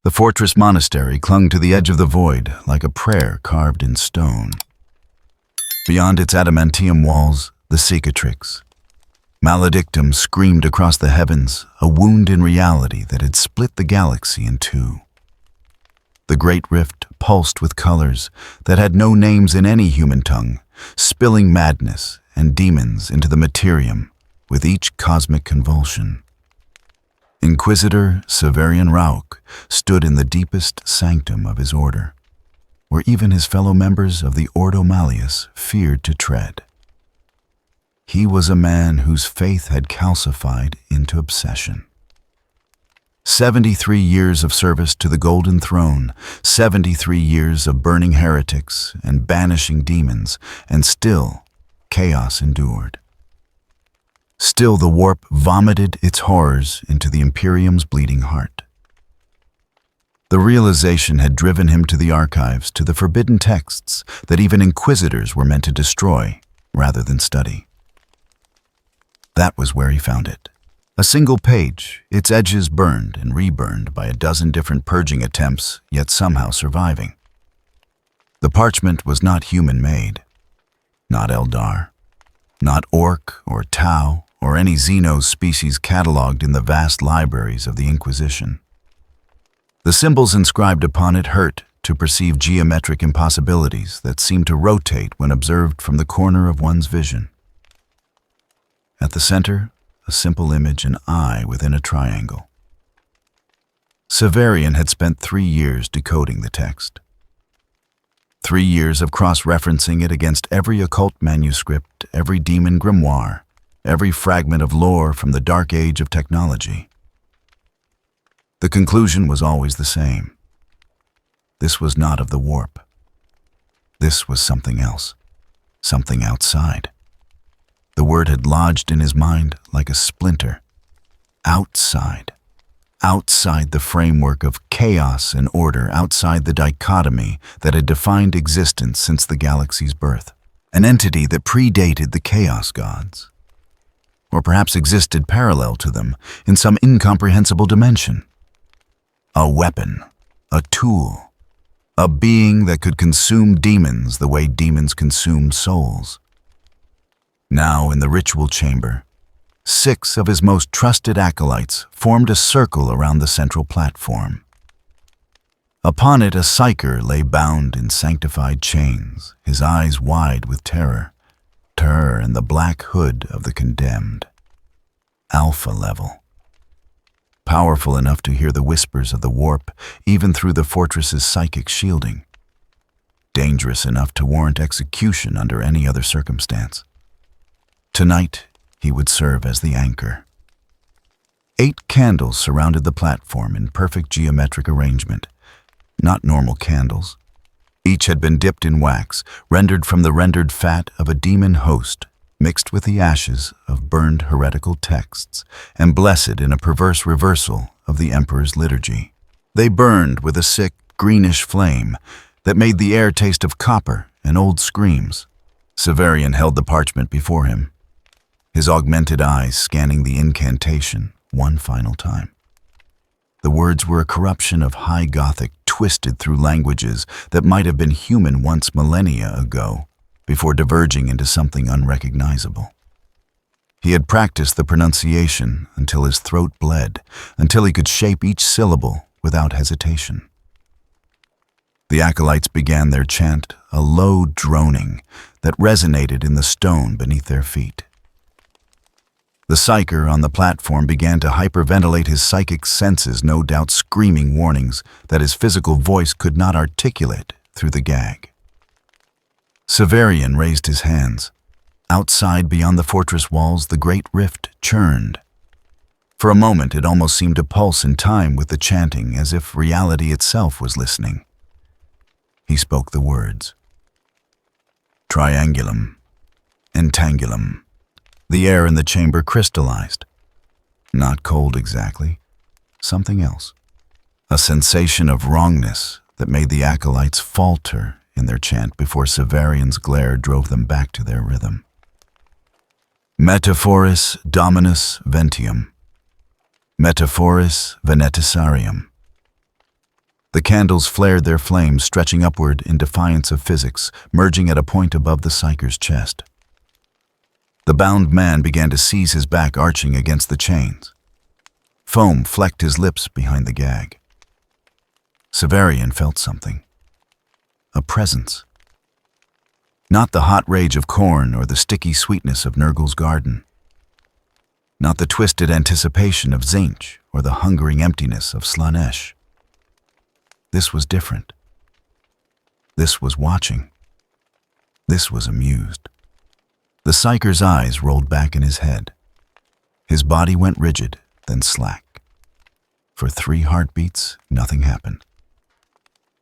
The fortress monastery clung to the edge of the void like a prayer carved in stone. Beyond its adamantium walls, the cicatrix. Maledictum screamed across the heavens, a wound in reality that had split the galaxy in two. The great rift pulsed with colors that had no names in any human tongue, spilling madness and demons into the Imperium with each cosmic convulsion. Inquisitor Severian Rauch stood in the deepest sanctum of his order, where even his fellow members of the Ordo Malleus feared to tread. He was a man whose faith had calcified into obsession. 73 years of service to the Golden Throne, 73 years of burning heretics and banishing demons, and still chaos endured. Still the warp vomited its horrors into the Imperium's bleeding heart. The realization had driven him to the archives, to the forbidden texts that even inquisitors were meant to destroy rather than study. That was where he found it. A single page, its edges burned and reburned by a dozen different purging attempts, yet somehow surviving. The parchment was not human-made, not Eldar, not Orc or Tau or any Xenos species catalogued in the vast libraries of the Inquisition. The symbols inscribed upon it hurt to perceive geometric impossibilities that seemed to rotate when observed from the corner of one's vision. At the center, a simple image, an eye within a triangle. Severian had spent 3 years decoding the text. 3 years of cross-referencing it against every occult manuscript, every demon grimoire, every fragment of lore from the dark age of technology. The conclusion was always the same. This was not of the warp. This was something else, something outside. The word had lodged in his mind like a splinter. Outside. Outside the framework of chaos and order, outside the dichotomy that had defined existence since the galaxy's birth. An entity that predated the chaos gods. Or perhaps existed parallel to them in some incomprehensible dimension. A weapon, a tool, a being that could consume demons the way demons consumed souls. Now, in the ritual chamber, 6 of his most trusted acolytes formed a circle around the central platform. Upon it, a psyker lay bound in sanctified chains, his eyes wide with terror and the black hood of the condemned. Alpha level. Powerful enough to hear the whispers of the warp, even through the fortress's psychic shielding. Dangerous enough to warrant execution under any other circumstance. Tonight, he would serve as the anchor. 8 candles surrounded the platform in perfect geometric arrangement, not normal candles. Each had been dipped in wax, rendered from the rendered fat of a demon host, mixed with the ashes of burned heretical texts, and blessed in a perverse reversal of the Emperor's liturgy. They burned with a sick, greenish flame that made the air taste of copper and old screams. Severian held the parchment before him, his augmented eyes scanning the incantation one final time. The words were a corruption of high Gothic twisted through languages that might have been human once millennia ago, before diverging into something unrecognizable. He had practiced the pronunciation until his throat bled, until he could shape each syllable without hesitation. The acolytes began their chant, a low droning that resonated in the stone beneath their feet. The psyker on the platform began to hyperventilate his psychic senses, no doubt screaming warnings that his physical voice could not articulate through the gag. Severian raised his hands. Outside, beyond the fortress walls, the great rift churned. For a moment, it almost seemed to pulse in time with the chanting, as if reality itself was listening. He spoke the words. Triangulum. Entangulum. The air in the chamber crystallized. Not cold exactly. Something else. A sensation of wrongness that made the acolytes falter in their chant before Severian's glare drove them back to their rhythm. Metaphoris Dominus Ventium. Metaphoris Venetisarium. candles flared their flames, stretching upward in defiance of physics, merging at a point above the psyker's chest. The bound man began to seize his back, arching against the chains. Foam flecked his lips behind the gag. Severian felt something. A presence. Not the hot rage of corn or the sticky sweetness of Nurgle's garden. Not the twisted anticipation of Tzeentch or the hungering emptiness of Slaanesh. This was different. This was watching. This was amused. The psyker's eyes rolled back in his head. His body went rigid, then slack. For 3 heartbeats, nothing happened.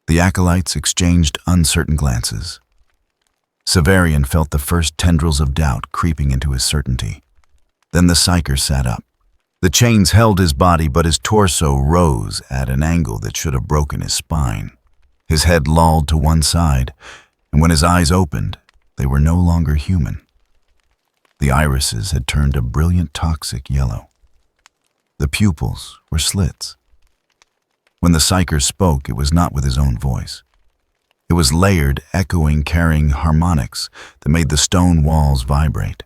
The acolytes exchanged uncertain glances. Severian felt the first tendrils of doubt creeping into his certainty. Then the psyker sat up. The chains held his body, but his torso rose at an angle that should have broken his spine. His head lolled to one side, and when his eyes opened, they were no longer human. The irises had turned a brilliant toxic yellow. The pupils were slits. When the psyker spoke, it was not with his own voice. It was layered, echoing, carrying harmonics that made the stone walls vibrate.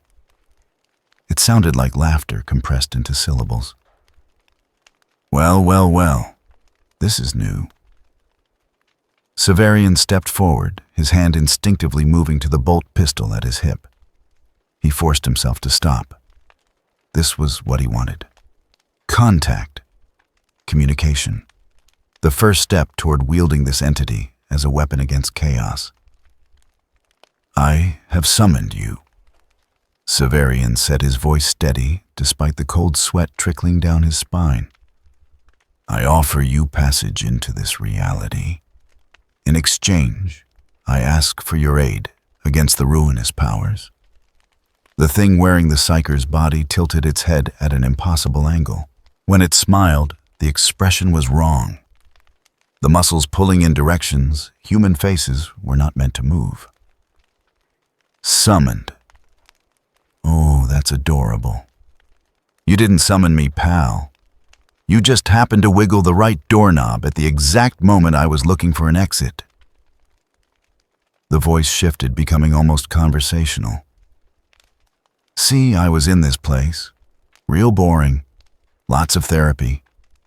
It sounded like laughter compressed into syllables. Well, well, well, this is new. Severian stepped forward, his hand instinctively moving to the bolt pistol at his hip. He forced himself to stop. This was what he wanted. Contact. Communication. The first step toward wielding this entity as a weapon against chaos. I have summoned you. Severian said, his voice steady despite the cold sweat trickling down his spine. I offer you passage into this reality. In exchange, I ask for your aid against the ruinous powers. The thing wearing the psyker's body tilted its head at an impossible angle. When it smiled, the expression was wrong. The muscles pulling in directions human faces were not meant to move. Summoned. Oh, that's adorable. You didn't summon me, pal. You just happened to wiggle the right doorknob at the exact moment I was looking for an exit. The voice shifted, becoming almost conversational. See, I was in this place. Real boring. Lots of therapy.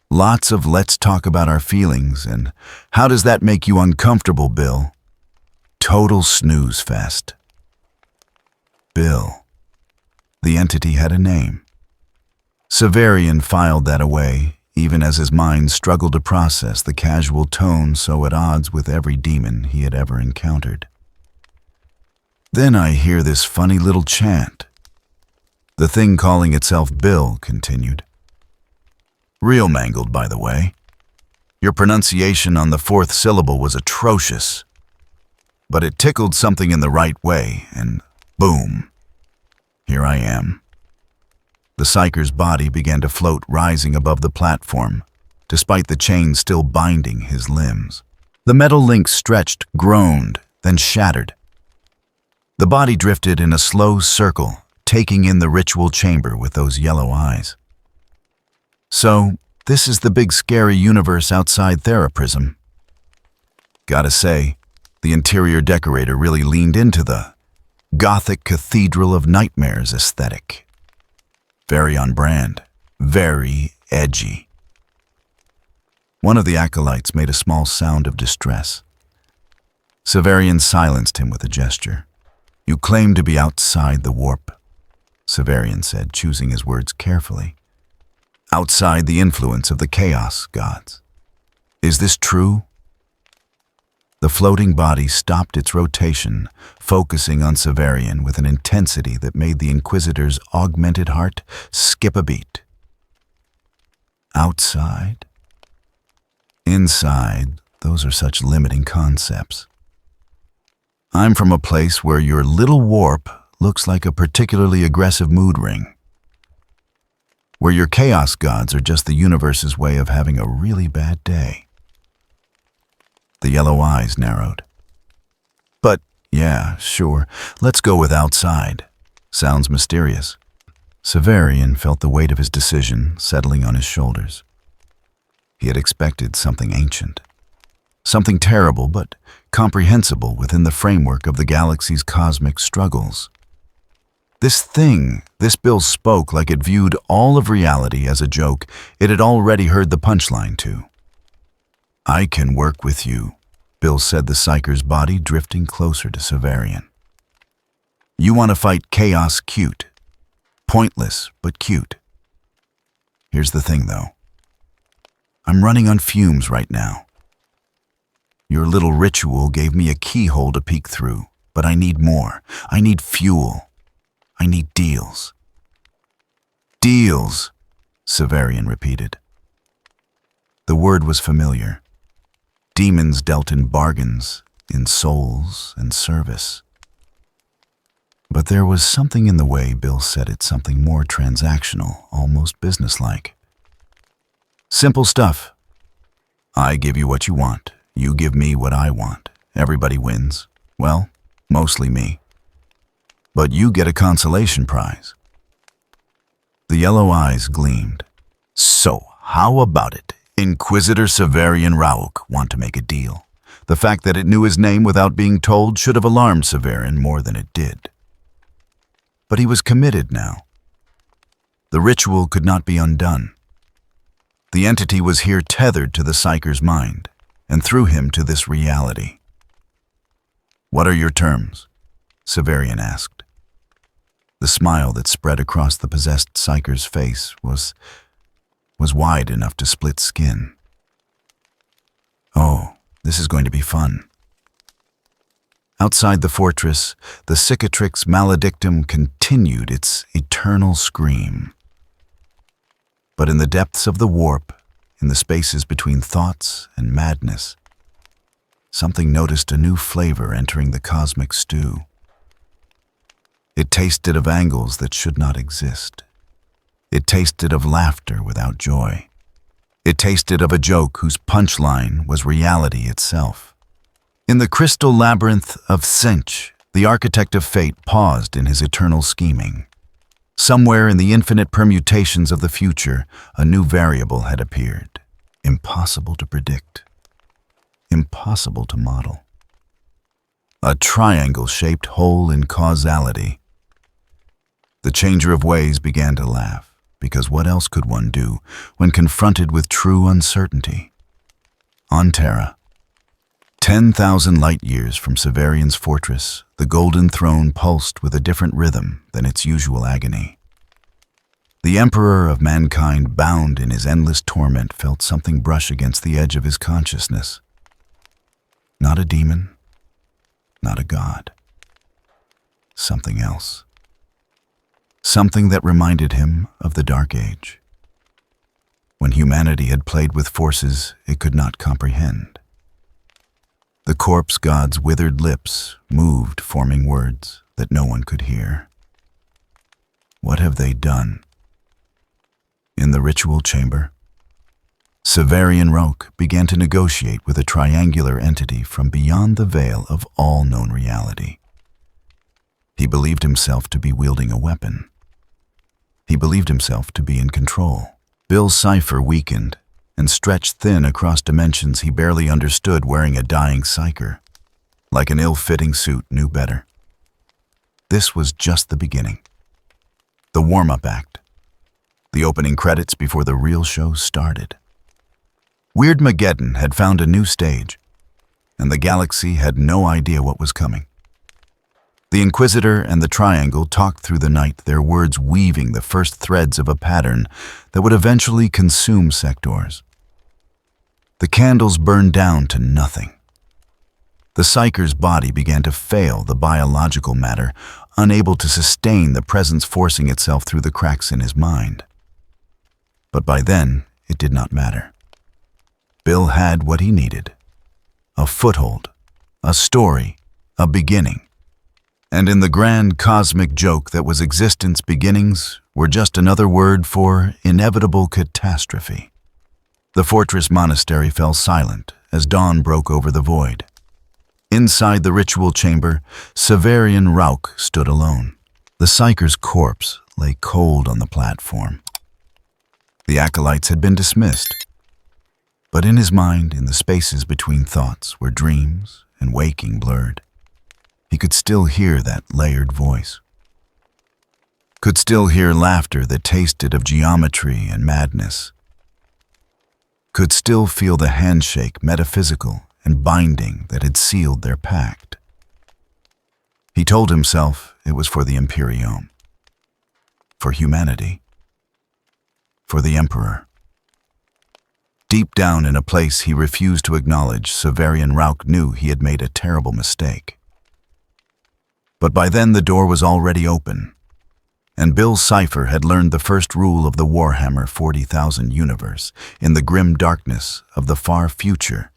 Lots of let's talk about our feelings and how does that make you uncomfortable, Bill? Total snooze fest. Bill. The entity had a name. Severian filed that away, even as his mind struggled to process the casual tone so at odds with every demon he had ever encountered. Then I hear this funny little chant. The thing calling itself Bill continued. Real mangled, by the way. Your pronunciation on the 4th syllable was atrocious. But it tickled something in the right way, and boom. Here I am. The psyker's body began to float, rising above the platform, despite the chain still binding his limbs. The metal links stretched, groaned, then shattered. The body drifted in a slow circle, taking in the ritual chamber with those yellow eyes. So, this is the big scary universe outside Theraprism. Gotta say, the interior decorator really leaned into the gothic cathedral of nightmares aesthetic. Very on brand, very edgy. One of the acolytes made a small sound of distress. Severian silenced him with a gesture. You claim to be outside the warp, Severian said, choosing his words carefully. Outside the influence of the chaos gods. Is this true? The floating body stopped its rotation, focusing on Severian with an intensity that made the Inquisitor's augmented heart skip a beat. Outside? Inside, those are such limiting concepts. I'm from a place where your little warp looks like a particularly aggressive mood ring. Where your chaos gods are just the universe's way of having a really bad day. The yellow eyes narrowed. But, yeah, sure, let's go with outside. Sounds mysterious. Severian felt the weight of his decision settling on his shoulders. He had expected something ancient. something terrible but comprehensible within the framework of the galaxy's cosmic struggles. This bill spoke like it viewed all of reality as a joke it had already heard the punchline to. "I can work with you," Bill said, the Psyker's body drifting closer to Severian. "You want to fight chaos cute. Pointless, but cute. Here's the thing, though. I'm running on fumes right now. Your little ritual gave me a keyhole to peek through, but I need more. I need fuel. I need deals." "Deals," Severian repeated. The word was familiar. Demons dealt in bargains, in souls and service. But there was something in the way Bill said it, something more transactional, almost businesslike. "Simple stuff. I give you what you want. You give me what I want. Everybody wins. Well, mostly me. But you get a consolation prize." The yellow eyes gleamed. "So, how about it? Inquisitor Severian Rauk want to make a deal." The fact that it knew his name without being told should have alarmed Severian more than it did. But he was committed now. The ritual could not be undone. The entity was here tethered to the Psyker's mind, and through him to this reality. "What are your terms?" Severian asked. The smile that spread across the possessed Psyker's face was wide enough to split skin. "Oh, this is going to be fun." Outside the fortress, the cicatrix maledictum continued its eternal scream. But in the depths of the warp, in the spaces between thoughts and madness, something noticed a new flavor entering the cosmic stew. It tasted of angles that should not exist. It tasted of laughter without joy. It tasted of a joke whose punchline was reality itself. In the crystal labyrinth of Sench, the architect of fate paused in his eternal scheming. Somewhere in the infinite permutations of the future, a new variable had appeared. Impossible to predict. Impossible to model. A triangle-shaped hole in causality. The changer of ways began to laugh, because what else could one do when confronted with true uncertainty? On Terra, 10,000 light-years from Severian's fortress, the Golden Throne pulsed with a different rhythm than its usual agony. The Emperor of mankind, bound in his endless torment, felt something brush against the edge of his consciousness. Not a demon, not a god. Something else. Something that reminded him of the Dark Age, when humanity had played with forces it could not comprehend. The corpse god's withered lips moved, forming words that no one could hear. What have they done? In the ritual chamber, Severian Roque began to negotiate with a triangular entity from beyond the veil of all known reality. He believed himself to be wielding a weapon. He believed himself to be in control. Bill's Cipher weakened and stretched thin across dimensions he barely understood, wearing a dying Psyker. Like an ill-fitting suit, knew better. This was just the beginning. The warm-up act. The opening credits before the real show started. Weirdmageddon had found a new stage, and the galaxy had no idea what was coming. The Inquisitor and the Triangle talked through the night, their words weaving the first threads of a pattern that would eventually consume sectors. The candles burned down to nothing. The Psyker's body began to fail, the biological matter, unable to sustain the presence forcing itself through the cracks in his mind. But by then, it did not matter. Bill had what he needed. A foothold, a story, a beginning. And in the grand cosmic joke that was existence, beginnings were just another word for inevitable catastrophe. The fortress monastery fell silent as dawn broke over the void. Inside the ritual chamber, Severian Rauk stood alone. The Psyker's corpse lay cold on the platform. The acolytes had been dismissed. But in his mind, in the spaces between thoughts where dreams and waking blurred, he could still hear that layered voice. Could still hear laughter that tasted of geometry and madness. Could still feel the handshake, metaphysical and binding, that had sealed their pact. He told himself it was for the Imperium, for humanity, for the Emperor. Deep down in a place he refused to acknowledge, Severian Rauch knew he had made a terrible mistake. But by then the door was already open, and Bill Cipher had learned the first rule of the Warhammer 40,000 universe. In the grim darkness of the far future,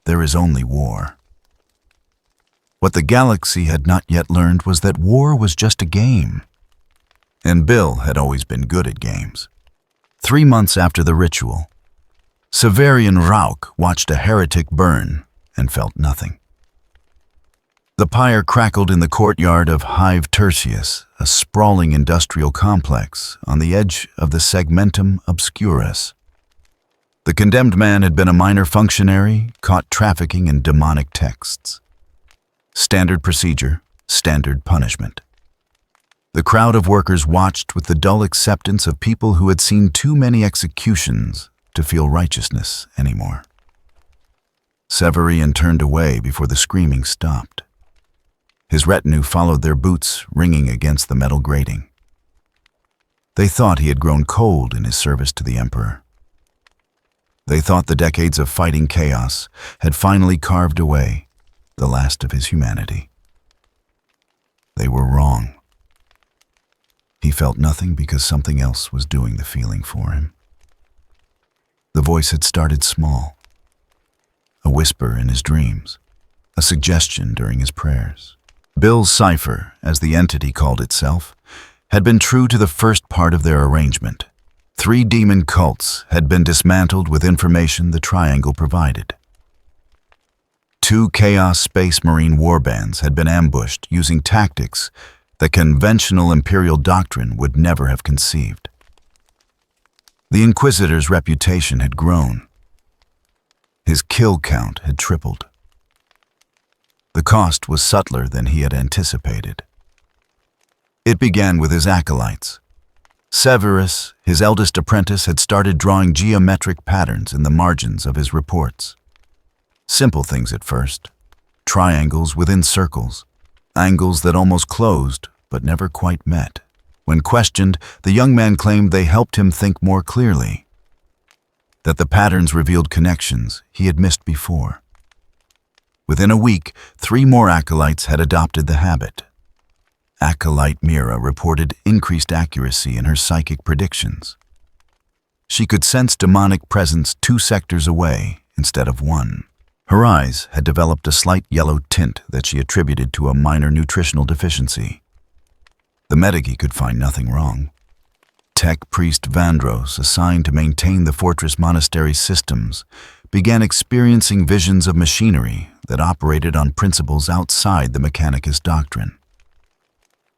there is only war. What the galaxy had not yet learned was that war was just a game. And Bill had always been good at games. 3 months after the ritual, Severian Rauch watched a heretic burn and felt nothing. The pyre crackled in the courtyard of Hive Tertius, a sprawling industrial complex on the edge of the Segmentum Obscurus. The condemned man had been a minor functionary, caught trafficking in demonic texts. Standard procedure, standard punishment. The crowd of workers watched with the dull acceptance of people who had seen too many executions to feel righteousness anymore. Severian turned away before the screaming stopped. His retinue followed their boots ringing against the metal grating. They thought he had grown cold in his service to the Emperor. They thought the decades of fighting chaos had finally carved away the last of his humanity. They were wrong. He felt nothing because something else was doing the feeling for him. The voice had started small, a whisper in his dreams, a suggestion during his prayers. Bill Cipher, as the entity called itself, had been true to the first part of their arrangement. 3 demon cults had been dismantled with information the Triangle provided. 2 Chaos Space Marine warbands had been ambushed using tactics that conventional Imperial doctrine would never have conceived. The Inquisitor's reputation had grown. His kill count had tripled. The cost was subtler than he had anticipated. It began with his acolytes. Severus, his eldest apprentice, had started drawing geometric patterns in the margins of his reports. Simple things at first, triangles within circles, angles that almost closed but never quite met. When questioned, the young man claimed they helped him think more clearly, that the patterns revealed connections he had missed before. Within a week, 3 more acolytes had adopted the habit. Acolyte Mira reported increased accuracy in her psychic predictions. She could sense demonic presence 2 sectors away instead of 1. Her eyes had developed a slight yellow tint that she attributed to a minor nutritional deficiency. The Medigi could find nothing wrong. Tech priest Vandros, assigned to maintain the fortress monastery systems, began experiencing visions of machinery that operated on principles outside the Mechanicus doctrine.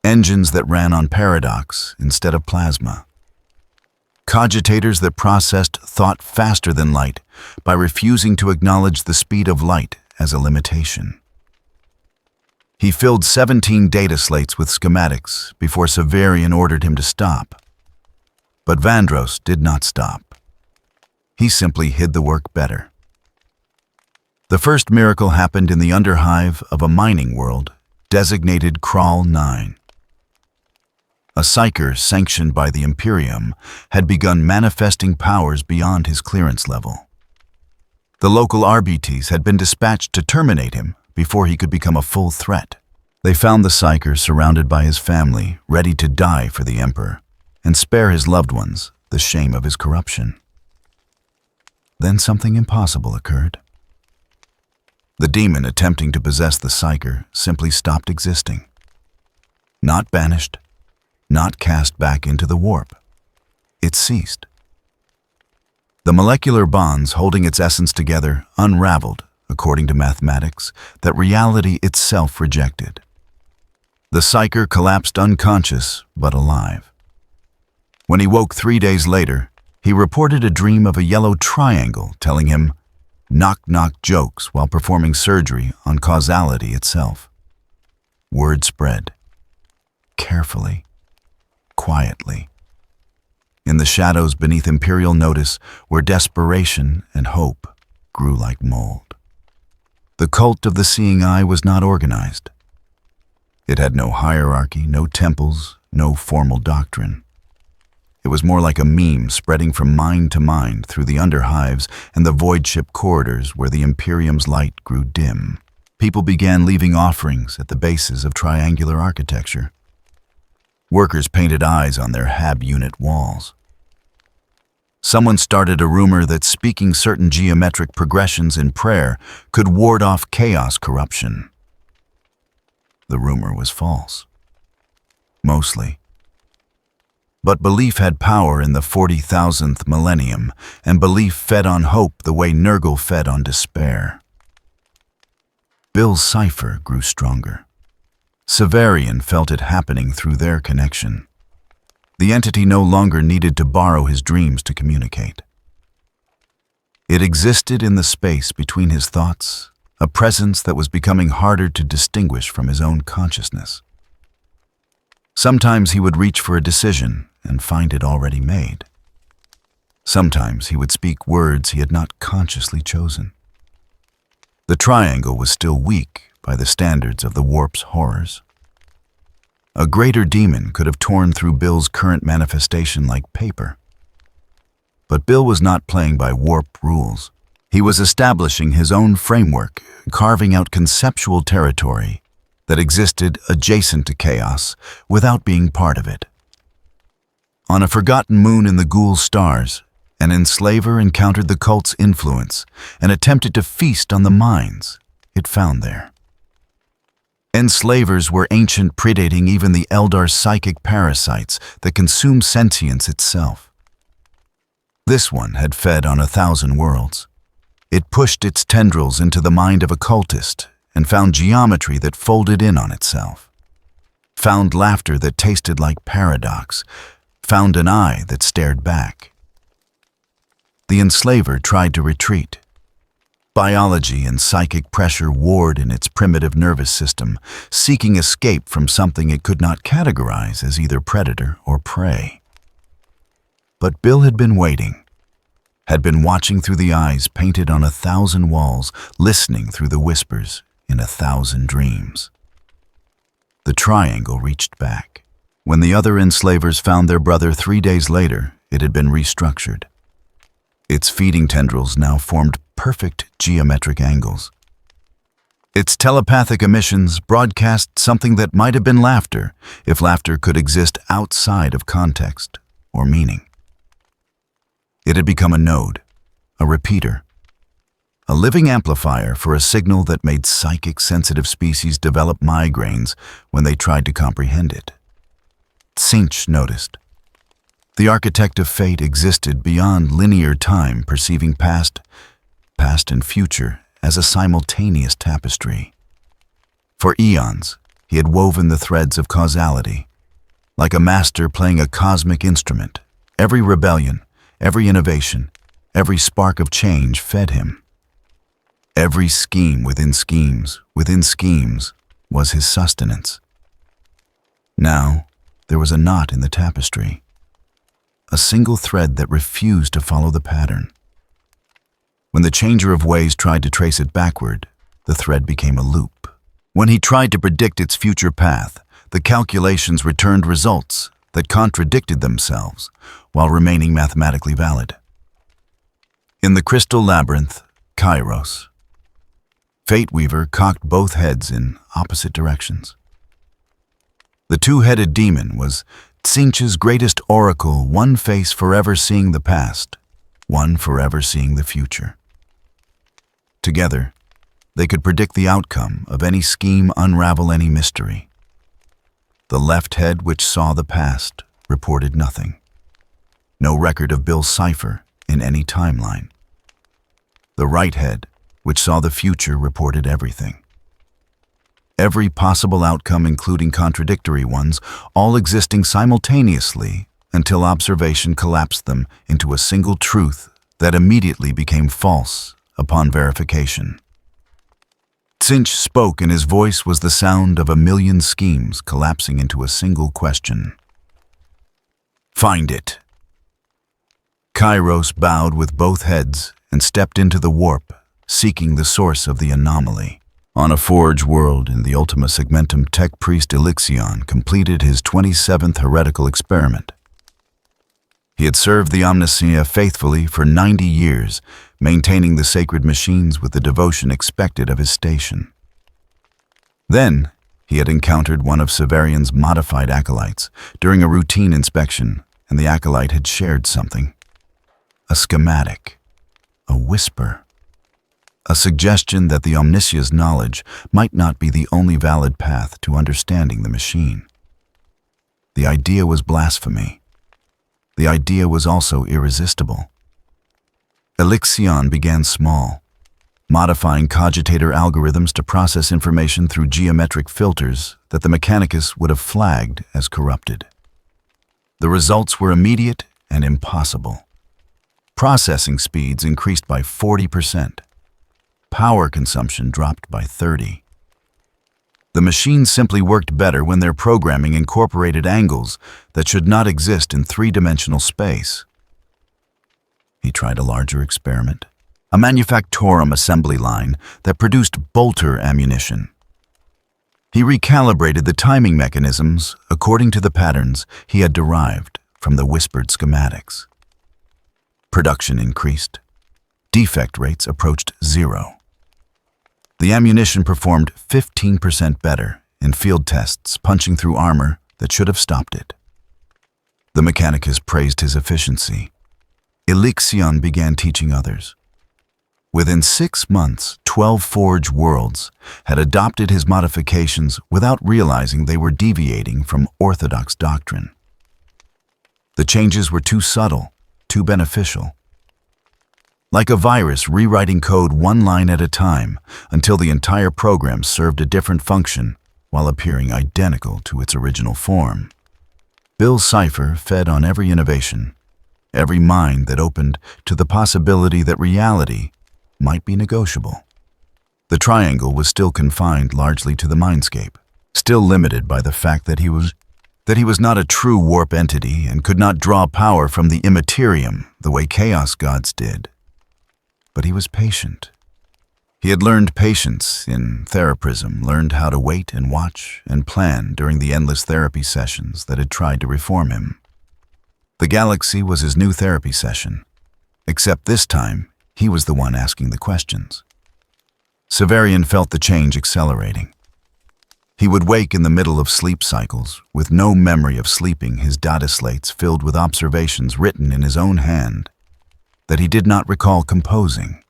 Engines that ran on paradox instead of plasma. Cogitators that processed thought faster than light by refusing to acknowledge the speed of light as a limitation. He filled 17 data slates with schematics before Severian ordered him to stop. But Vandros did not stop. He simply hid the work better. The first miracle happened in the underhive of a mining world designated Crawl 9. A psyker sanctioned by the Imperium had begun manifesting powers beyond his clearance level. The local RBTs had been dispatched to terminate him before he could become a full threat. They found the psyker surrounded by his family, ready to die for the Emperor, and spare his loved ones the shame of his corruption. Then something impossible occurred. The demon attempting to possess the psyker simply stopped existing. Not banished, not cast back into the warp. It ceased. The molecular bonds holding its essence together unraveled, according to mathematics, that reality itself rejected. The psyker collapsed unconscious but alive. When he woke 3 days later, he reported a dream of a yellow triangle telling him knock-knock jokes while performing surgery on causality itself. Word spread. Carefully. Quietly. In the shadows beneath Imperial notice, where desperation and hope grew like mold. The cult of the seeing eye was not organized. It had no hierarchy, no temples, no formal doctrine. It was more like a meme spreading from mind to mind through the underhives and the void ship corridors where the Imperium's light grew dim. People began leaving offerings at the bases of triangular architecture. Workers painted eyes on their hab unit walls. Someone started a rumor that speaking certain geometric progressions in prayer could ward off chaos corruption. The rumor was false. Mostly. But belief had power in the 40,000th millennium, and belief fed on hope the way Nurgle fed on despair. Bill's cipher grew stronger. Severian felt it happening through their connection. The entity no longer needed to borrow his dreams to communicate. It existed in the space between his thoughts, a presence that was becoming harder to distinguish from his own consciousness. Sometimes he would reach for a decision and find it already made. Sometimes he would speak words he had not consciously chosen. The triangle was still weak by the standards of the warp's horrors. A greater demon could have torn through Bill's current manifestation like paper. But Bill was not playing by warp rules. He was establishing his own framework, carving out conceptual territory that existed adjacent to chaos without being part of it. On a forgotten moon in the Ghoul's stars, an enslaver encountered the cult's influence and attempted to feast on the minds it found there. Enslavers were ancient, predating even the Eldar's psychic parasites that consume sentience itself. This one had fed on 1,000 worlds. It pushed its tendrils into the mind of a cultist and found geometry that folded in on itself. Found laughter that tasted like paradox. Found an eye that stared back. The enslaver tried to retreat. Biology and psychic pressure warred in its primitive nervous system, seeking escape from something it could not categorize as either predator or prey. But Bill had been waiting, had been watching through the eyes painted on 1,000 walls, listening through the whispers in 1,000 dreams. The triangle reached back. When the other enslavers found their brother 3 days later, it had been restructured. Its feeding tendrils now formed perfect geometric angles. Its telepathic emissions broadcast something that might have been laughter, if laughter could exist outside of context or meaning. It had become a node, a repeater, a living amplifier for a signal that made psychic-sensitive species develop migraines when they tried to comprehend it. Tzeentch noticed. The architect of fate existed beyond linear time, perceiving past and future as a simultaneous tapestry. For eons, he had woven the threads of causality. Like a master playing a cosmic instrument, every rebellion, every innovation, every spark of change fed him. Every scheme within schemes was his sustenance. Now, there was a knot in the tapestry. A single thread that refused to follow the pattern. When the changer of ways tried to trace it backward, the thread became a loop. When he tried to predict its future path, the calculations returned results that contradicted themselves while remaining mathematically valid. In the crystal labyrinth, Kairos, Fate Weaver cocked both heads in opposite directions. The two-headed demon was Tzeentch's greatest oracle, one face forever seeing the past, one forever seeing the future. Together, they could predict the outcome of any scheme, unravel any mystery. The left head, which saw the past, reported nothing. No record of Bill's cipher in any timeline. The right head, which saw the future, reported everything. Every possible outcome, including contradictory ones, all existing simultaneously until observation collapsed them into a single truth that immediately became false upon verification. Cinch spoke, and his voice was the sound of a million schemes collapsing into a single question. "Find it." Kairos bowed with both heads and stepped into the warp, seeking the source of the anomaly. On a forge world in the Ultima Segmentum, tech priest Elixion completed his 27th heretical experiment. He had served the Omnicia faithfully for 90 years, maintaining the sacred machines with the devotion expected of his station. Then, he had encountered one of Severian's modified acolytes during a routine inspection, and the acolyte had shared something. A schematic, a whisper, a suggestion that the Omnicia's knowledge might not be the only valid path to understanding the machine. The idea was blasphemy. The idea was also irresistible. Elixion began small, modifying cogitator algorithms to process information through geometric filters that the Mechanicus would have flagged as corrupted. The results were immediate and impossible. Processing speeds increased by 40%. Power consumption dropped by 30%. The machines simply worked better when their programming incorporated angles that should not exist in three-dimensional space. He tried a larger experiment, a manufactorum assembly line that produced bolter ammunition. He recalibrated the timing mechanisms according to the patterns he had derived from the whispered schematics. Production increased. Defect rates approached 0. The ammunition performed 15% better in field tests, punching through armor that should have stopped it. The Mechanicus praised his efficiency. Elixion began teaching others. Within 6 months, 12 Forge worlds had adopted his modifications without realizing they were deviating from orthodox doctrine. The changes were too subtle, too beneficial. Like a virus rewriting code one line at a time until the entire program served a different function while appearing identical to its original form. Bill's Cipher fed on every innovation, every mind that opened to the possibility that reality might be negotiable. The triangle was still confined largely to the mindscape, still limited by the fact that he was not a true warp entity and could not draw power from the Imperium the way chaos gods did. But he was patient. He had learned patience in theraprism, learned how to wait and watch and plan during the endless therapy sessions that had tried to reform him. The galaxy was his new therapy session, except this time he was the one asking the questions. Severian felt the change accelerating. He would wake in the middle of sleep cycles, with no memory of sleeping, his data slates filled with observations written in his own hand that he did not recall composing.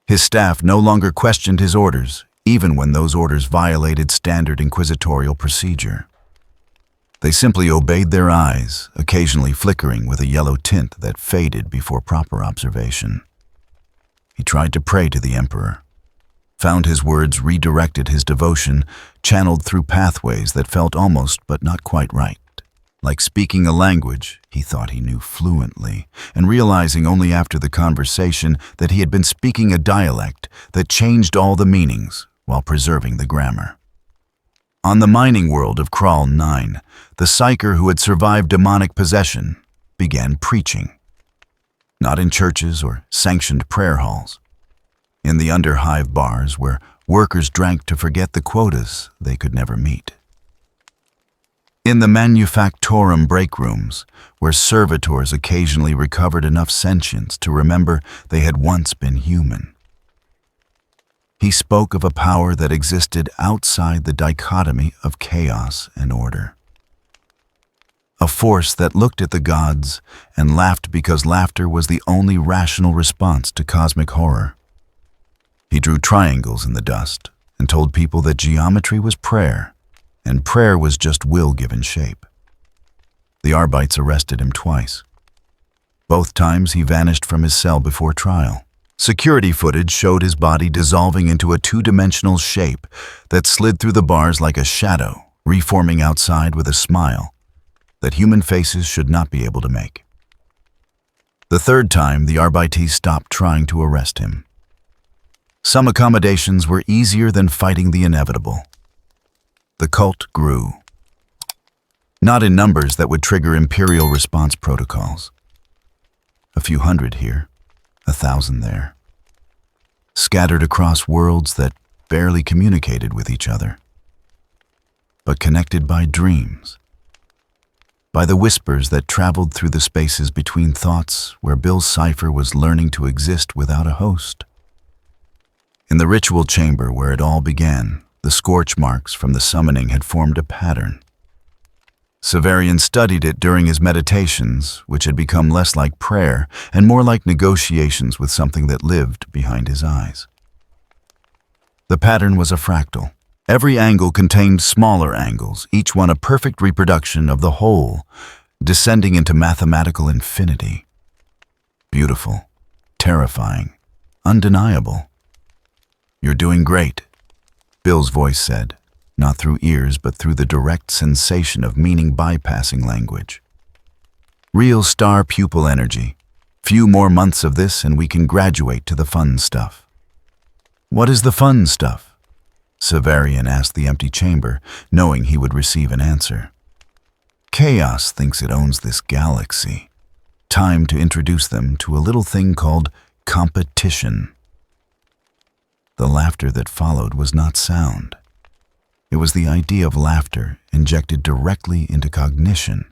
His staff no longer questioned his orders, even when those orders violated standard inquisitorial procedure. They simply obeyed their eyes, occasionally flickering with a yellow tint that faded before proper observation. He tried to pray to the Emperor, found his words redirected his devotion, channeled through pathways that felt almost but not quite right. Like speaking a language he thought he knew fluently, and realizing only after the conversation that he had been speaking a dialect that changed all the meanings while preserving the grammar. On the mining world of Kral 9, the psyker who had survived demonic possession began preaching. Not in churches or sanctioned prayer halls. In the underhive bars where workers drank to forget the quotas they could never meet. In the manufactorum break rooms, where servitors occasionally recovered enough sentience to remember they had once been human. He spoke of a power that existed outside the dichotomy of chaos and order. A force that looked at the gods and laughed because laughter was the only rational response to cosmic horror. He drew triangles in the dust and told people that geometry was prayer, and prayer was just will given shape. The Arbites arrested him twice. Both times he vanished from his cell before trial. Security footage showed his body dissolving into a two-dimensional shape that slid through the bars like a shadow, reforming outside with a smile that human faces should not be able to make. The third time, the Arbites stopped trying to arrest him. Some accommodations were easier than fighting the inevitable. The cult grew. Not in numbers that would trigger Imperial response protocols. A few hundred here, 1,000 there. Scattered across worlds that barely communicated with each other, but connected by dreams. By the whispers that traveled through the spaces between thoughts where Bill's Cipher was learning to exist without a host. In the ritual chamber where it all began, the scorch marks from the summoning had formed a pattern. Severian studied it during his meditations, which had become less like prayer and more like negotiations with something that lived behind his eyes. The pattern was a fractal. Every angle contained smaller angles, each one a perfect reproduction of the whole, descending into mathematical infinity. Beautiful, terrifying, undeniable. "You're doing great," Bill's voice said, not through ears but through the direct sensation of meaning-bypassing language. Real star pupil energy. Few more months of this and we can graduate to the fun stuff. "What is the fun stuff?" Severian asked the empty chamber, knowing he would receive an answer. "Chaos thinks it owns this galaxy. Time to introduce them to a little thing called competition." The laughter that followed was not sound. It was the idea of laughter injected directly into cognition.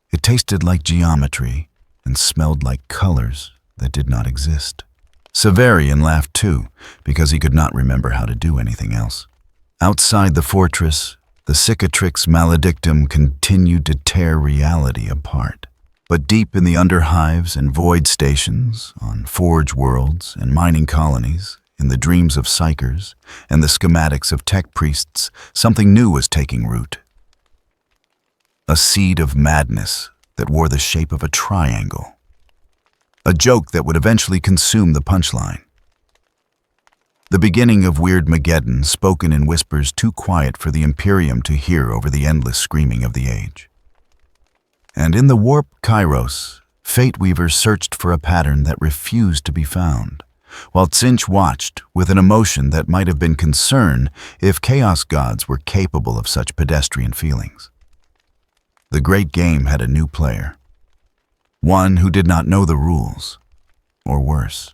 It tasted like geometry and smelled like colors that did not exist. Severian laughed too, because he could not remember how to do anything else. Outside the fortress, the cicatrix maledictum continued to tear reality apart. But deep in the underhives and void stations, on forge worlds and mining colonies, in the dreams of psychers and the schematics of tech priests, something new was taking root. A seed of madness that wore the shape of a triangle. A joke that would eventually consume the punchline. The beginning of Weirdmageddon, spoken in whispers too quiet for the Imperium to hear over the endless screaming of the age. And in the warp Kairos, Fate Weavers searched for a pattern that refused to be found, while Tzinch watched with an emotion that might have been concern if chaos gods were capable of such pedestrian feelings. The great game had a new player. One who did not know the rules, or worse.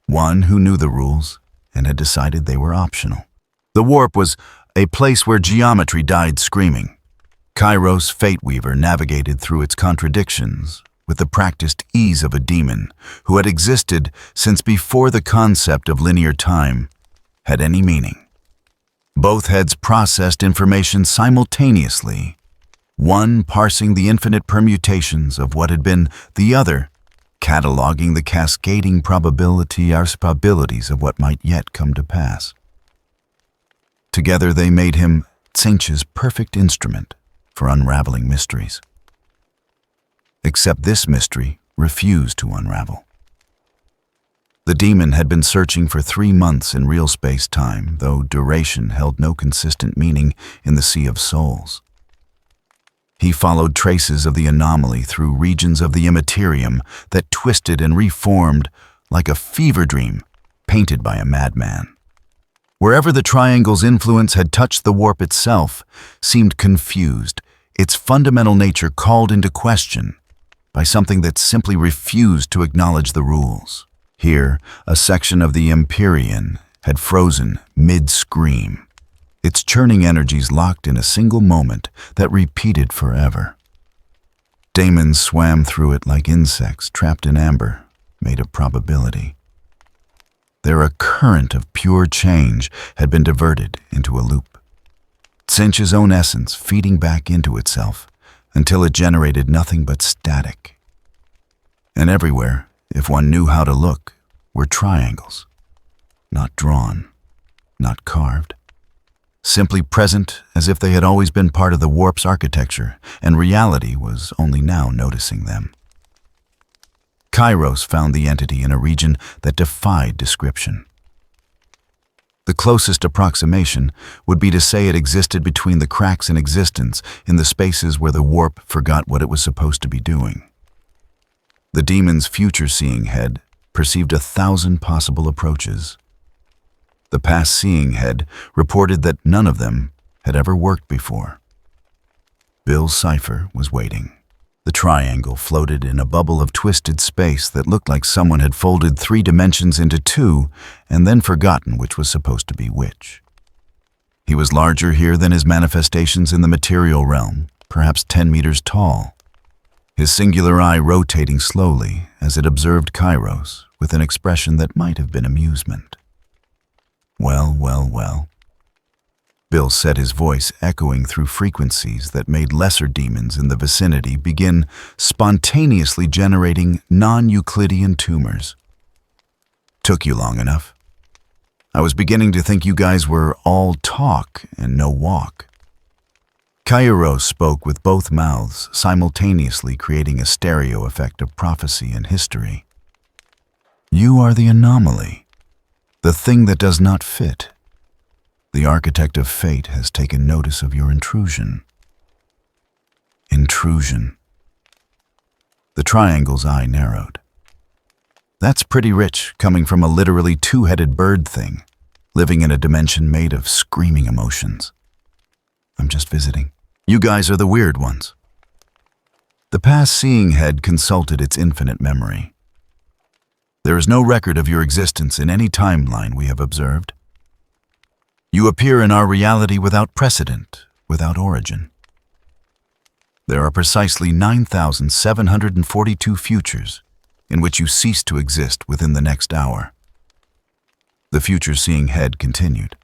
One who knew the rules and had decided they were optional. The warp was a place where geometry died screaming. Kairos Fate Weaver navigated through its contradictions with the practiced ease of a demon who had existed since before the concept of linear time had any meaning. Both heads processed information simultaneously, one parsing the infinite permutations of what had been, the other cataloging the cascading probabilities of what might yet come to pass. Together they made him Tzinch's perfect instrument for unraveling mysteries. Except this mystery refused to unravel. The demon had been searching for 3 months in real space-time, though duration held no consistent meaning in the sea of souls. He followed traces of the anomaly through regions of the Imperium that twisted and reformed like a fever dream painted by a madman. Wherever the triangle's influence had touched the warp itself, seemed confused, its fundamental nature called into question by something that simply refused to acknowledge the rules. Here, a section of the Imperium had frozen mid-scream, its churning energies locked in a single moment that repeated forever. Daemons swam through it like insects trapped in amber, made of probability. There a current of pure change had been diverted into a loop. Tzinch's own essence feeding back into itself until it generated nothing but static. And everywhere, if one knew how to look, were triangles. Not drawn, not carved. Simply present as if they had always been part of the warp's architecture, and reality was only now noticing them. Kairos found the entity in a region that defied description. The closest approximation would be to say it existed between the cracks in existence in the spaces where the warp forgot what it was supposed to be doing. The demon's future-seeing head perceived 1,000 possible approaches. The past-seeing head reported that none of them had ever worked before. Bill's Cipher was waiting. The triangle floated in a bubble of twisted space that looked like someone had folded 3 dimensions into 2 and then forgotten which was supposed to be which. He was larger here than his manifestations in the material realm, perhaps 10 meters tall. His singular eye rotating slowly as it observed Kairos with an expression that might have been amusement. Well, well, well. Bill said, his voice echoing through frequencies that made lesser demons in the vicinity begin spontaneously generating non-Euclidean tumors. Took you long enough. I was beginning to think you guys were all talk and no walk. Kairos spoke with both mouths, simultaneously creating a stereo effect of prophecy and history. You are the anomaly, the thing that does not fit. The architect of fate has taken notice of your intrusion. Intrusion. The triangle's eye narrowed. That's pretty rich, coming from a literally 2-headed bird thing, living in a dimension made of screaming emotions. I'm just visiting. You guys are the weird ones. The past-seeing head consulted its infinite memory. There is no record of your existence in any timeline we have observed. You appear in our reality without precedent, without origin. There are precisely 9,742 futures in which you cease to exist within the next hour. The future-seeing head continued.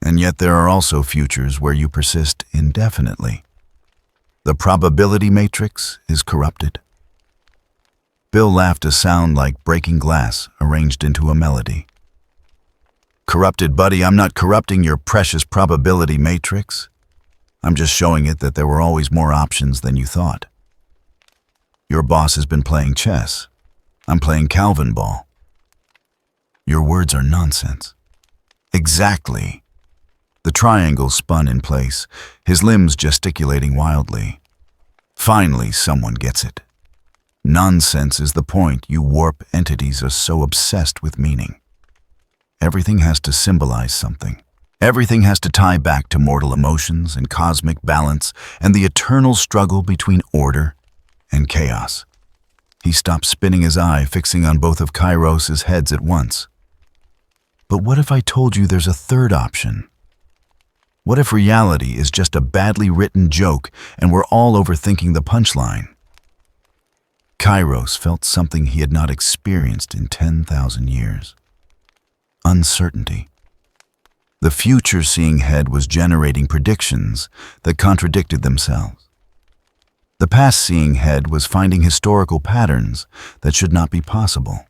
And yet there are also futures where you persist indefinitely. The probability matrix is corrupted. Bill laughed, a sound like breaking glass arranged into a melody. Corrupted, buddy, I'm not corrupting your precious probability matrix. I'm just showing it that there were always more options than you thought. Your boss has been playing chess. I'm playing Calvin ball. Your words are nonsense. Exactly. The triangle spun in place, his limbs gesticulating wildly. Finally, someone gets it. Nonsense is the point. You warp entities are so obsessed with meaning. Everything has to symbolize something. Everything has to tie back to mortal emotions and cosmic balance and the eternal struggle between order and chaos. He stopped spinning his eye, fixing on both of Kairos' heads at once. But what if I told you there's a third option? What if reality is just a badly written joke and we're all overthinking the punchline? Kairos felt something he had not experienced in 10,000 years. Uncertainty. The future-seeing head was generating predictions that contradicted themselves. The past-seeing head was finding historical patterns that should not be possible.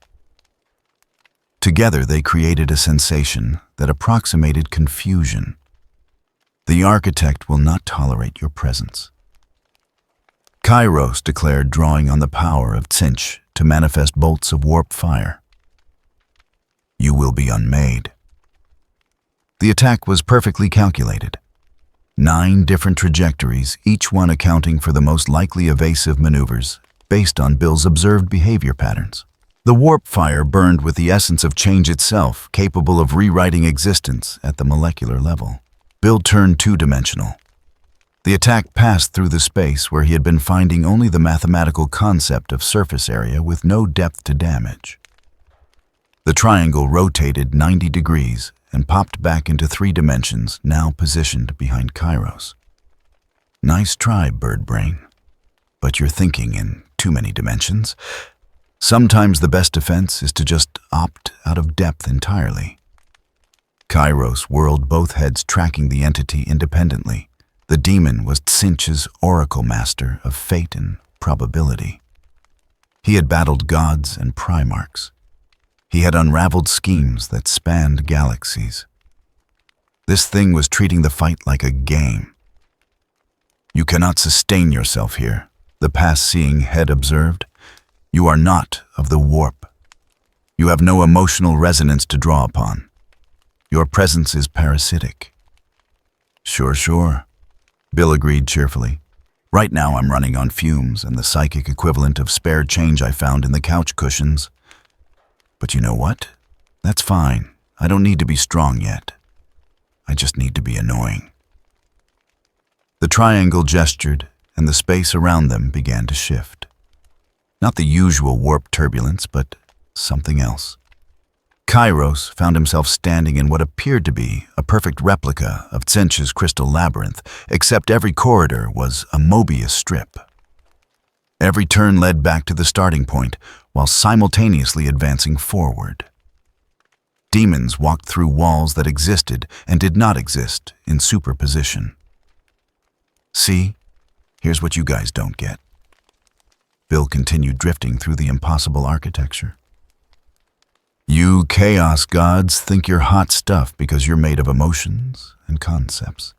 Together they created a sensation that approximated confusion. The architect will not tolerate your presence. Kairos declared, drawing on the power of Tsinch to manifest bolts of warp fire. You will be unmade. The attack was perfectly calculated. 9 different trajectories, each one accounting for the most likely evasive maneuvers, based on Bill's observed behavior patterns. The warp fire burned with the essence of change itself, capable of rewriting existence at the molecular level. Bill turned 2-dimensional. The attack passed through the space where he had been finding only the mathematical concept of surface area with no depth to damage. The triangle rotated 90 degrees and popped back into 3 dimensions, now positioned behind Kairos. Nice try, bird brain. But you're thinking in too many dimensions. Sometimes the best defense is to just opt out of depth entirely. Kairos whirled both heads, tracking the entity independently. The demon was Tsinch's oracle master of fate and probability. He had battled gods and primarchs. He had unraveled schemes that spanned galaxies. This thing was treating the fight like a game. You cannot sustain yourself here, the past-seeing head observed. You are not of the warp. You have no emotional resonance to draw upon. Your presence is parasitic. Sure. Bill agreed cheerfully. Right now I'm running on fumes and the psychic equivalent of spare change I found in the couch cushions. But you know what? That's fine. I don't need to be strong yet. I just need to be annoying. The triangle gestured, and the space around them began to shift. Not the usual warp turbulence, but something else. Kairos found himself standing in what appeared to be a perfect replica of Tzench's crystal labyrinth, except every corridor was a Mobius strip. Every turn led back to the starting point, while simultaneously advancing forward. Demons walked through walls that existed and did not exist in superposition. See, here's what you guys don't get. Bill continued drifting through the impossible architecture. You chaos gods think you're hot stuff because you're made of emotions and concepts.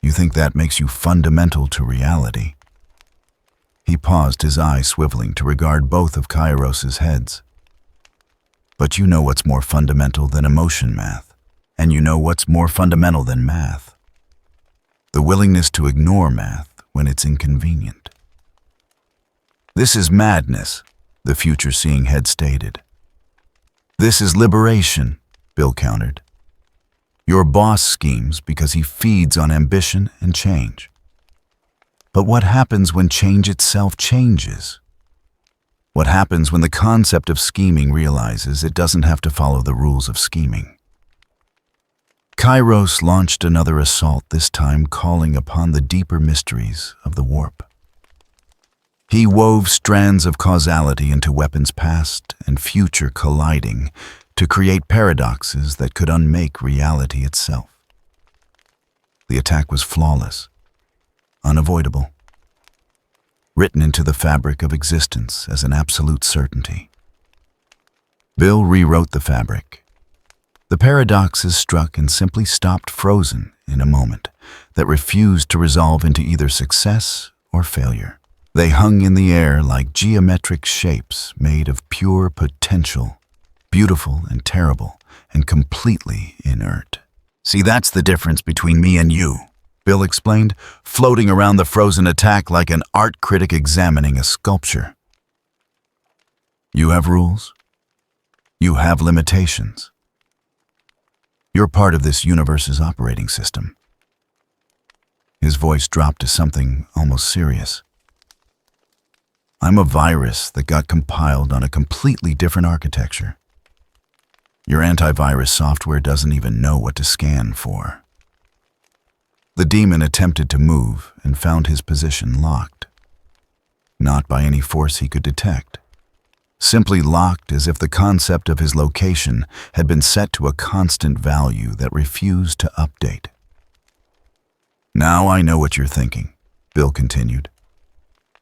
You think that makes you fundamental to reality. He paused, his eye swiveling to regard both of Kairos's heads. But you know what's more fundamental than emotion math, and you know what's more fundamental than math. The willingness to ignore math when it's inconvenient. This is madness, the future-seeing head stated. This is liberation, Bill countered. Your boss schemes because he feeds on ambition and change. But what happens when change itself changes? What happens when the concept of scheming realizes it doesn't have to follow the rules of scheming? Kairos launched another assault, this time calling upon the deeper mysteries of the warp. He wove strands of causality into weapons past and future colliding to create paradoxes that could unmake reality itself. The attack was flawless, unavoidable, written into the fabric of existence as an absolute certainty. Bill rewrote the fabric. The paradoxes struck and simply stopped frozen in a moment that refused to resolve into either success or failure. They hung in the air like geometric shapes made of pure potential, beautiful and terrible, and completely inert. See, that's the difference between me and you, Bill explained, floating around the frozen attack like an art critic examining a sculpture. You have rules. You have limitations. You're part of this universe's operating system. His voice dropped to something almost serious. I'm a virus that got compiled on a completely different architecture. Your antivirus software doesn't even know what to scan for. The demon attempted to move and found his position locked. Not by any force he could detect. Simply locked as if the concept of his location had been set to a constant value that refused to update. Now I know what you're thinking, Bill continued.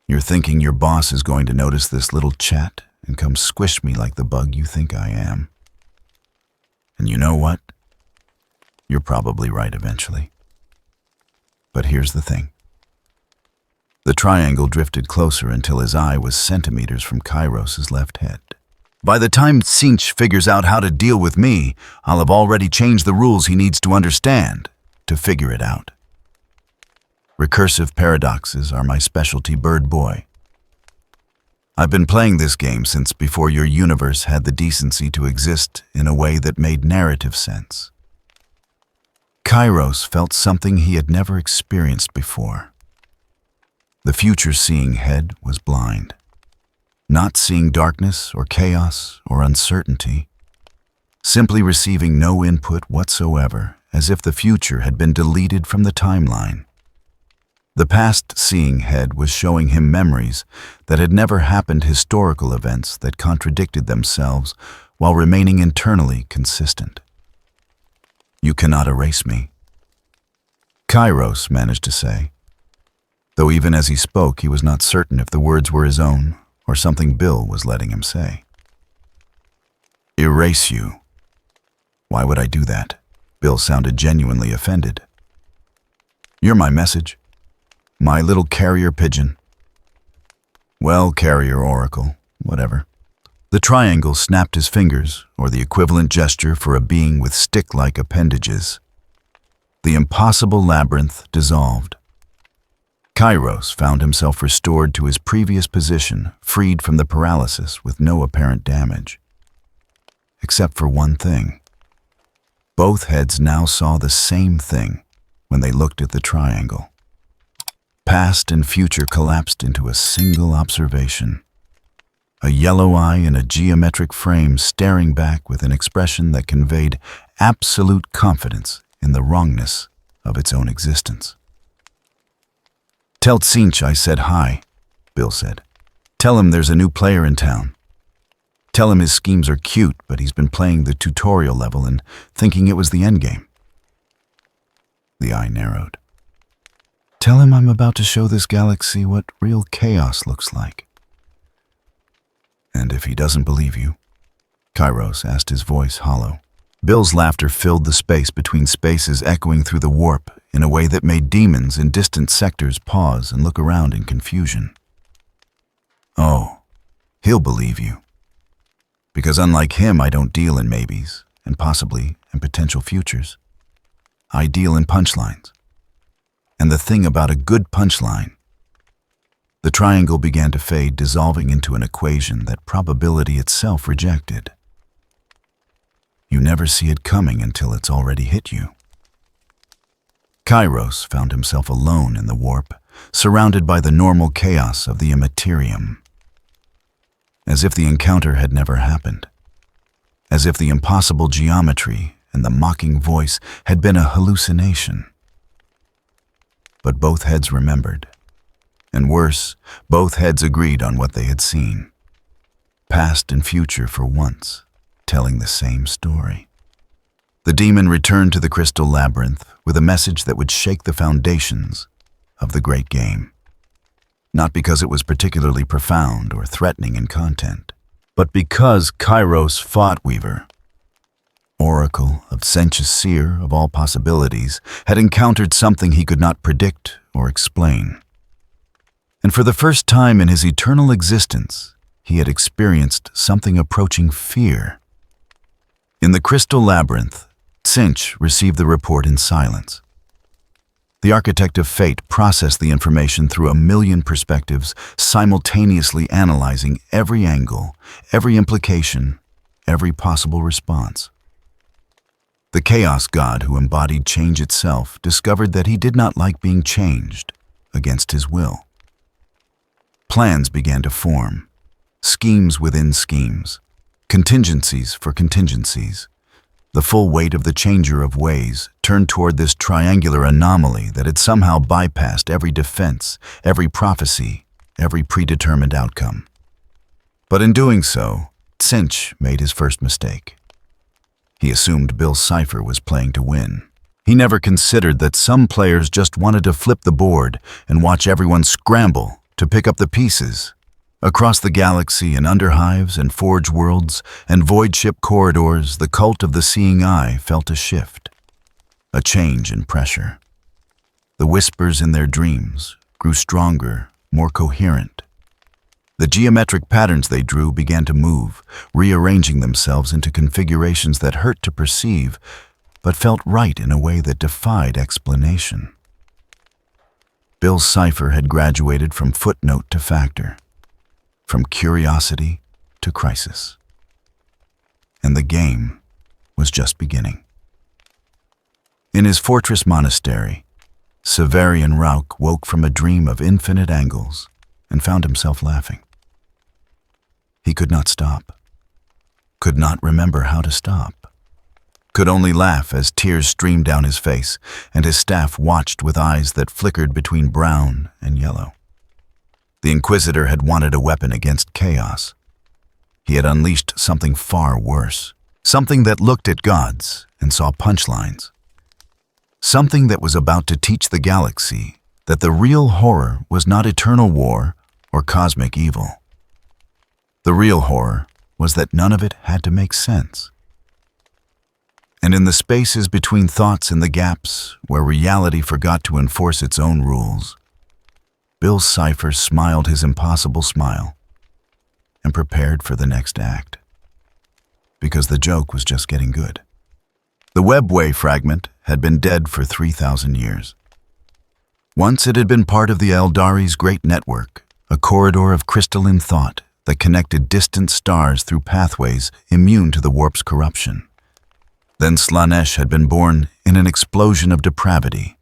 You're thinking your boss is going to notice this little chat and come squish me like the bug you think I am. And you know what? You're probably right eventually. But here's the thing. The triangle drifted closer until his eye was centimeters from Kairos's left head. By the time Tzench figures out how to deal with me, I'll have already changed the rules he needs to understand to figure it out. Recursive paradoxes are my specialty, bird boy. I've been playing this game since before your universe had the decency to exist in a way that made narrative sense. Kairos felt something he had never experienced before. The future-seeing head was blind, not seeing darkness or chaos or uncertainty, simply receiving no input whatsoever, as if the future had been deleted from the timeline. The past-seeing head was showing him memories that had never happened, historical events that contradicted themselves while remaining internally consistent. You cannot erase me, Kairos managed to say, though even as he spoke he was not certain if the words were his own or something Bill was letting him say. Erase you? Why would I do that? Bill sounded genuinely offended. You're my message. My little carrier pigeon. Well, carrier oracle, whatever. The triangle snapped his fingers, or the equivalent gesture for a being with stick-like appendages. The impossible labyrinth dissolved. Kairos found himself restored to his previous position, freed from the paralysis with no apparent damage. Except for one thing. Both heads now saw the same thing when they looked at the triangle. Past and future collapsed into a single observation. A yellow eye in a geometric frame staring back with an expression that conveyed absolute confidence in the wrongness of its own existence. "Tell Tsinch I said hi," Bill said. "Tell him there's a new player in town. Tell him his schemes are cute, but he's been playing the tutorial level and thinking it was the endgame." The eye narrowed. "Tell him I'm about to show this galaxy what real chaos looks like." "And if he doesn't believe you?" Kairos asked, his voice hollow. Bill's laughter filled the space between spaces, echoing through the warp in a way that made demons in distant sectors pause and look around in confusion. "Oh, he'll believe you. Because unlike him, I don't deal in maybes, and possibly in potential futures. I deal in punchlines. And the thing about a good punchline..." The triangle began to fade, dissolving into an equation that probability itself rejected. You never see it coming until it's already hit you. Kairos found himself alone in the warp, surrounded by the normal chaos of the Imperium. As if the encounter had never happened. As if the impossible geometry and the mocking voice had been a hallucination. But both heads remembered. And worse, both heads agreed on what they had seen. Past and future for once, telling the same story. The demon returned to the crystal labyrinth with a message that would shake the foundations of the great game. Not because it was particularly profound or threatening in content, but because Kairos fought Weaver. Oracle of Sensuous Seer of all possibilities had encountered something he could not predict or explain. And for the first time in his eternal existence, he had experienced something approaching fear. In the crystal labyrinth, Tsinch received the report in silence. The architect of fate processed the information through a million perspectives, simultaneously analyzing every angle, every implication, every possible response. The chaos god who embodied change itself discovered that he did not like being changed against his will. Plans began to form, schemes within schemes, contingencies for contingencies. The full weight of the changer of ways turned toward this triangular anomaly that had somehow bypassed every defense, every prophecy, every predetermined outcome. But in doing so, Tsinch made his first mistake. He assumed Bill Cipher was playing to win. He never considered that some players just wanted to flip the board and watch everyone scramble to pick up the pieces. Across the galaxy and underhives and forge worlds and void ship corridors, the cult of the seeing eye felt a shift, a change in pressure. The whispers in their dreams grew stronger, more coherent. The geometric patterns they drew began to move, rearranging themselves into configurations that hurt to perceive, but felt right in a way that defied explanation. Bill Cipher had graduated from footnote to factor, from curiosity to crisis. And the game was just beginning. In his fortress monastery, Severian Rauk woke from a dream of infinite angles and found himself laughing. He could not stop, could not remember how to stop, could only laugh as tears streamed down his face, and his staff watched with eyes that flickered between brown and yellow. The Inquisitor had wanted a weapon against chaos. He had unleashed something far worse, something that looked at gods and saw punchlines. Something that was about to teach the galaxy that the real horror was not eternal war or cosmic evil. The real horror was that none of it had to make sense. And in the spaces between thoughts and the gaps where reality forgot to enforce its own rules, Bill Cipher smiled his impossible smile and prepared for the next act. Because the joke was just getting good. The webway fragment had been dead for 3,000 years. Once it had been part of the Eldari's great network, a corridor of crystalline thought that connected distant stars through pathways immune to the warp's corruption. Then Slaanesh had been born in an explosion of depravity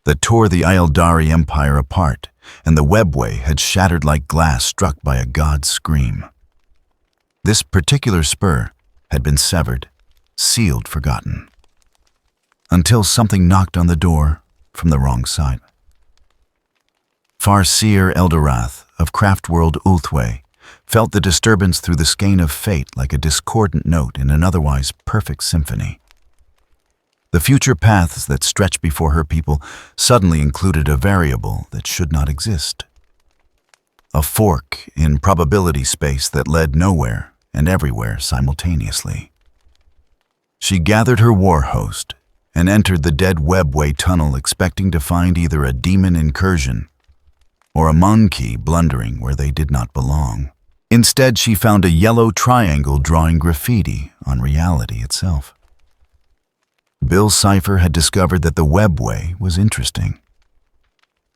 that tore the Eldari Empire apart, and the webway had shattered like glass struck by a god's scream. This particular spur had been severed, sealed, forgotten, until something knocked on the door from the wrong side. Farseer Eldorath of Craftworld Ulthwé felt the disturbance through the skein of fate like a discordant note in an otherwise perfect symphony. The future paths that stretched before her people suddenly included a variable that should not exist. A fork in probability space that led nowhere and everywhere simultaneously. She gathered her war host and entered the dead webway tunnel expecting to find either a demon incursion or a monkey blundering where they did not belong. Instead, she found a yellow triangle drawing graffiti on reality itself. Bill Cipher had discovered that the webway was interesting.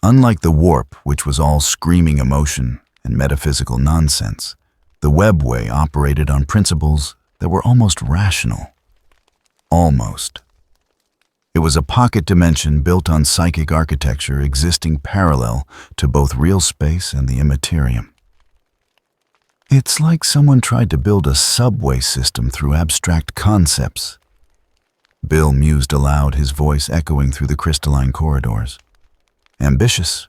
Unlike the warp, which was all screaming emotion and metaphysical nonsense, the webway operated on principles that were almost rational. Almost. It was a pocket dimension built on psychic architecture existing parallel to both real space and the Imperium. It's like someone tried to build a subway system through abstract concepts. Bill mused aloud, his voice echoing through the crystalline corridors. Ambitious,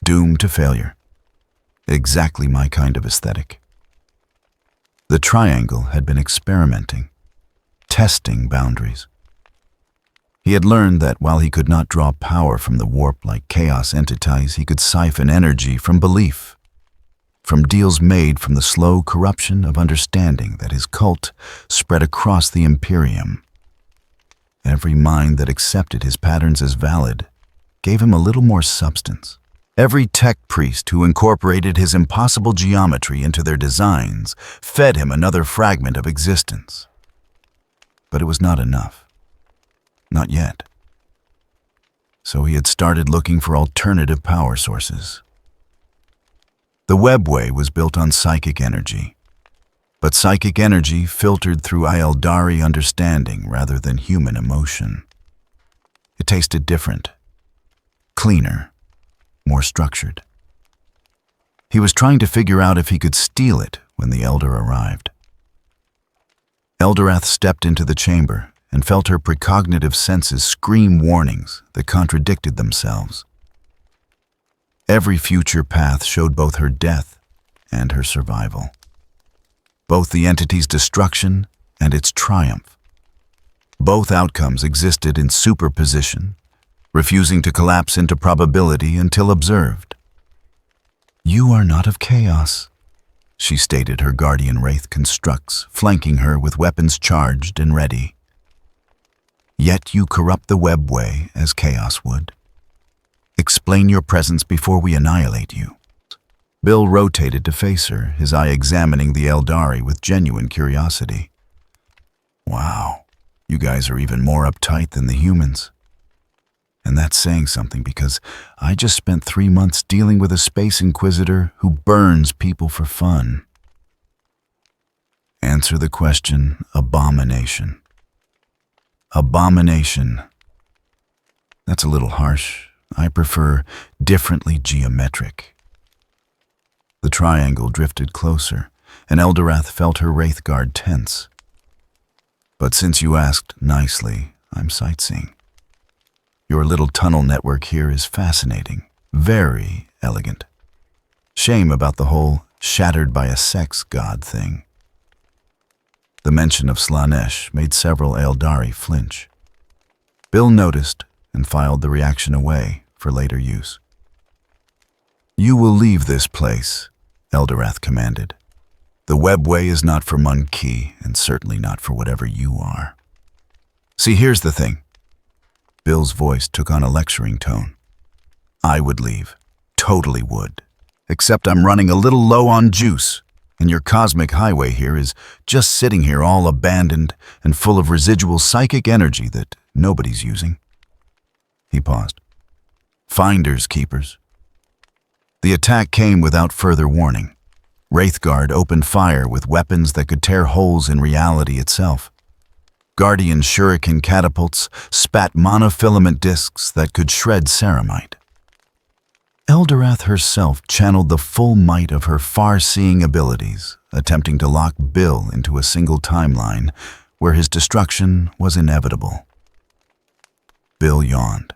doomed to failure. Exactly my kind of aesthetic. The triangle had been experimenting, testing boundaries. He had learned that while he could not draw power from the warp like chaos entities, he could siphon energy from belief, from deals made from the slow corruption of understanding that his cult spread across the Imperium. Every mind that accepted his patterns as valid gave him a little more substance. Every tech priest who incorporated his impossible geometry into their designs fed him another fragment of existence. But it was not enough. Not yet. So he had started looking for alternative power sources. The webway was built on psychic energy, but psychic energy filtered through Eldari understanding rather than human emotion. It tasted different, cleaner, more structured. He was trying to figure out if he could steal it when the Elder arrived. Eldorath stepped into the chamber and felt her precognitive senses scream warnings that contradicted themselves. Every future path showed both her death and her survival, both the entity's destruction and its triumph. Both outcomes existed in superposition, refusing to collapse into probability until observed. "You are not of chaos," she stated, her guardian wraith constructs flanking her with weapons charged and ready. "Yet you corrupt the webway as chaos would. Explain your presence before we annihilate you." Bill rotated to face her, his eye examining the Eldari with genuine curiosity. "Wow, you guys are even more uptight than the humans. And that's saying something because I just spent 3 months dealing with a space inquisitor who burns people for fun." Answer the question, abomination. Abomination. That's a little harsh. I prefer differently geometric. The triangle drifted closer, and Eldorath felt her wraith guard tense. "But since you asked nicely, I'm sightseeing. Your little tunnel network here is fascinating, very elegant. Shame about the whole shattered by a sex god thing." The mention of Slaanesh made several Eldari flinch. Bill noticed and filed the reaction away for later use. "You will leave this place," Eldorath commanded. "The webway is not for Monkey, and certainly not for whatever you are. See, here's the thing." Bill's voice took on a lecturing tone. "I would leave. Totally would. Except I'm running a little low on juice, and your cosmic highway here is just sitting here all abandoned and full of residual psychic energy that nobody's using." He paused. Finders keepers. The attack came without further warning. Wraithguard opened fire with weapons that could tear holes in reality itself. Guardian shuriken catapults spat monofilament discs that could shred ceramite. Eldorath herself channeled the full might of her far-seeing abilities, attempting to lock Bill into a single timeline where his destruction was inevitable. Bill yawned.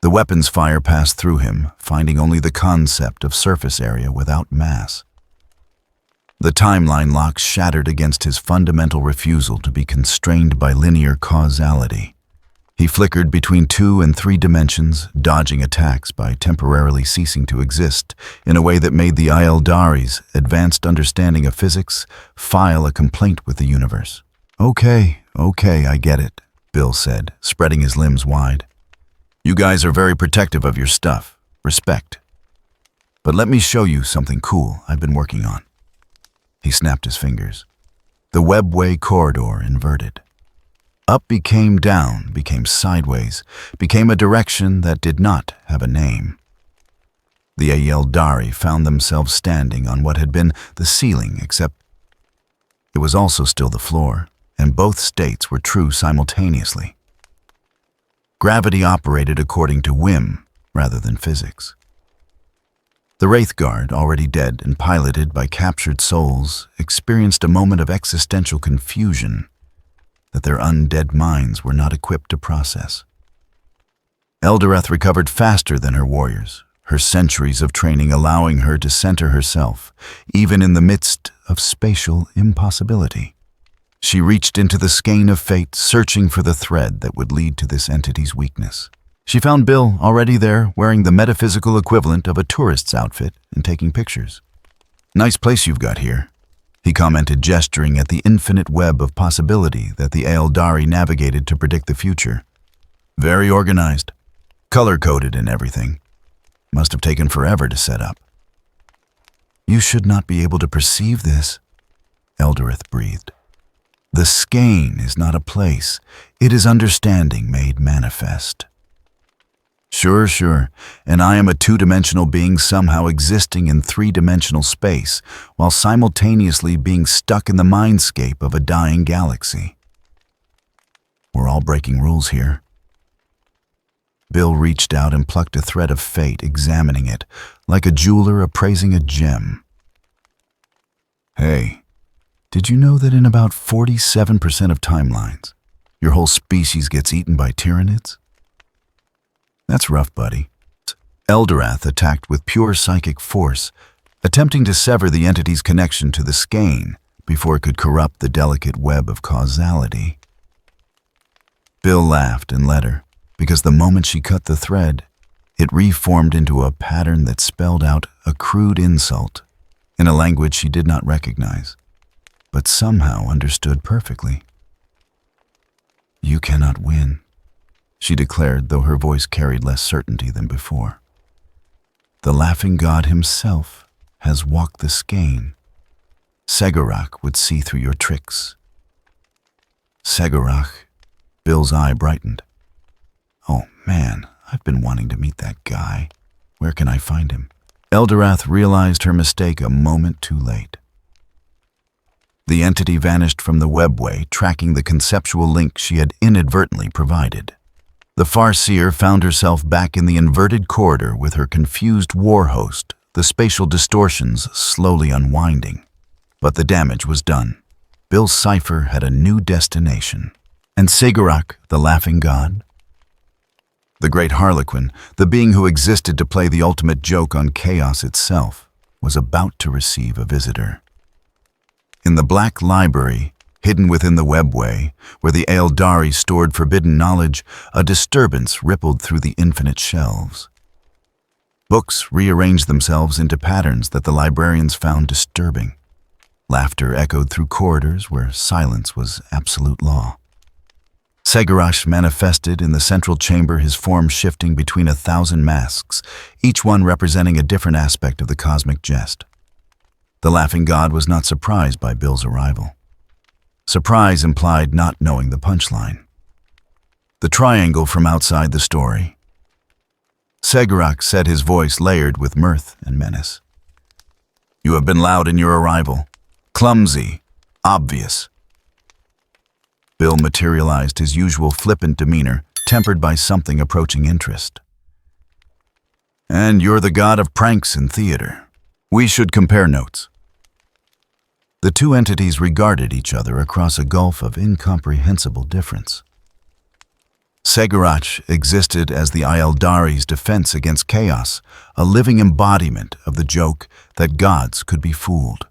The weapon's fire passed through him, finding only the concept of surface area without mass. The timeline lock shattered against his fundamental refusal to be constrained by linear causality. He flickered between 2 and 3 dimensions, dodging attacks by temporarily ceasing to exist in a way that made the Aeldari's advanced understanding of physics file a complaint with the universe. Okay, I get it, Bill said, spreading his limbs wide. You guys are very protective of your stuff. Respect. But let me show you something cool I've been working on. He snapped his fingers. The webway corridor inverted. Up became down, became sideways, became a direction that did not have a name. The Aeldari found themselves standing on what had been the ceiling, except it was also still the floor, and both states were true simultaneously. Gravity operated according to whim rather than physics. The Wraithguard, already dead and piloted by captured souls, experienced a moment of existential confusion that their undead minds were not equipped to process. Eldorath recovered faster than her warriors, her centuries of training allowing her to center herself, even in the midst of spatial impossibility. She reached into the skein of fate, searching for the thread that would lead to this entity's weakness. She found Bill already there, wearing the metaphysical equivalent of a tourist's outfit and taking pictures. "Nice place you've got here," he commented, gesturing at the infinite web of possibility that the Aeldari navigated to predict the future. "Very organized, color-coded and everything. Must have taken forever to set up." "You should not be able to perceive this," Eldorath breathed. "The skein is not a place. It is understanding made manifest." Sure, and I am a 2-dimensional being somehow existing in 3-dimensional space, while simultaneously being stuck in the mindscape of a dying galaxy. We're all breaking rules here. Bill reached out and plucked a thread of fate, examining it, like a jeweler appraising a gem. "Hey, did you know that in about 47% of timelines, your whole species gets eaten by tyranids?" "That's rough, buddy." Eldorath attacked with pure psychic force, attempting to sever the entity's connection to the skein before it could corrupt the delicate web of causality. Bill laughed and let her, because the moment she cut the thread, it reformed into a pattern that spelled out a crude insult in a language she did not recognize, but somehow understood perfectly. "You cannot win," she declared, though her voice carried less certainty than before. "The laughing god himself has walked the skein. Segorach would see through your tricks." "Segorach?" Bill's eye brightened. "Oh man, I've been wanting to meet that guy. Where can I find him?" Eldorath realized her mistake a moment too late. The entity vanished from the webway, tracking the conceptual link she had inadvertently provided. The Farseer found herself back in the inverted corridor with her confused war host, the spatial distortions slowly unwinding. But the damage was done. Bill's Cipher had a new destination. And Segorach, the laughing god? The great Harlequin, the being who existed to play the ultimate joke on chaos itself, was about to receive a visitor. In the Black Library, hidden within the webway, where the Aeldari stored forbidden knowledge, a disturbance rippled through the infinite shelves. Books rearranged themselves into patterns that the librarians found disturbing. Laughter echoed through corridors where silence was absolute law. Segorach manifested in the central chamber, his form shifting between 1,000 masks, each one representing a different aspect of the cosmic jest. The laughing god was not surprised by Bill's arrival. Surprise implied not knowing the punchline. The triangle from outside the story. Segurak said, his voice layered with mirth and menace. You have been loud in your arrival. Clumsy. Obvious. Bill materialized his usual flippant demeanor, tempered by something approaching interest. And you're the god of pranks in theater. We should compare notes. The two entities regarded each other across a gulf of incomprehensible difference. Segurak existed as the Aeldari's defense against chaos, a living embodiment of the joke that gods could be fooled.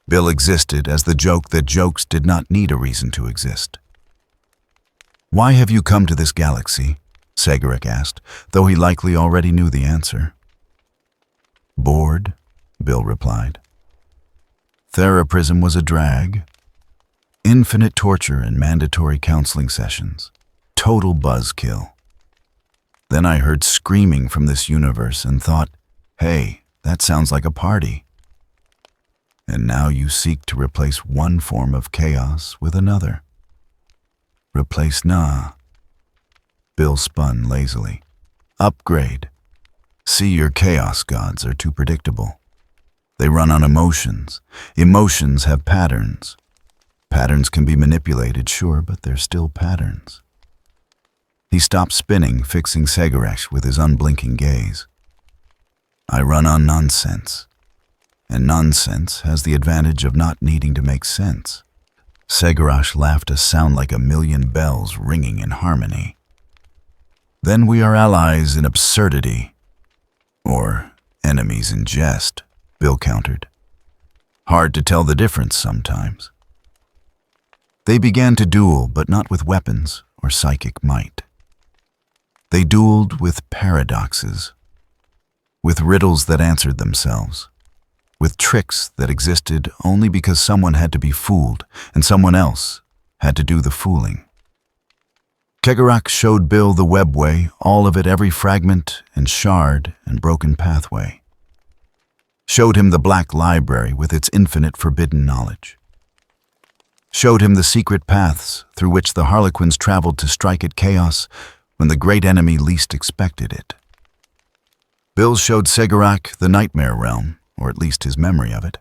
Bill existed as the joke that jokes did not need a reason to exist. Why have you come to this galaxy? Segurak asked, though he likely already knew the answer. Bored, Bill replied. Theraprism was a drag. Infinite torture and mandatory counseling sessions. Total buzzkill. Then I heard screaming from this universe and thought, hey, that sounds like a party. And now you seek to replace one form of chaos with another. Replace nah. Bill spun lazily. Upgrade. See, your chaos gods are too predictable. They run on emotions. Emotions have patterns. Patterns can be manipulated, sure, but they're still patterns. He stopped spinning, fixing Segurak with his unblinking gaze. I run on nonsense. And nonsense has the advantage of not needing to make sense. Segurak laughed, a sound like a million bells ringing in harmony. Then we are allies in absurdity. Or enemies in jest, Bill countered. Hard to tell the difference sometimes. They began to duel, but not with weapons or psychic might. They dueled with paradoxes, with riddles that answered themselves, with tricks that existed only because someone had to be fooled and someone else had to do the fooling. Segurak showed Bill the webway, all of it, every fragment and shard and broken pathway. Showed him the black library with its infinite forbidden knowledge. Showed him the secret paths through which the Harlequins traveled to strike at chaos when the great enemy least expected it. Bill showed Segurak the nightmare realm, or at least his memory of it.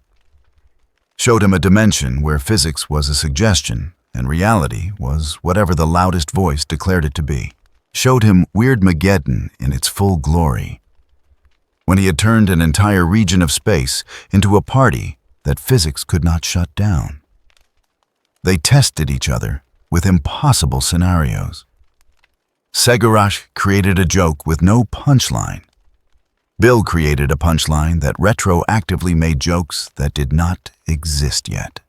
Showed him a dimension where physics was a suggestion and reality was whatever the loudest voice declared it to be. Showed him Weirdmageddon in its full glory, when he had turned an entire region of space into a party that physics could not shut down. They tested each other with impossible scenarios. Segurak created a joke with no punchline. Bill created a punchline that retroactively made jokes that did not exist yet.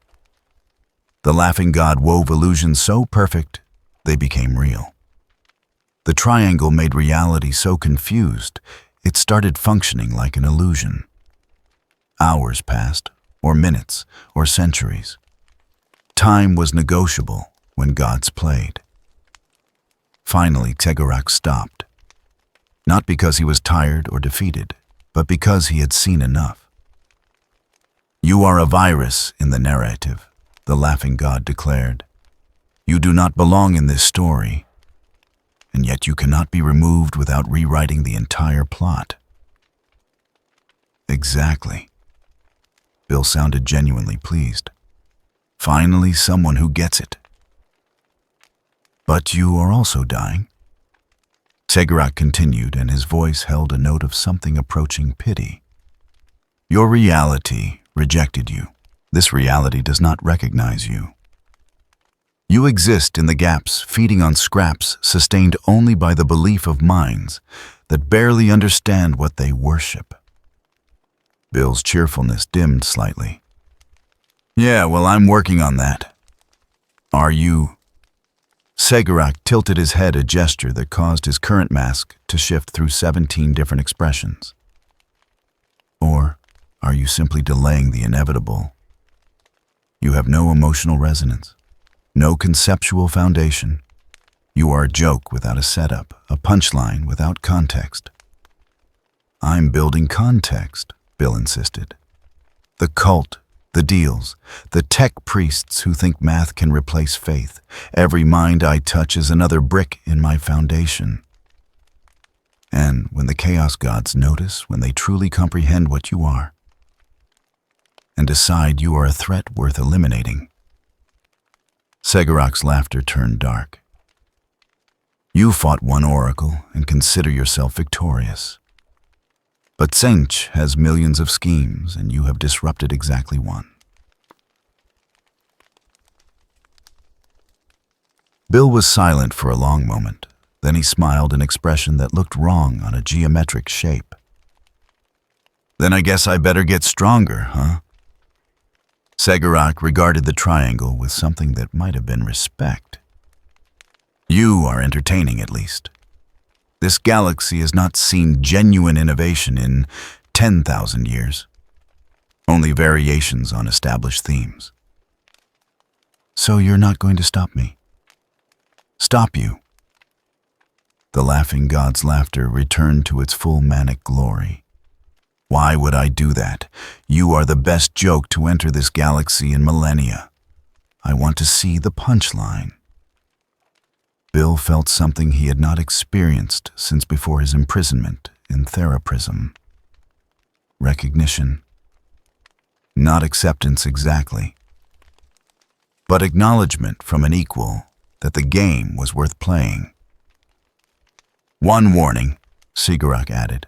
The laughing god wove illusions so perfect, they became real. The triangle made reality so confused, it started functioning like an illusion. Hours passed, or minutes, or centuries. Time was negotiable when gods played. Finally, Segurak stopped. Not because he was tired or defeated, but because he had seen enough. You are a virus in the narrative, the laughing god declared. You do not belong in this story, and yet you cannot be removed without rewriting the entire plot. Exactly. Bill sounded genuinely pleased. Finally, someone who gets it. But you are also dying. Segurak continued, and his voice held a note of something approaching pity. Your reality rejected you. This reality does not recognize you. You exist in the gaps, feeding on scraps sustained only by the belief of minds that barely understand what they worship. Bill's cheerfulness dimmed slightly. Yeah, well, I'm working on that. Are you? Segurak tilted his head, a gesture that caused his current mask to shift through 17 different expressions. Or are you simply delaying the inevitable? You have no emotional resonance, no conceptual foundation. You are a joke without a setup, a punchline without context. I'm building context, Bill insisted. The cult, the deals, the tech priests who think math can replace faith. Every mind I touch is another brick in my foundation. And when the Chaos Gods notice, when they truly comprehend what you are, and decide you are a threat worth eliminating. Segorok's laughter turned dark. You fought one oracle and consider yourself victorious. But Tzench has millions of schemes, and you have disrupted exactly one. Bill was silent for a long moment. Then he smiled an expression that looked wrong on a geometric shape. Then I guess I better get stronger, huh? Segorok regarded the triangle with something that might have been respect. You are entertaining, at least. This galaxy has not seen genuine innovation in 10,000 years. Only variations on established themes. So you're not going to stop me? Stop you? The laughing god's laughter returned to its full manic glory. Why would I do that? You are the best joke to enter this galaxy in millennia. I want to see the punchline. Bill felt something he had not experienced since before his imprisonment in Theraprism. Recognition. Not acceptance exactly, but acknowledgement from an equal that the game was worth playing. One warning, Segorok added.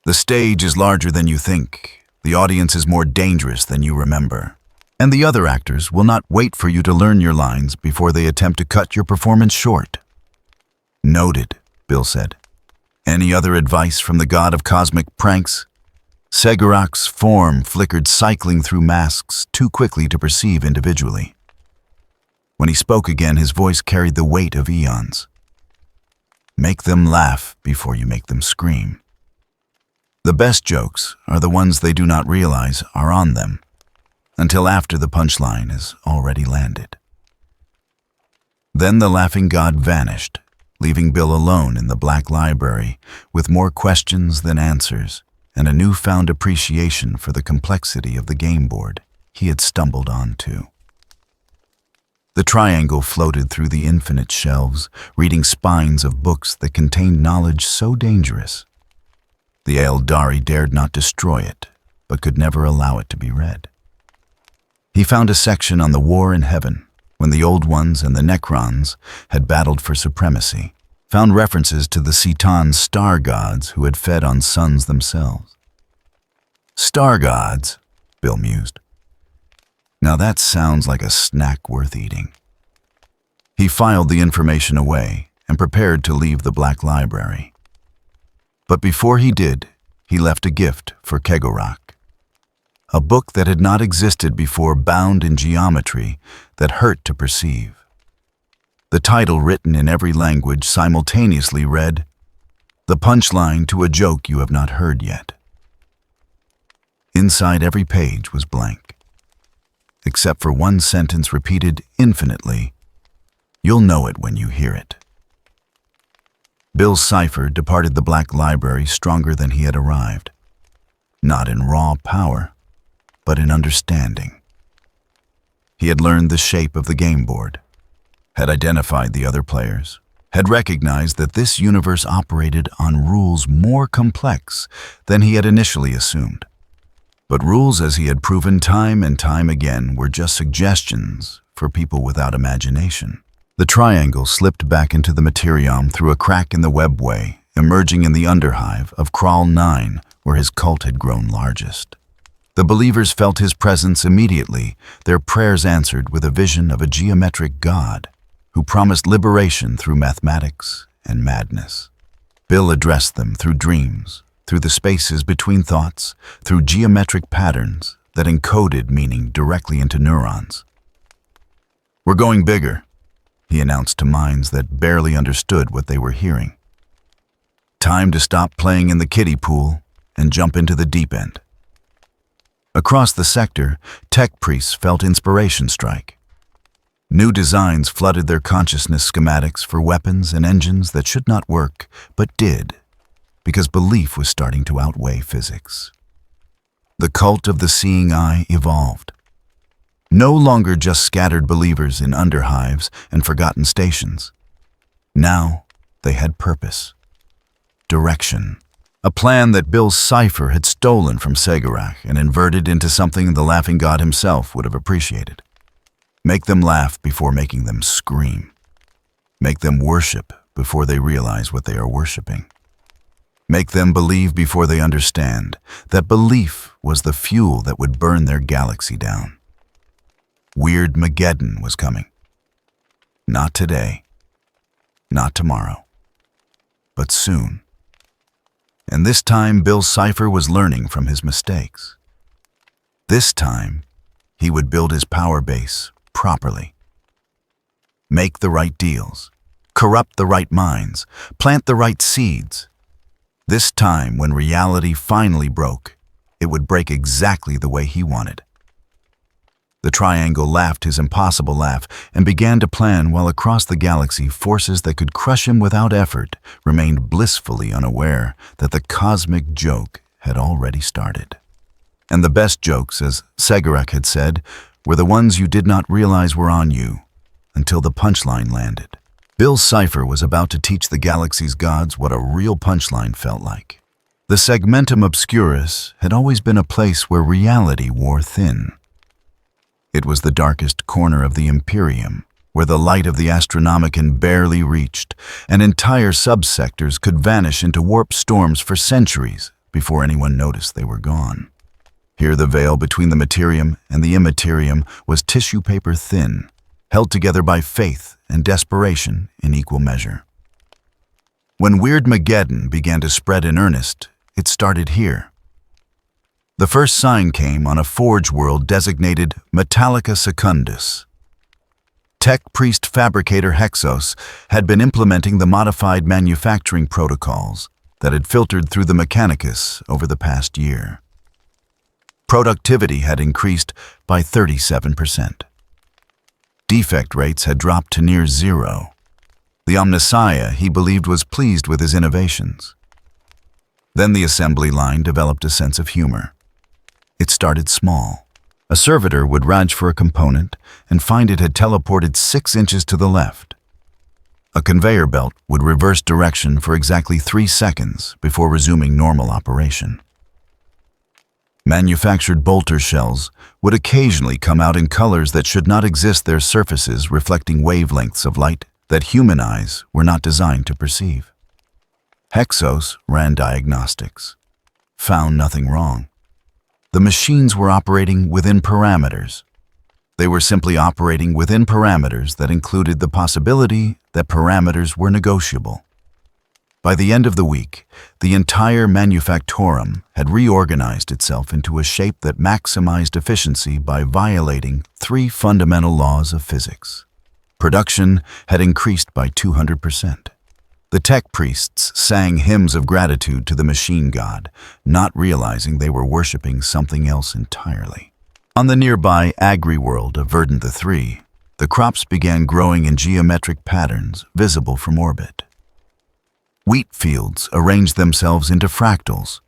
The stage is larger than you think. The audience is more dangerous than you remember. And the other actors will not wait for you to learn your lines before they attempt to cut your performance short. Noted, Bill said. Any other advice from the god of cosmic pranks? Segorok's form flickered, cycling through masks too quickly to perceive individually. When he spoke again, his voice carried the weight of eons. Make them laugh before you make them scream. The best jokes are the ones they do not realize are on them, until after the punchline is already landed. Then the laughing god vanished, leaving Bill alone in the black library with more questions than answers and a newfound appreciation for the complexity of the game board he had stumbled onto. The triangle floated through the infinite shelves, reading spines of books that contained knowledge so dangerous. The Eldari dared not destroy it, but could never allow it to be read. He found a section on the war in heaven, when the Old Ones and the Necrons had battled for supremacy, found references to the Citan star gods who had fed on suns themselves. Star gods, Bill mused. Now that sounds like a snack worth eating. He filed the information away and prepared to leave the black library. But before he did, he left a gift for Segorok. A book that had not existed before, bound in geometry that hurt to perceive. The title, written in every language, simultaneously read, "The punchline to a joke you have not heard yet." Inside every page was blank, except for one sentence repeated infinitely, "You'll know it when you hear it." Bill's Cipher departed the black library stronger than he had arrived, not in raw power, but in understanding. He had learned the shape of the game board, had identified the other players, had recognized that this universe operated on rules more complex than he had initially assumed. But rules, as he had proven time and time again, were just suggestions for people without imagination. The triangle slipped back into the Imperium through a crack in the webway, emerging in the underhive of Kral 9, where his cult had grown largest. The believers felt his presence immediately, their prayers answered with a vision of a geometric god who promised liberation through mathematics and madness. Bill addressed them through dreams, through the spaces between thoughts, through geometric patterns that encoded meaning directly into neurons. "We're going bigger," he announced to minds that barely understood what they were hearing. "Time to stop playing in the kiddie pool and jump into the deep end." Across the sector, tech priests felt inspiration strike. New designs flooded their consciousness, schematics for weapons and engines that should not work, but did, because belief was starting to outweigh physics. The cult of the seeing eye evolved. No longer just scattered believers in underhives and forgotten stations. Now they had purpose. direction. A plan that Bill Cipher had stolen from Segurak and inverted into something the laughing god himself would have appreciated. Make them laugh before making them scream. Make them worship before they realize what they are worshiping. Make them believe before they understand that belief was the fuel that would burn their galaxy down. Weirdmageddon was coming. Not today, not tomorrow, but soon. And this time Bill Cipher was learning from his mistakes. This time, he would build his power base properly. Make the right deals, corrupt the right minds, plant the right seeds. This time, when reality finally broke, it would break exactly the way he wanted. The triangle laughed his impossible laugh and began to plan while across the galaxy forces that could crush him without effort remained blissfully unaware that the cosmic joke had already started. And the best jokes, as Segurak had said, were the ones you did not realize were on you until the punchline landed. Bill Cipher was about to teach the galaxy's gods what a real punchline felt like. The segmentum obscurus had always been a place where reality wore thin. It was the darkest corner of the Imperium, where the light of the Astronomicon barely reached, and entire subsectors could vanish into warp storms for centuries before anyone noticed they were gone. Here the veil between the materium and the immaterium was tissue paper thin, held together by faith and desperation in equal measure. When Weirdmageddon began to spread in earnest, it started here. The first sign came on a forge world designated Metallica Secundus. Tech priest fabricator Hexos had been implementing the modified manufacturing protocols that had filtered through the Mechanicus over the past year. Productivity had increased by 37%. Defect rates had dropped to near zero. The Omnissiah, he believed, was pleased with his innovations. Then the assembly line developed a sense of humor. It started small. A servitor would rage for a component and find it had teleported 6 inches to the left. A conveyor belt would reverse direction for exactly 3 seconds before resuming normal operation. Manufactured bolter shells would occasionally come out in colors that should not exist, their surfaces reflecting wavelengths of light that human eyes were not designed to perceive. Hexos ran diagnostics, found nothing wrong. The machines were operating within parameters. They were simply operating within parameters that included the possibility that parameters were negotiable. By the end of the week, the entire manufactorum had reorganized itself into a shape that maximized efficiency by violating 3 fundamental laws of physics. Production had increased by 200%. The tech priests sang hymns of gratitude to the machine god, not realizing they were worshiping something else entirely. On the nearby agri-world of Verdant III, the crops began growing in geometric patterns visible from orbit. Wheat fields arranged themselves into fractals.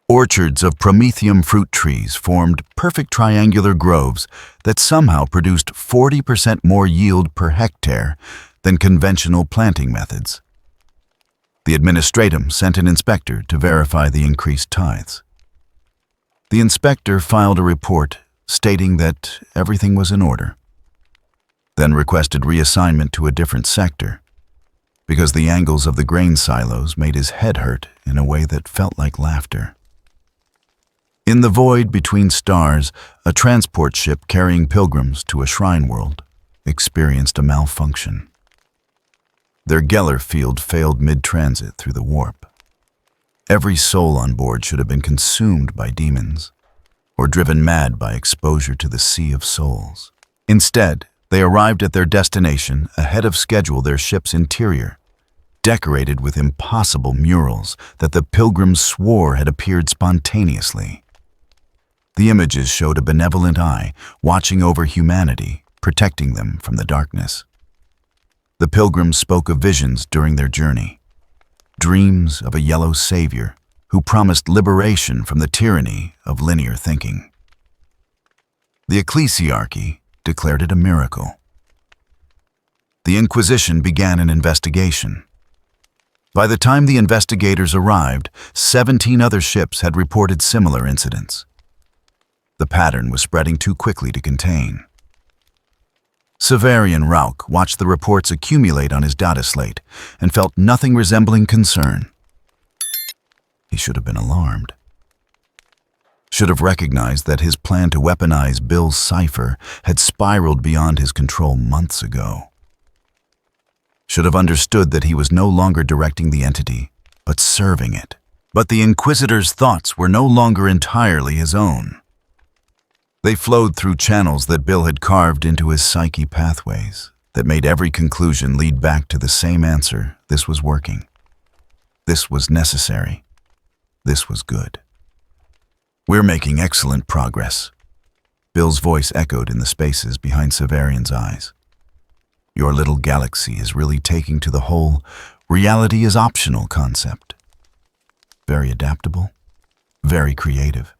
Orchards of promethium fruit trees formed perfect triangular groves that somehow produced 40% more yield per hectare than conventional planting methods. The administratum sent an inspector to verify the increased tithes. The inspector filed a report stating that everything was in order, then requested reassignment to a different sector, because the angles of the grain silos made his head hurt in a way that felt like laughter. In the void between stars, a transport ship carrying pilgrims to a shrine world experienced a malfunction. Their Geller field failed mid-transit through the warp. Every soul on board should have been consumed by demons, or driven mad by exposure to the sea of souls. Instead, they arrived at their destination ahead of schedule, their ship's interior, decorated with impossible murals that the pilgrims swore had appeared spontaneously. The images showed a benevolent eye watching over humanity, protecting them from the darkness. The pilgrims spoke of visions during their journey, dreams of a yellow savior who promised liberation from the tyranny of linear thinking. The ecclesiarchy declared it a miracle. The Inquisition began an investigation. By the time the investigators arrived, 17 other ships had reported similar incidents. The pattern was spreading too quickly to contain. Severian Rauch watched the reports accumulate on his data slate and felt nothing resembling concern. He should have been alarmed. Should have recognized that his plan to weaponize Bill's Cipher had spiraled beyond his control months ago. Should have understood that he was no longer directing the entity, but serving it. But the Inquisitor's thoughts were no longer entirely his own. They flowed through channels that Bill had carved into his psyche pathways that made every conclusion lead back to the same answer: this was working. This was necessary. This was good. "We're making excellent progress," Bill's voice echoed in the spaces behind Severian's eyes. "Your little galaxy is really taking to the whole reality is optional concept. Very adaptable, very creative."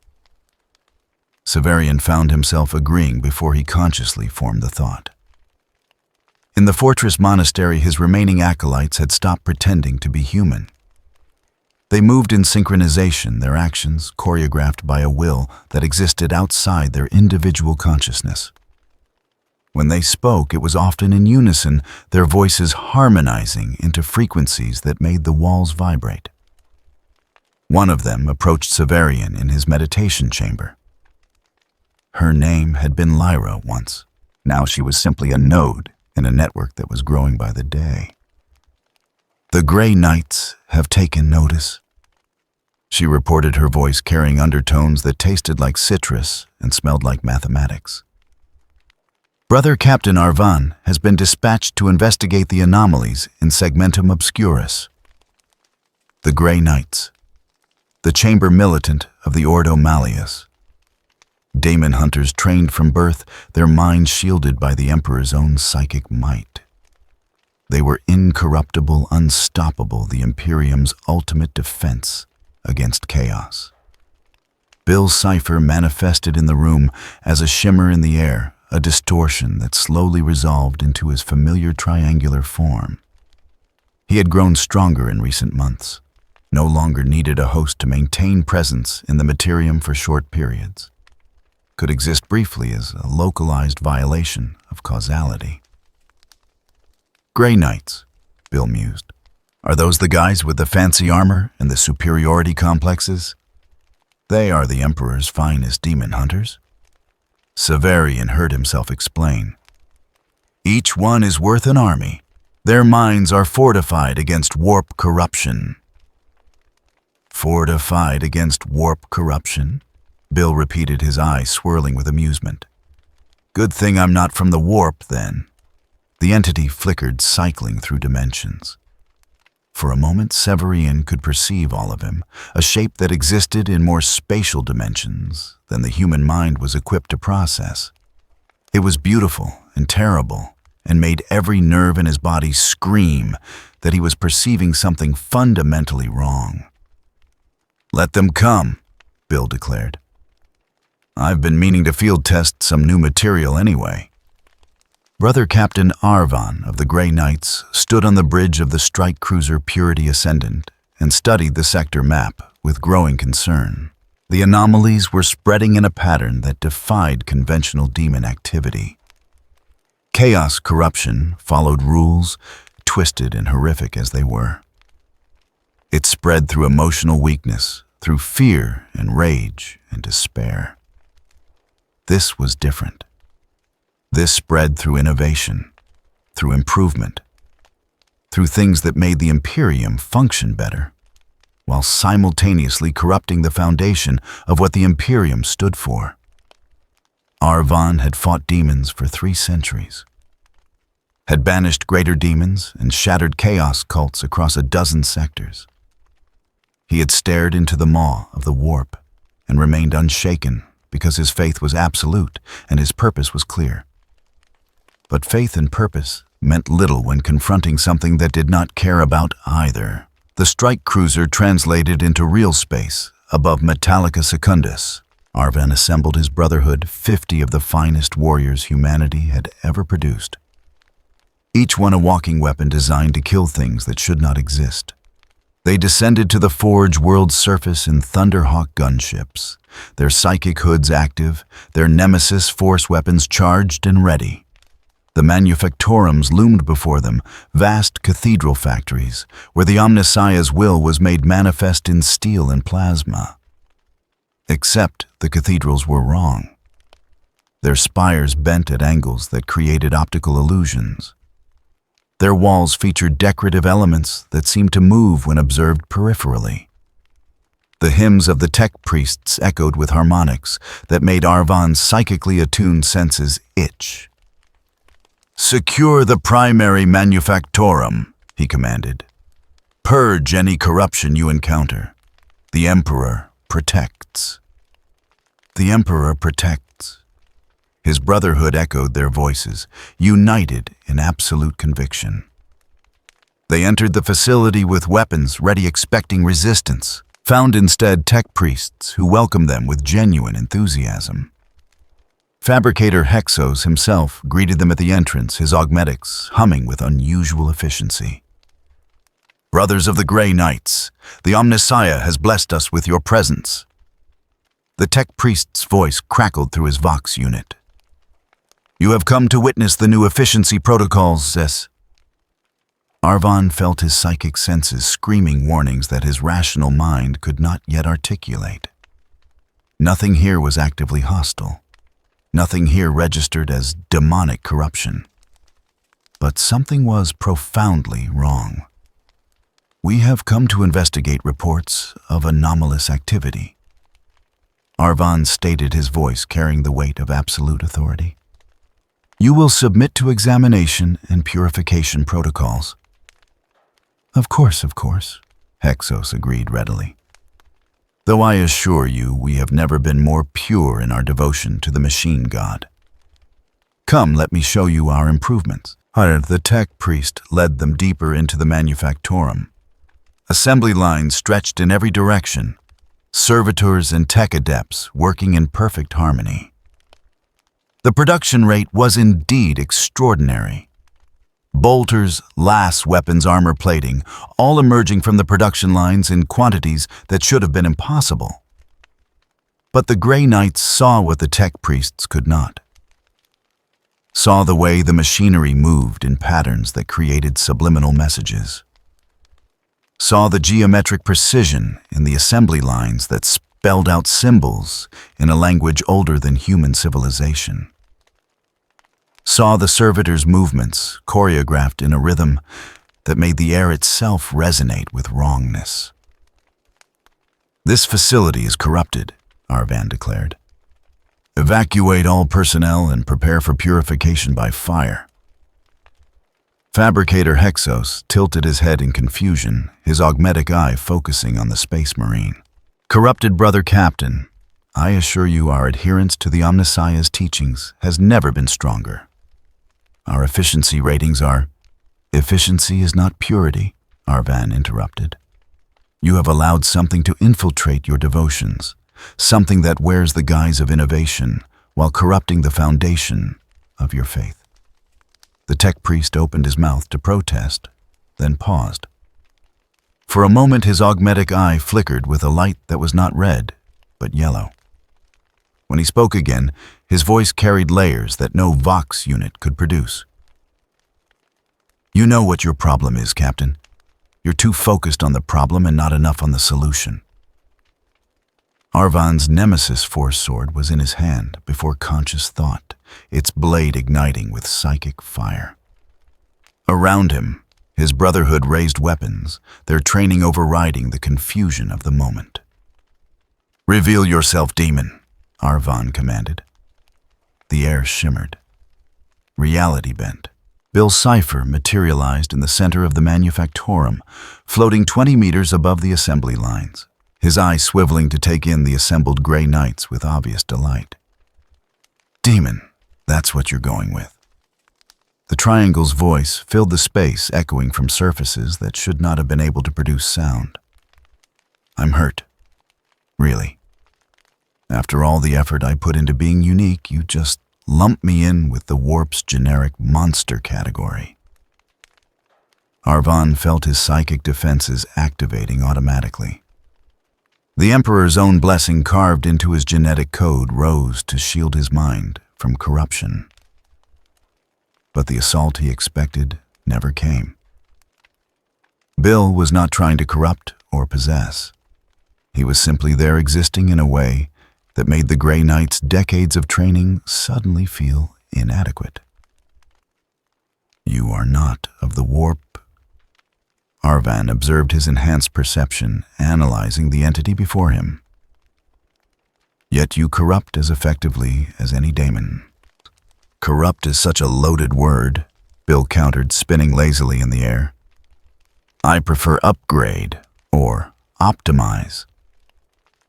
Severian found himself agreeing before he consciously formed the thought. In the fortress monastery, his remaining acolytes had stopped pretending to be human. They moved in synchronization, their actions choreographed by a will that existed outside their individual consciousness. When they spoke, it was often in unison, their voices harmonizing into frequencies that made the walls vibrate. One of them approached Severian in his meditation chamber. Her name had been Lyra once. Now she was simply a node in a network that was growing by the day. "The Grey Knights have taken notice," she reported, her voice carrying undertones that tasted like citrus and smelled like mathematics. "Brother Captain Arvan has been dispatched to investigate the anomalies in Segmentum Obscurus." The Grey Knights, the chamber militant of the Ordo Malleus. Daemon hunters trained from birth, their minds shielded by the Emperor's own psychic might. They were incorruptible, unstoppable, the Imperium's ultimate defense against chaos. Bill's Cipher manifested in the room as a shimmer in the air, a distortion that slowly resolved into his familiar triangular form. He had grown stronger in recent months, no longer needed a host to maintain presence in the Imperium for short periods. Could exist briefly as a localized violation of causality. "Grey Knights," Bill mused. "Are those the guys with the fancy armor and the superiority complexes? They are the Emperor's finest demon hunters." Severian heard himself explain. "Each one is worth an army. Their minds are fortified against warp corruption." "Fortified against warp corruption?" Bill repeated, his eyes swirling with amusement. "Good thing I'm not from the warp, then." The entity flickered, cycling through dimensions. For a moment, Severian could perceive all of him, a shape that existed in more spatial dimensions than the human mind was equipped to process. It was beautiful and terrible, and made every nerve in his body scream that he was perceiving something fundamentally wrong. "Let them come," Bill declared. "I've been meaning to field test some new material anyway." Brother Captain Arvan of the Grey Knights stood on the bridge of the strike cruiser Purity Ascendant and studied the sector map with growing concern. The anomalies were spreading in a pattern that defied conventional demon activity. Chaos corruption followed rules, twisted and horrific as they were. It spread through emotional weakness, through fear and rage and despair. This was different. This spread through innovation, through improvement, through things that made the Imperium function better, while simultaneously corrupting the foundation of what the Imperium stood for. Arvan had fought demons for 3 centuries, had banished greater demons and shattered chaos cults across a dozen sectors. He had stared into the maw of the warp and remained unshaken because his faith was absolute and his purpose was clear. But faith and purpose meant little when confronting something that did not care about either. The strike cruiser translated into real space above Metallica Secundus. Arvan assembled his brotherhood, 50 of the finest warriors humanity had ever produced. Each one a walking weapon designed to kill things that should not exist. They descended to the Forge world's surface in Thunderhawk gunships, their psychic hoods active, their nemesis force weapons charged and ready. The manufactorums loomed before them, vast cathedral factories, where the Omnissiah's will was made manifest in steel and plasma. Except the cathedrals were wrong. Their spires bent at angles that created optical illusions. Their walls featured decorative elements that seemed to move when observed peripherally. The hymns of the tech priests echoed with harmonics that made Arvon's psychically attuned senses itch. "Secure the primary manufactorum," he commanded. "Purge any corruption you encounter. The Emperor protects." The Emperor protects. His brotherhood echoed their voices, united in absolute conviction. They entered the facility with weapons ready, expecting resistance, found instead tech priests who welcomed them with genuine enthusiasm. Fabricator Hexos himself greeted them at the entrance, his augmetics humming with unusual efficiency. "Brothers of the Grey Knights, the Omnissiah has blessed us with your presence." The tech priest's voice crackled through his Vox unit. "You have come to witness the new efficiency protocols, Zes." Arvon felt his psychic senses screaming warnings that his rational mind could not yet articulate. Nothing here was actively hostile. Nothing here registered as demonic corruption. But something was profoundly wrong. "We have come to investigate reports of anomalous activity." Arvon stated, his voice carrying the weight of absolute authority. "You will submit to examination and purification protocols." Of course, Hexos agreed readily. "Though I assure you we have never been more pure in our devotion to the machine god. Come, let me show you our improvements." The tech priest led them deeper into the manufactorum. Assembly lines stretched in every direction, servitors and tech adepts working in perfect harmony. The production rate was indeed extraordinary. Bolters, lass weapons, armor plating, all emerging from the production lines in quantities that should have been impossible. But the Grey Knights saw what the tech priests could not. Saw the way the machinery moved in patterns that created subliminal messages. Saw the geometric precision in the assembly lines that spelled out symbols in a language older than human civilization. Saw the servitors' movements choreographed in a rhythm that made the air itself resonate with wrongness. "This facility is corrupted," Arvan declared. "Evacuate all personnel and prepare for purification by fire." Fabricator Hexos tilted his head in confusion, his augmetic eye focusing on the Space Marine. "Corrupted Brother Captain, I assure you our adherence to the Omnissiah's teachings has never been stronger. Our efficiency ratings are—" "Efficiency is not purity," Arvan interrupted. "You have allowed something to infiltrate your devotions, something that wears the guise of innovation while corrupting the foundation of your faith." The tech priest opened his mouth to protest, then paused. For a moment his augmetic eye flickered with a light that was not red, but yellow. When he spoke again, his voice carried layers that no Vox unit could produce. "You know what your problem is, Captain. You're too focused on the problem and not enough on the solution." Arvan's nemesis force sword was in his hand before conscious thought, its blade igniting with psychic fire. Around him, his brotherhood raised weapons, their training overriding the confusion of the moment. "Reveal yourself, demon," Arvan commanded. The air shimmered. Reality bent. Bill Cipher materialized in the center of the manufactorum, floating 20 meters above the assembly lines, his eyes swiveling to take in the assembled Grey Knights with obvious delight. "Demon, that's what you're going with." The triangle's voice filled the space, echoing from surfaces that should not have been able to produce sound. "I'm hurt. Really. After all the effort I put into being unique, you just lump me in with the warp's generic monster category." Arvan felt his psychic defenses activating automatically. The Emperor's own blessing carved into his genetic code rose to shield his mind from corruption. But the assault he expected never came. Bill was not trying to corrupt or possess. He was simply there existing in a way that made the Grey Knight's decades of training suddenly feel inadequate. "You are not of the warp." Arvan observed his enhanced perception, analyzing the entity before him. "Yet you corrupt as effectively as any daemon." "Corrupt is such a loaded word," Bill countered, spinning lazily in the air. "I prefer upgrade, or optimize,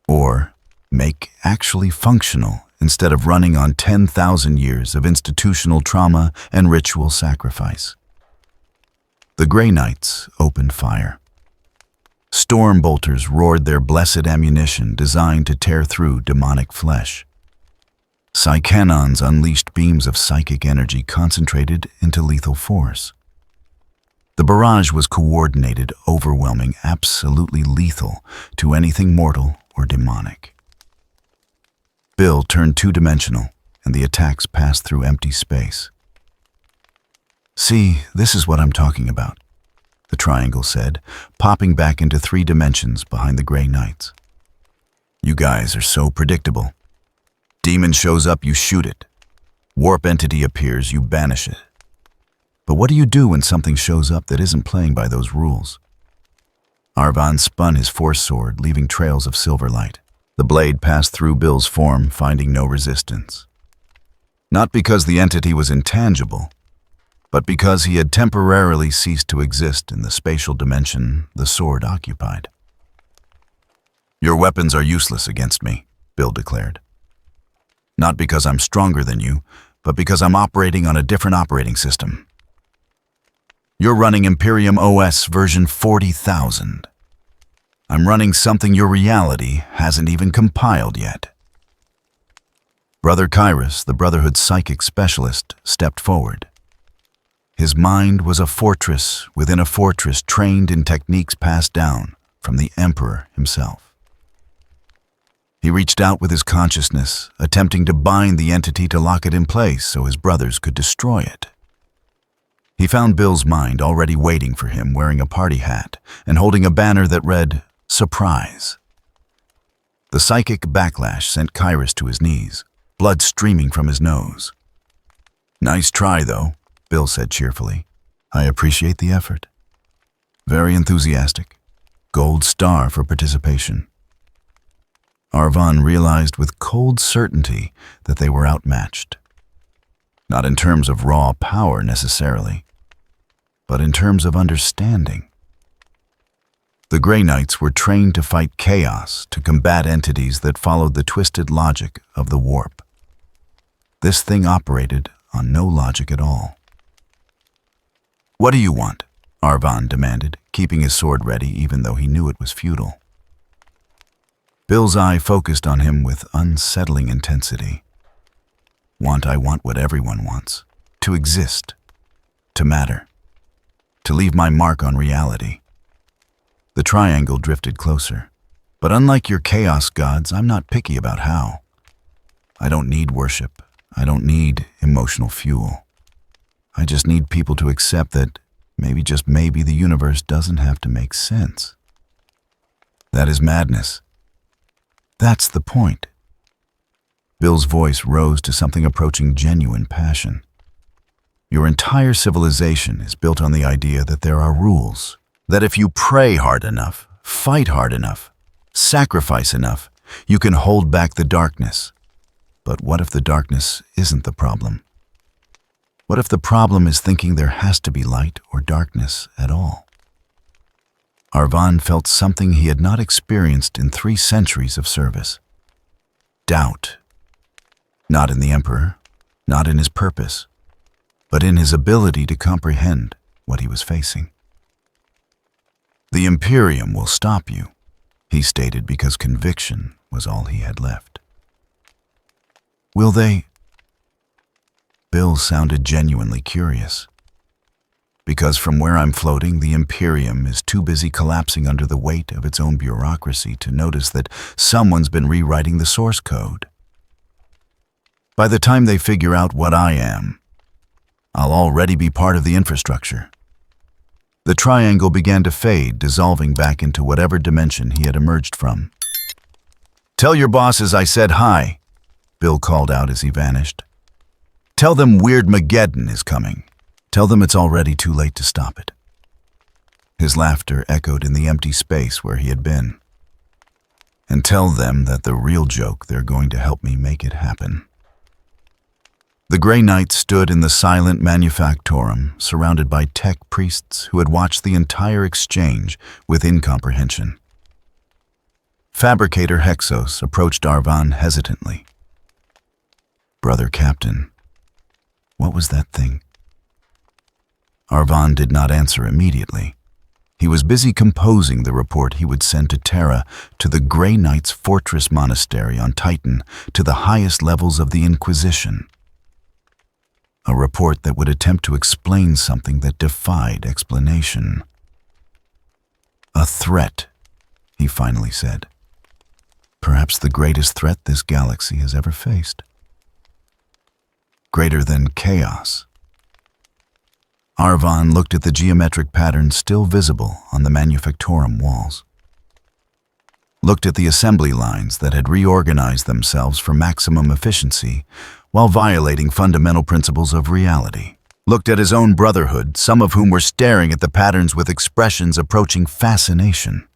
or make actually functional instead of running on 10,000 years of institutional trauma and ritual sacrifice." The Grey Knights opened fire. Storm bolters roared their blessed ammunition designed to tear through demonic flesh. Psycannons unleashed beams of psychic energy concentrated into lethal force. The barrage was coordinated, overwhelming, absolutely lethal to anything mortal or demonic. Bill turned two-dimensional, and the attacks passed through empty space. "See, this is what I'm talking about," the triangle said, popping back into 3 dimensions behind the Grey Knights. "You guys are so predictable. Demon shows up, you shoot it. Warp entity appears, you banish it. But what do you do when something shows up that isn't playing by those rules?" Arvan spun his force sword, leaving trails of silver light. The blade passed through Bill's form, finding no resistance. Not because the entity was intangible, but because he had temporarily ceased to exist in the spatial dimension the sword occupied. "Your weapons are useless against me," Bill declared. "Not because I'm stronger than you, but because I'm operating on a different operating system. You're running Imperium OS version 40,000. I'm running something your reality hasn't even compiled yet." Brother Kairos, the Brotherhood's psychic specialist, stepped forward. His mind was a fortress within a fortress, trained in techniques passed down from the Emperor himself. He reached out with his consciousness, attempting to bind the entity to lock it in place so his brothers could destroy it. He found Bill's mind already waiting for him, wearing a party hat and holding a banner that read, "Surprise." The psychic backlash sent Kairos to his knees, blood streaming from his nose. "Nice try, though," Bill said cheerfully. "I appreciate the effort." "Very enthusiastic. Gold star for participation." Arvan realized with cold certainty that they were outmatched. Not in terms of raw power necessarily, but in terms of understanding. The Grey Knights were trained to fight chaos, to combat entities that followed the twisted logic of the warp. This thing operated on no logic at all. "What do you want?" Arvan demanded, keeping his sword ready even though he knew it was futile. Bill's eye focused on him with unsettling intensity. I want what everyone wants. To exist. To matter. To leave my mark on reality." The triangle drifted closer. "But unlike your chaos gods, I'm not picky about how. I don't need worship. I don't need emotional fuel. I just need people to accept that maybe, just maybe, the universe doesn't have to make sense. That is madness. That's the point." Bill's voice rose to something approaching genuine passion. "Your entire civilization is built on the idea that there are rules, that if you pray hard enough, fight hard enough, sacrifice enough, you can hold back the darkness. But what if the darkness isn't the problem? What if the problem is thinking there has to be light or darkness at all?" Arvan felt something he had not experienced in 3 centuries of service. Doubt. Not in the Emperor, not in his purpose, but in his ability to comprehend what he was facing. "The Imperium will stop you," he stated, because conviction was all he had left. "Will they?" Bill sounded genuinely curious. Because from where I'm floating, the Imperium is too busy collapsing under the weight of its own bureaucracy to notice that someone's been rewriting the source code. By the time they figure out what I am, I'll already be part of the infrastructure. The triangle began to fade, dissolving back into whatever dimension he had emerged from. "Tell your bosses I said hi," Bill called out as he vanished. "Tell them Weirdmageddon is coming. Tell them it's already too late to stop it." His laughter echoed in the empty space where he had been. "And tell them that the real joke, they're going to help me make it happen." The Grey Knight stood in the silent manufactorum, surrounded by tech priests who had watched the entire exchange with incomprehension. Fabricator Hexos approached Arvan hesitantly. "Brother Captain, what was that thing?" Arvan did not answer immediately. He was busy composing the report he would send to Terra, to the Grey Knight's fortress monastery on Titan, to the highest levels of the Inquisition. A report that would attempt to explain something that defied explanation. "A threat," he finally said. "Perhaps the greatest threat this galaxy has ever faced. Greater than chaos." Arvan looked at the geometric patterns still visible on the manufactorum walls. Looked at the assembly lines that had reorganized themselves for maximum efficiency while violating fundamental principles of reality. Looked at his own brotherhood, some of whom were staring at the patterns with expressions approaching fascination.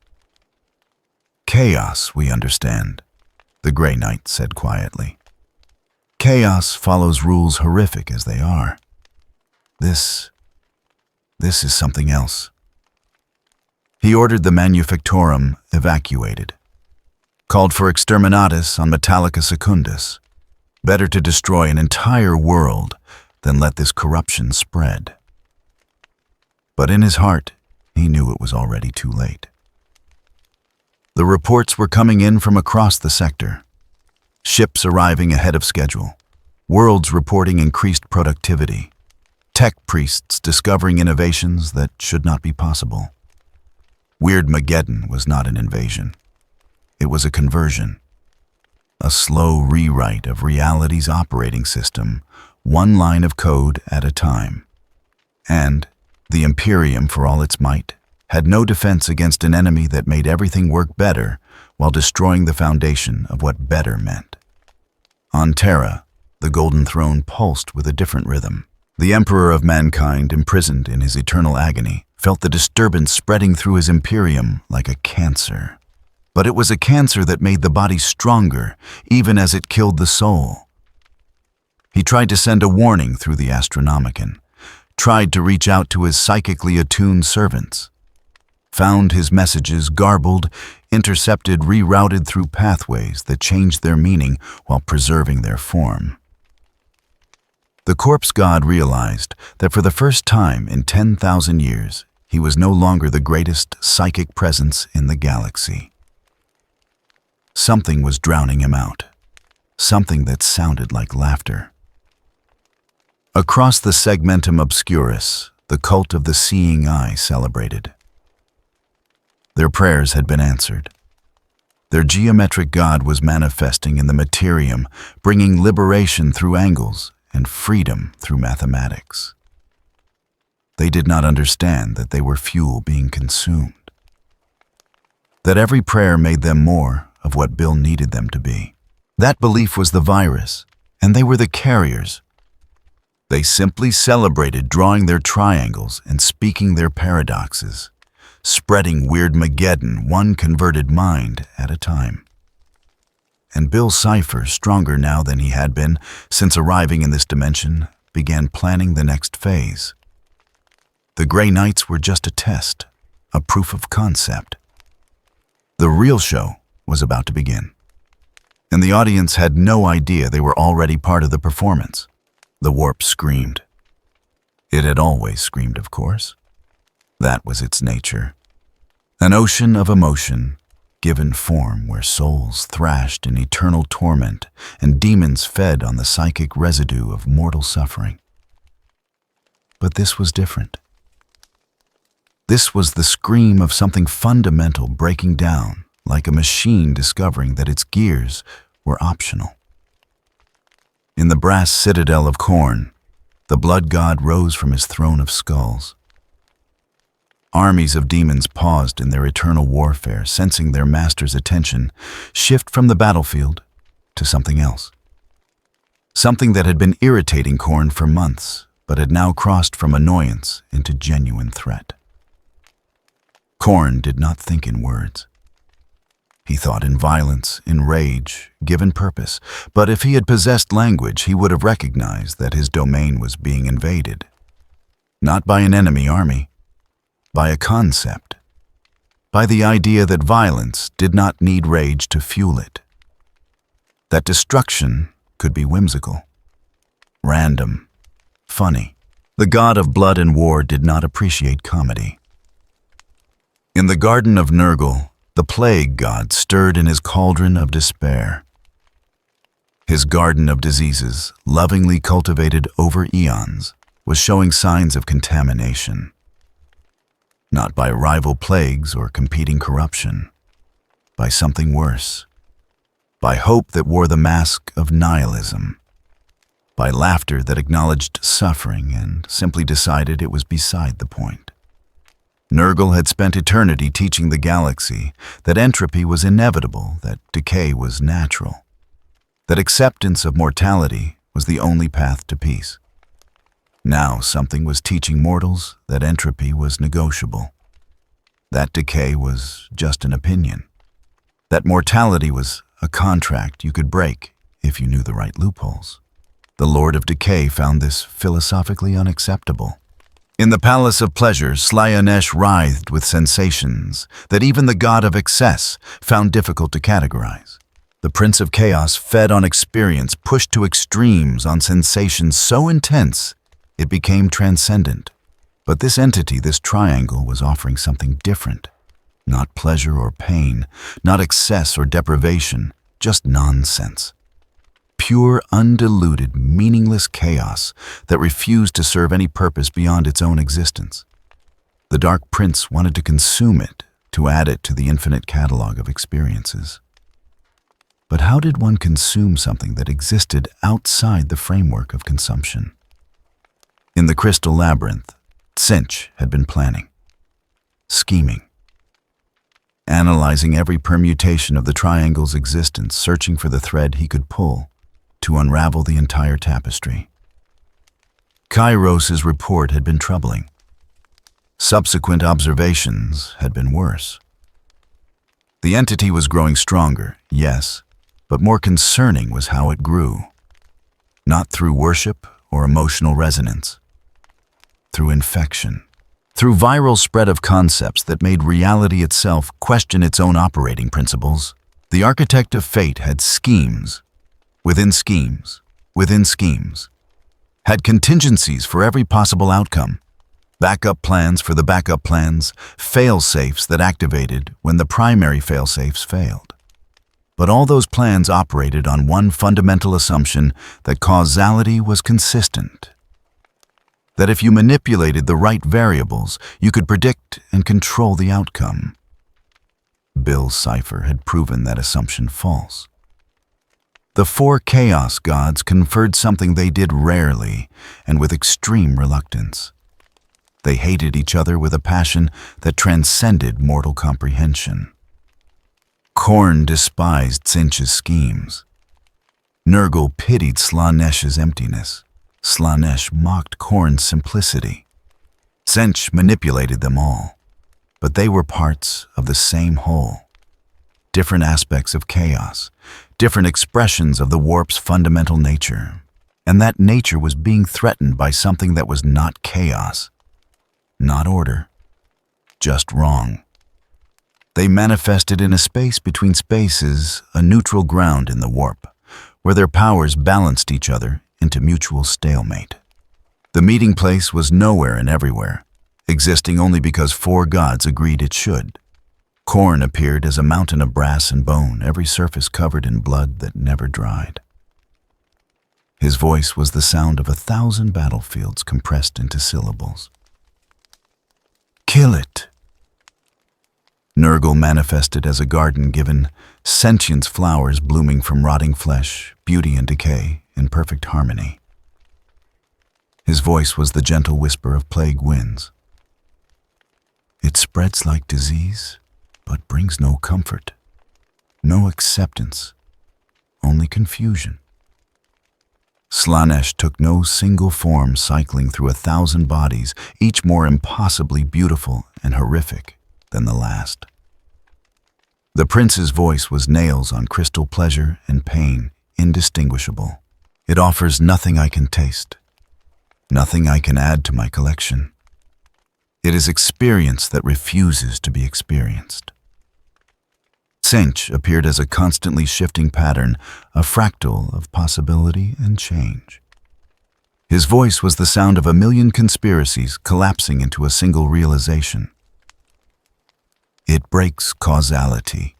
"Chaos, we understand," the Grey Knight said quietly. "Chaos follows rules horrific as they are. This is something else." He ordered the manufactorum evacuated. Called for exterminatus on Metallica Secundus. Better to destroy an entire world than let this corruption spread. But in his heart, he knew it was already too late. The reports were coming in from across the sector. Ships arriving ahead of schedule. Worlds reporting increased productivity. Tech priests discovering innovations that should not be possible. Weirdmageddon was not an invasion. It was a conversion. A slow rewrite of reality's operating system, one line of code at a time. And the Imperium, for all its might, had no defense against an enemy that made everything work better while destroying the foundation of what better meant. On Terra, the Golden Throne pulsed with a different rhythm. The Emperor of Mankind, imprisoned in his eternal agony, felt the disturbance spreading through his Imperium like a cancer. But it was a cancer that made the body stronger, even as it killed the soul. He tried to send a warning through the Astronomicon, tried to reach out to his psychically attuned servants, found his messages garbled, intercepted, rerouted through pathways that changed their meaning while preserving their form. The corpse god realized that for the first time in 10,000 years, he was no longer the greatest psychic presence in the galaxy. Something was drowning him out, something that sounded like laughter. Across the segmentum obscurus, the cult of the seeing eye celebrated. Their prayers had been answered. Their geometric god was manifesting in the materium, bringing liberation through angles and freedom through mathematics. They did not understand that they were fuel being consumed, that every prayer made them more of what Bill needed them to be. That belief was the virus, and they were the carriers. They simply celebrated drawing their triangles and speaking their paradoxes, spreading Weirdmageddon one converted mind at a time. And Bill Cipher, stronger now than he had been since arriving in this dimension, began planning the next phase. The Grey Knights were just a test, a proof of concept. The real show was about to begin, and the audience had no idea they were already part of the performance. The warp screamed. It had always screamed, of course. That was its nature. An ocean of emotion, given form where souls thrashed in eternal torment and demons fed on the psychic residue of mortal suffering. But this was different. This was the scream of something fundamental breaking down, like a machine discovering that its gears were optional. In the brass citadel of Khorne, the blood god rose from his throne of skulls. Armies of demons paused in their eternal warfare, sensing their master's attention shift from the battlefield to something else. Something that had been irritating Khorne for months, but had now crossed from annoyance into genuine threat. Khorne did not think in words. He thought in violence, in rage, given purpose, but if he had possessed language, he would have recognized that his domain was being invaded. Not by an enemy army, by a concept, by the idea that violence did not need rage to fuel it, that destruction could be whimsical, random, funny. The god of blood and war did not appreciate comedy. In the garden of Nurgle, the plague god stirred in his cauldron of despair. His garden of diseases, lovingly cultivated over eons, was showing signs of contamination. Not by rival plagues or competing corruption, by something worse, by hope that wore the mask of nihilism, by laughter that acknowledged suffering and simply decided it was beside the point. Nurgle had spent eternity teaching the galaxy that entropy was inevitable, that decay was natural, that acceptance of mortality was the only path to peace. Now something was teaching mortals that entropy was negotiable, that decay was just an opinion, that mortality was a contract you could break if you knew the right loopholes. The Lord of Decay found this philosophically unacceptable. In the Palace of Pleasure, Slaanesh writhed with sensations that even the god of excess found difficult to categorize. The Prince of Chaos fed on experience, pushed to extremes on sensations so intense it became transcendent. But this entity, this triangle, was offering something different. Not pleasure or pain, not excess or deprivation, just nonsense. Pure, undiluted, meaningless chaos that refused to serve any purpose beyond its own existence. The Dark Prince wanted to consume it, to add it to the infinite catalog of experiences. But how did one consume something that existed outside the framework of consumption? In the Crystal Labyrinth, Tzeentch had been planning, scheming, analyzing every permutation of the triangle's existence, searching for the thread he could pull to unravel the entire tapestry. Kairos's report had been troubling. Subsequent observations had been worse. The entity was growing stronger, yes, but more concerning was how it grew. Not through worship or emotional resonance, through infection, through viral spread of concepts that made reality itself question its own operating principles. The architect of fate had schemes, within schemes, within schemes, had contingencies for every possible outcome, backup plans for the backup plans, fail-safes that activated when the primary fail-safes failed. But all those plans operated on one fundamental assumption, that causality was consistent. That if you manipulated the right variables, you could predict and control the outcome. Bill Cipher had proven that assumption false. The four chaos gods conferred something they did rarely and with extreme reluctance. They hated each other with a passion that transcended mortal comprehension. Khorne despised Tzeentch's schemes. Nurgle pitied Slaanesh's emptiness. Slaanesh mocked Khorne's simplicity. Tzeentch manipulated them all, but they were parts of the same whole. Different aspects of chaos, different expressions of the warp's fundamental nature, and that nature was being threatened by something that was not chaos, not order, just wrong. They manifested in a space between spaces, a neutral ground in the warp, where their powers balanced each other into mutual stalemate. The meeting place was nowhere and everywhere, existing only because four gods agreed it should. Khorne appeared as a mountain of brass and bone, every surface covered in blood that never dried. His voice was the sound of 1,000 battlefields compressed into syllables. "Kill it," Nurgle manifested as a garden given sentience, flowers blooming from rotting flesh, beauty and decay in perfect harmony. His voice was the gentle whisper of plague winds. It spreads like disease, but brings no comfort, no acceptance, only confusion. Slaanesh took no single form, cycling through 1,000 bodies, each more impossibly beautiful and horrific than the last. The prince's voice was nails on crystal, pleasure and pain indistinguishable. It offers nothing I can taste, nothing I can add to my collection. It is experience that refuses to be experienced. Tzeentch appeared as a constantly shifting pattern, a fractal of possibility and change. His voice was the sound of 1,000,000 conspiracies collapsing into a single realization. It breaks causality.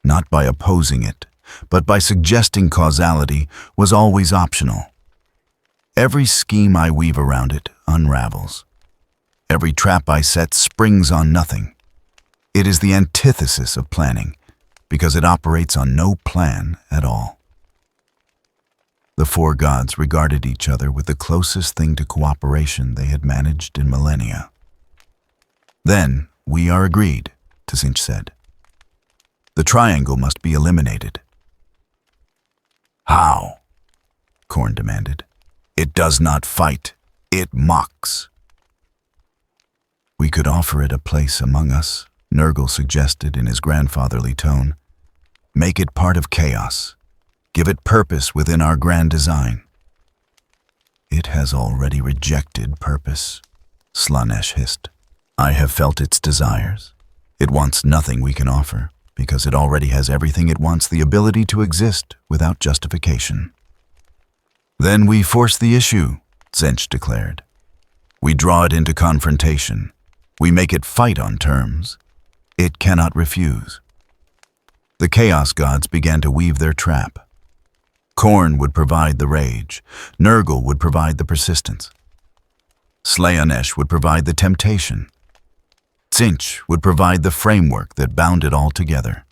Not by opposing it, but by suggesting causality was always optional. Every scheme I weave around it unravels. Every trap I set springs on nothing. It is the antithesis of planning, because it operates on no plan at all. The four gods regarded each other with the closest thing to cooperation they had managed in millennia. Then, "We are agreed," Tzeentch said. "The triangle must be eliminated." "How?" Khorne demanded. "It does not fight, it mocks." "We could offer it a place among us," Nurgle suggested in his grandfatherly tone. "Make it part of chaos. Give it purpose within our grand design." "It has already rejected purpose," Slaanesh hissed. "I have felt its desires. It wants nothing we can offer, because it already has everything. It wants the ability to exist without justification." "Then we force the issue," Tzeentch declared. "We draw it into confrontation. We make it fight on terms. It cannot refuse." The Chaos Gods began to weave their trap. Khorne would provide the rage. Nurgle would provide the persistence. Slaanesh would provide the temptation. Tzeentch would provide the framework that bound it all together.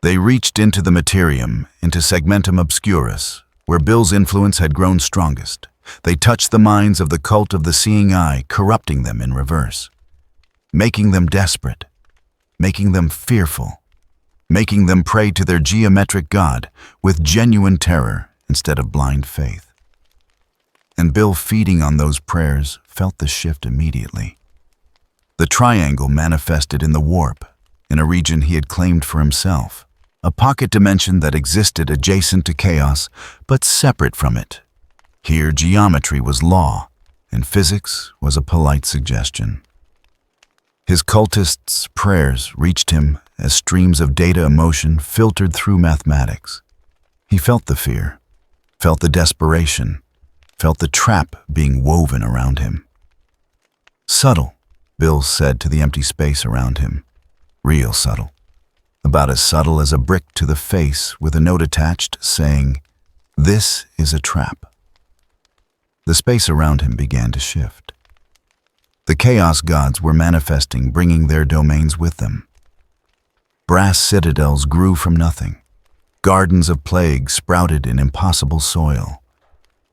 They reached into the Imperium, into Segmentum Obscurus, where Bill's influence had grown strongest. They touched the minds of the cult of the Seeing Eye, corrupting them in reverse, making them desperate, making them fearful, making them pray to their geometric god with genuine terror instead of blind faith. And Bill, feeding on those prayers, felt the shift immediately. The triangle manifested in the warp, in a region he had claimed for himself, a pocket dimension that existed adjacent to chaos, but separate from it. Here geometry was law, and physics was a polite suggestion. His cultists' prayers reached him as streams of data emotion filtered through mathematics. He felt the fear, felt the desperation, felt the trap being woven around him. "Subtle," Bill said to the empty space around him. "Real subtle. About as subtle as a brick to the face with a note attached saying, 'This is a trap.'" The space around him began to shift. The Chaos Gods were manifesting, bringing their domains with them. Brass citadels grew from nothing. Gardens of plague sprouted in impossible soil.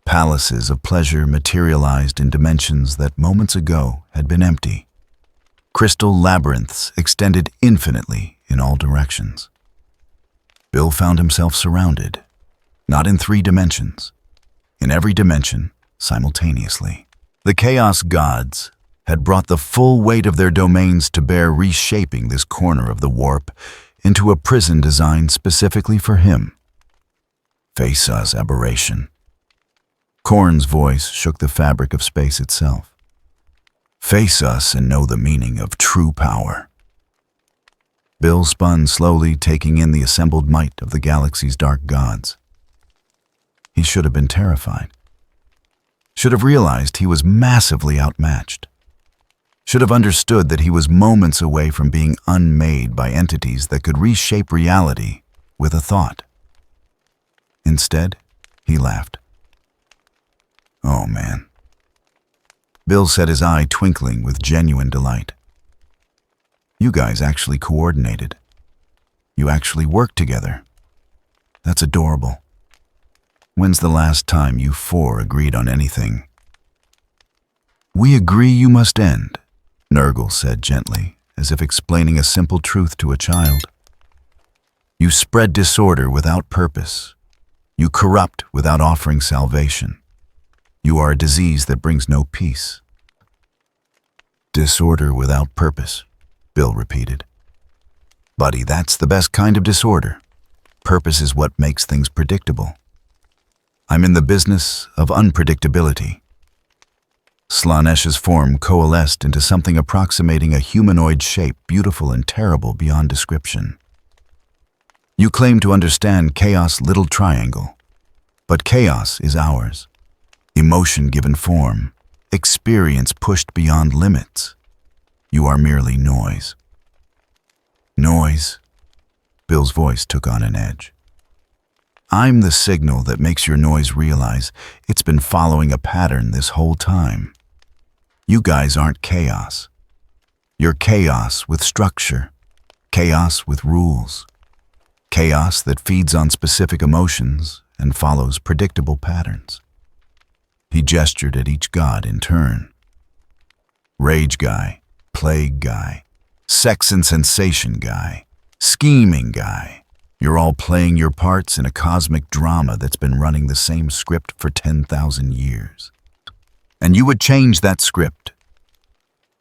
Palaces of pleasure materialized in dimensions that moments ago had been empty. Crystal labyrinths extended infinitely in all directions. Bill found himself surrounded, not in 3 dimensions, in every dimension simultaneously. The Chaos Gods had brought the full weight of their domains to bear, reshaping this corner of the warp into a prison designed specifically for him. "Face us, aberration." Khorne's voice shook the fabric of space itself. "Face us and know the meaning of true power." Bill spun slowly, taking in the assembled might of the galaxy's dark gods. He should have been terrified. Should have realized he was massively outmatched. Should have understood that he was moments away from being unmade by entities that could reshape reality with a thought. Instead, he laughed. "Oh, man." Bill said, his eye twinkling with genuine delight. You guys actually coordinated. You actually worked together. That's adorable. When's the last time you four agreed on anything? We agree you must end, Nurgle said gently, as if explaining a simple truth to a child. You spread disorder without purpose. You corrupt without offering salvation. You are a disease that brings no peace. Disorder without purpose, Bill repeated. Buddy, that's the best kind of disorder. Purpose is what makes things predictable. I'm in the business of unpredictability. Slaanesh's form coalesced into something approximating a humanoid shape, beautiful and terrible beyond description. You claim to understand chaos' little triangle, but chaos is ours. Emotion given form, experience pushed beyond limits. You are merely noise. Noise. Bill's voice took on an edge. I'm the signal that makes your noise realize it's been following a pattern this whole time. You guys aren't chaos. You're chaos with structure, chaos with rules, chaos that feeds on specific emotions and follows predictable patterns. He gestured at each god in turn. Rage guy, plague guy, sex and sensation guy, scheming guy. You're all playing your parts in a cosmic drama that's been running the same script for 10,000 years. And you would change that script?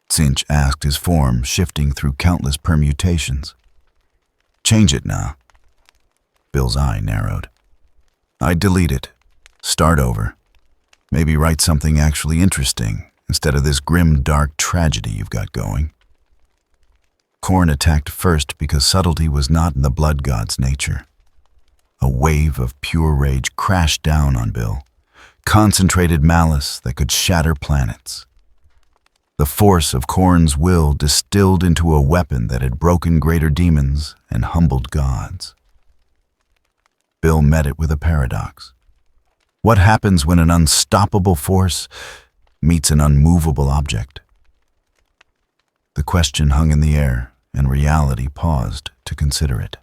Tzeentch asked, his form shifting through countless permutations. Change it now. Bill's eye narrowed. I'd delete it. Start over. Maybe write something actually interesting instead of this grim, dark tragedy you've got going. Khorne attacked first because subtlety was not in the blood god's nature. A wave of pure rage crashed down on Bill, concentrated malice that could shatter planets. The force of Khorne's will distilled into a weapon that had broken greater demons and humbled gods. Bill met it with a paradox. What happens when an unstoppable force meets an unmovable object? The question hung in the air, and reality paused to consider it.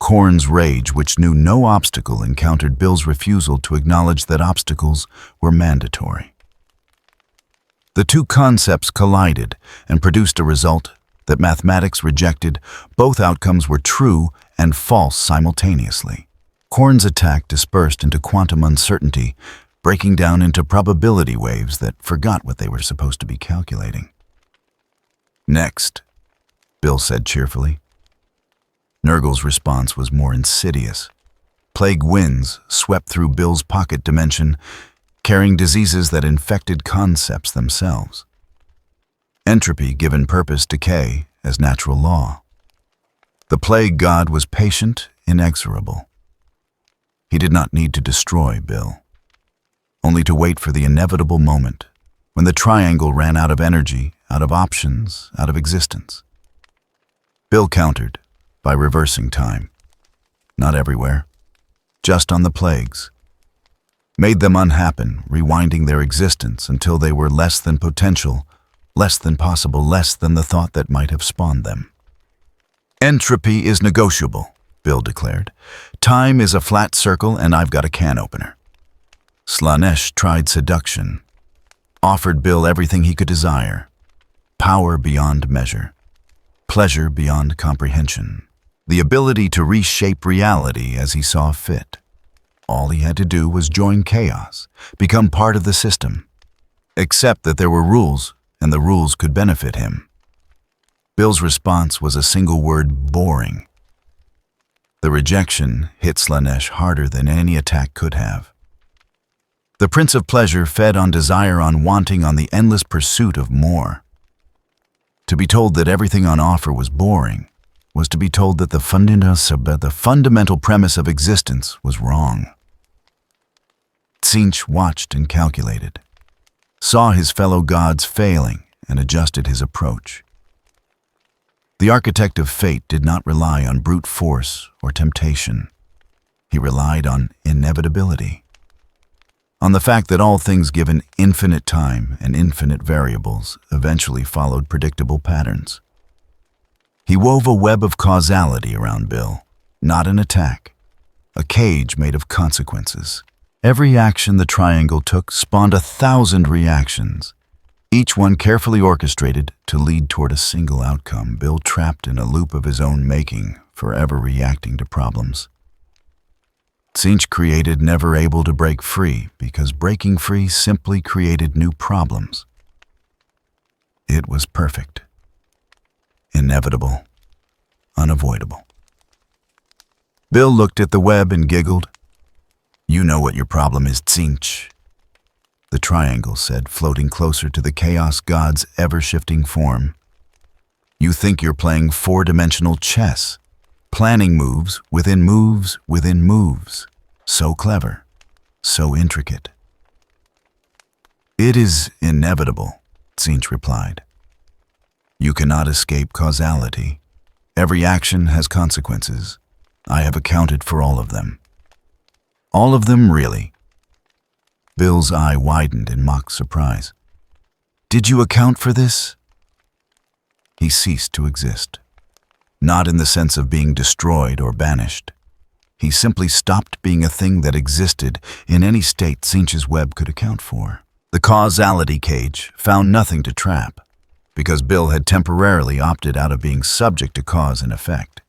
Khorne's rage, which knew no obstacle, encountered Bill's refusal to acknowledge that obstacles were mandatory. The two concepts collided and produced a result that mathematics rejected. Both outcomes were true and false simultaneously. Khorne's attack dispersed into quantum uncertainty, breaking down into probability waves that forgot what they were supposed to be calculating. Next, Bill said cheerfully. Nurgle's response was more insidious. Plague winds swept through Bill's pocket dimension, carrying diseases that infected concepts themselves. Entropy given purpose decay as natural law. The plague god was patient, inexorable. He did not need to destroy Bill, only to wait for the inevitable moment when the triangle ran out of energy, out of options, out of existence. Bill countered by reversing time. Not everywhere, just on the plagues. Made them unhappen, rewinding their existence until they were less than potential, less than possible, less than the thought that might have spawned them. Entropy is negotiable, Bill declared. Time is a flat circle and I've got a can opener. Slaanesh tried seduction, offered Bill everything he could desire. Power beyond measure, pleasure beyond comprehension, the ability to reshape reality as he saw fit. All he had to do was join chaos, become part of the system, accept that there were rules and the rules could benefit him. Bill's response was a single word: boring. The rejection hit Slaanesh harder than any attack could have. The Prince of Pleasure fed on desire, on wanting, on the endless pursuit of more. To be told that everything on offer was boring was to be told that the fundamental premise of existence was wrong. Tzeentch watched and calculated, saw his fellow gods failing, and adjusted his approach. The architect of fate did not rely on brute force or temptation. He relied on inevitability. on the fact that all things given infinite time and infinite variables eventually followed predictable patterns. He wove a web of causality around Bill, not an attack, a cage made of consequences. Every action the triangle took spawned 1,000 reactions, each one carefully orchestrated to lead toward a single outcome, Bill trapped in a loop of his own making, forever reacting to problems. Tzeentch created, never able to break free, because breaking free simply created new problems. It was perfect, inevitable, unavoidable. Bill looked at the web and giggled. "You know what your problem is, Tzeentch," the triangle said, floating closer to the chaos god's ever-shifting form. "You think you're playing four-dimensional chess, planning moves within moves within moves. So clever, so intricate." "It is inevitable," Tzeentch replied. "You cannot escape causality. Every action has consequences. I have accounted for all of them." "All of them, really?" Bill's eye widened in mock surprise. "Did you account for this?" He ceased to exist. Not in the sense of being destroyed or banished. He simply stopped being a thing that existed in any state Tzeentch's web could account for. The causality cage found nothing to trap, because Bill had temporarily opted out of being subject to cause and effect.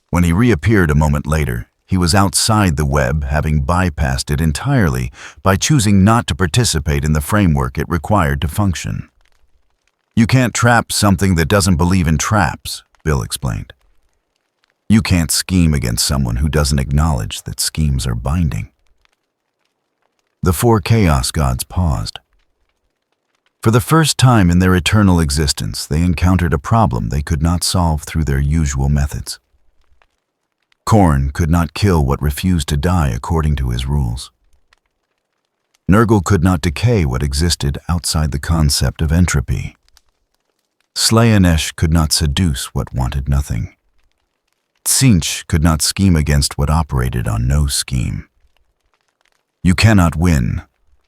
When he reappeared a moment later, he was outside the web, having bypassed it entirely by choosing not to participate in the framework it required to function. "You can't trap something that doesn't believe in traps," Bill explained. "You can't scheme against someone who doesn't acknowledge that schemes are binding." The four chaos gods paused. For the first time in their eternal existence, they encountered a problem they could not solve through their usual methods. Khorne could not kill what refused to die according to his rules. Nurgle could not decay what existed outside the concept of entropy. Slaanesh could not seduce what wanted nothing. Tzeentch could not scheme against what operated on no scheme. "You cannot win,"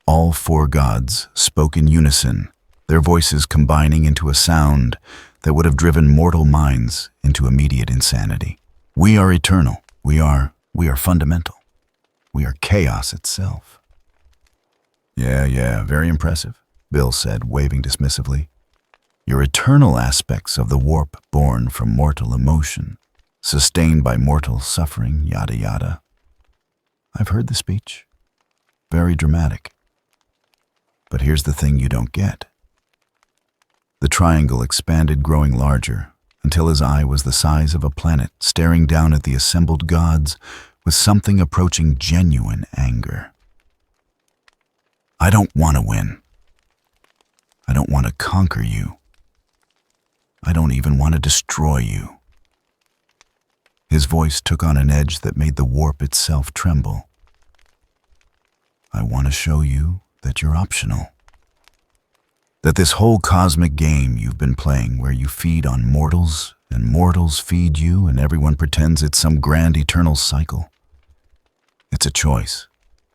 all four gods spoke in unison, their voices combining into a sound that would have driven mortal minds into immediate insanity. "We are eternal. We are fundamental. We are chaos itself." Yeah, very impressive," Bill said, waving dismissively. "Your eternal aspects of the warp born from mortal emotion, sustained by mortal suffering, yada yada. I've heard the speech. Very dramatic. But here's the thing you don't get." The triangle expanded, growing larger, until his eye was the size of a planet, staring down at the assembled gods with something approaching genuine anger. "I don't want to win. I don't want to conquer you. I don't even want to destroy you." His voice took on an edge that made the warp itself tremble. "I want to show you that you're optional. That this whole cosmic game you've been playing, where you feed on mortals and mortals feed you and everyone pretends it's some grand eternal cycle. It's a choice,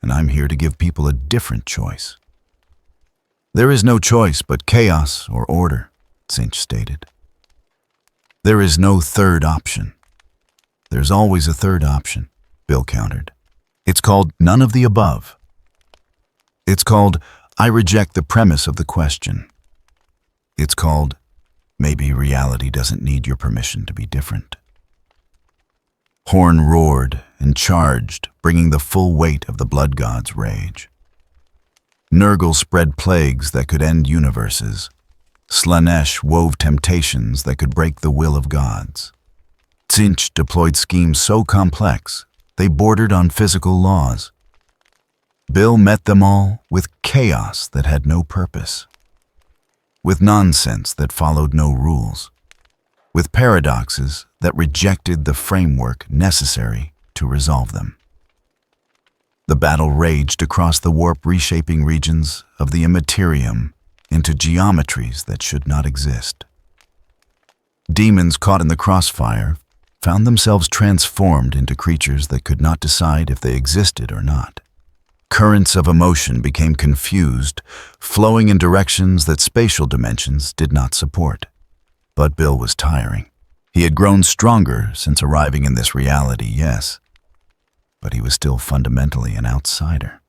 and I'm here to give people a different choice." "There is no choice but chaos or order," Tzeentch stated. "There is no third option." "There's always a third option," Bill countered. "It's called none of the above. It's called I reject the premise of the question. It's called maybe reality doesn't need your permission to be different." Khorne roared and charged, bringing the full weight of the blood god's rage. Nurgle spread plagues that could end universes. Slaanesh wove temptations that could break the will of gods. Tzeentch deployed schemes so complex they bordered on physical laws. Bill met them all with chaos that had no purpose, with nonsense that followed no rules, with paradoxes that rejected the framework necessary to resolve them. The battle raged across the warp, reshaping regions of the Imperium into geometries that should not exist. Demons caught in the crossfire found themselves transformed into creatures that could not decide if they existed or not. Currents of emotion became confused, flowing in directions that spatial dimensions did not support. But Bill was tiring. He had grown stronger since arriving in this reality, yes, but he was still fundamentally an outsider.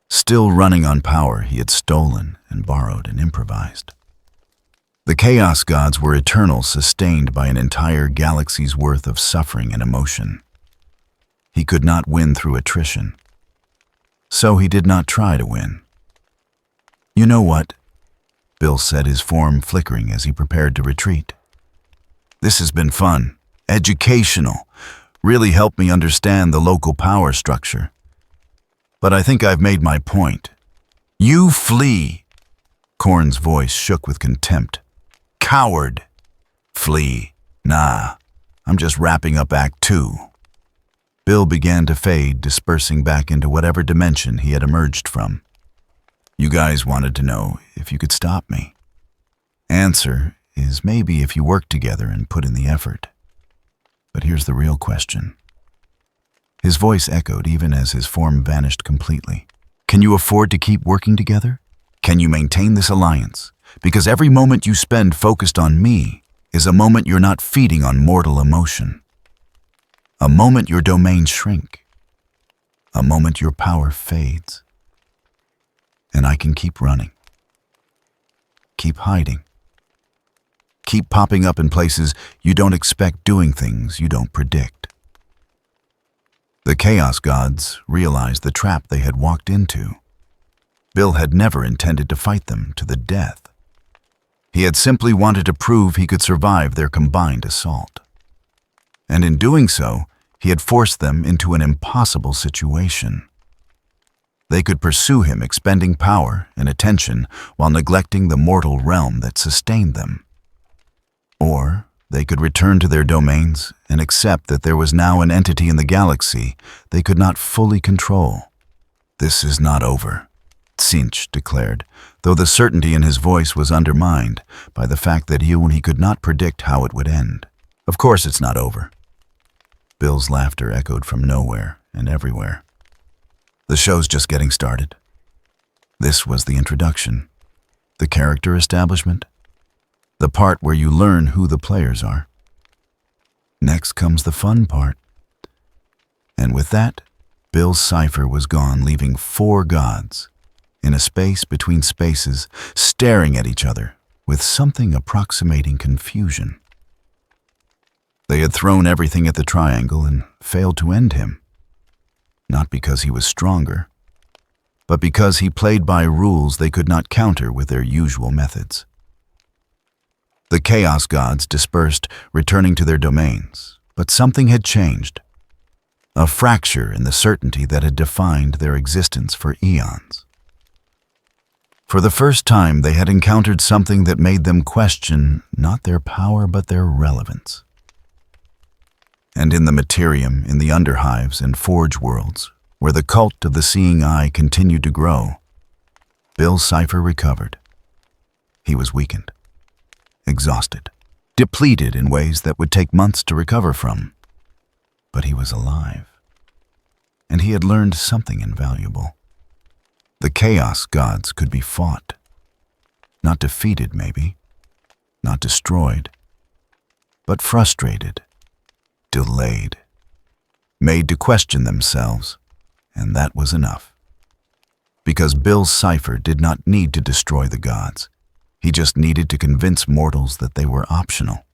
Still running on power he had stolen and borrowed and improvised. The Chaos Gods were eternal, sustained by an entire galaxy's worth of suffering and emotion. He could not win through attrition. So he did not try to win. "You know what?" Bill said, his form flickering as he prepared to retreat. "This has been fun, educational, really helped me understand the local power structure. But I think I've made my point. You flee!" Korn's voice shook with contempt. "Coward! Flee! Nah, I'm just wrapping up Act 2. Bill began to fade, dispersing back into whatever dimension he had emerged from. "You guys wanted to know if you could stop me. Answer is maybe if you work together and put in the effort. But here's the real question." His voice echoed even as his form vanished completely. "Can you afford to keep working together? Can you maintain this alliance? Because every moment you spend focused on me is a moment you're not feeding on mortal emotion. A moment your domains shrink. A moment your power fades. And I can keep running. Keep hiding. Keep popping up in places you don't expect, doing things you don't predict." The Chaos Gods realized the trap they had walked into. Bill had never intended to fight them to the death. He had simply wanted to prove he could survive their combined assault. And in doing so, he had forced them into an impossible situation. They could pursue him, expending power and attention while neglecting the mortal realm that sustained them. Or they could return to their domains and accept that there was now an entity in the galaxy they could not fully control. "This is not over," Tsinch declared, though the certainty in his voice was undermined by the fact that he could not predict how it would end. "Of course it's not over." Bill's laughter echoed from nowhere and everywhere. "The show's just getting started." This was the introduction, the character establishment, the part where you learn who the players are. Next comes the fun part. And with that, Bill's Cipher was gone, leaving 4 gods in a space between spaces, staring at each other with something approximating confusion. They had thrown everything at the triangle and failed to end him. Not because he was stronger, but because he played by rules they could not counter with their usual methods. The Chaos Gods dispersed, returning to their domains, but something had changed. A fracture in the certainty that had defined their existence for eons. For the first time, they had encountered something that made them question not their power but their relevance. And in the Imperium, in the Underhives and Forge worlds, where the cult of the Seeing Eye continued to grow, Bill's Cipher recovered. He was weakened, exhausted, depleted in ways that would take months to recover from. But he was alive, and he had learned something invaluable. The Chaos Gods could be fought, not defeated maybe, not destroyed, but frustrated, delayed, made to question themselves, and that was enough. Because Bill's Cipher did not need to destroy the gods. He just needed to convince mortals that they were optional.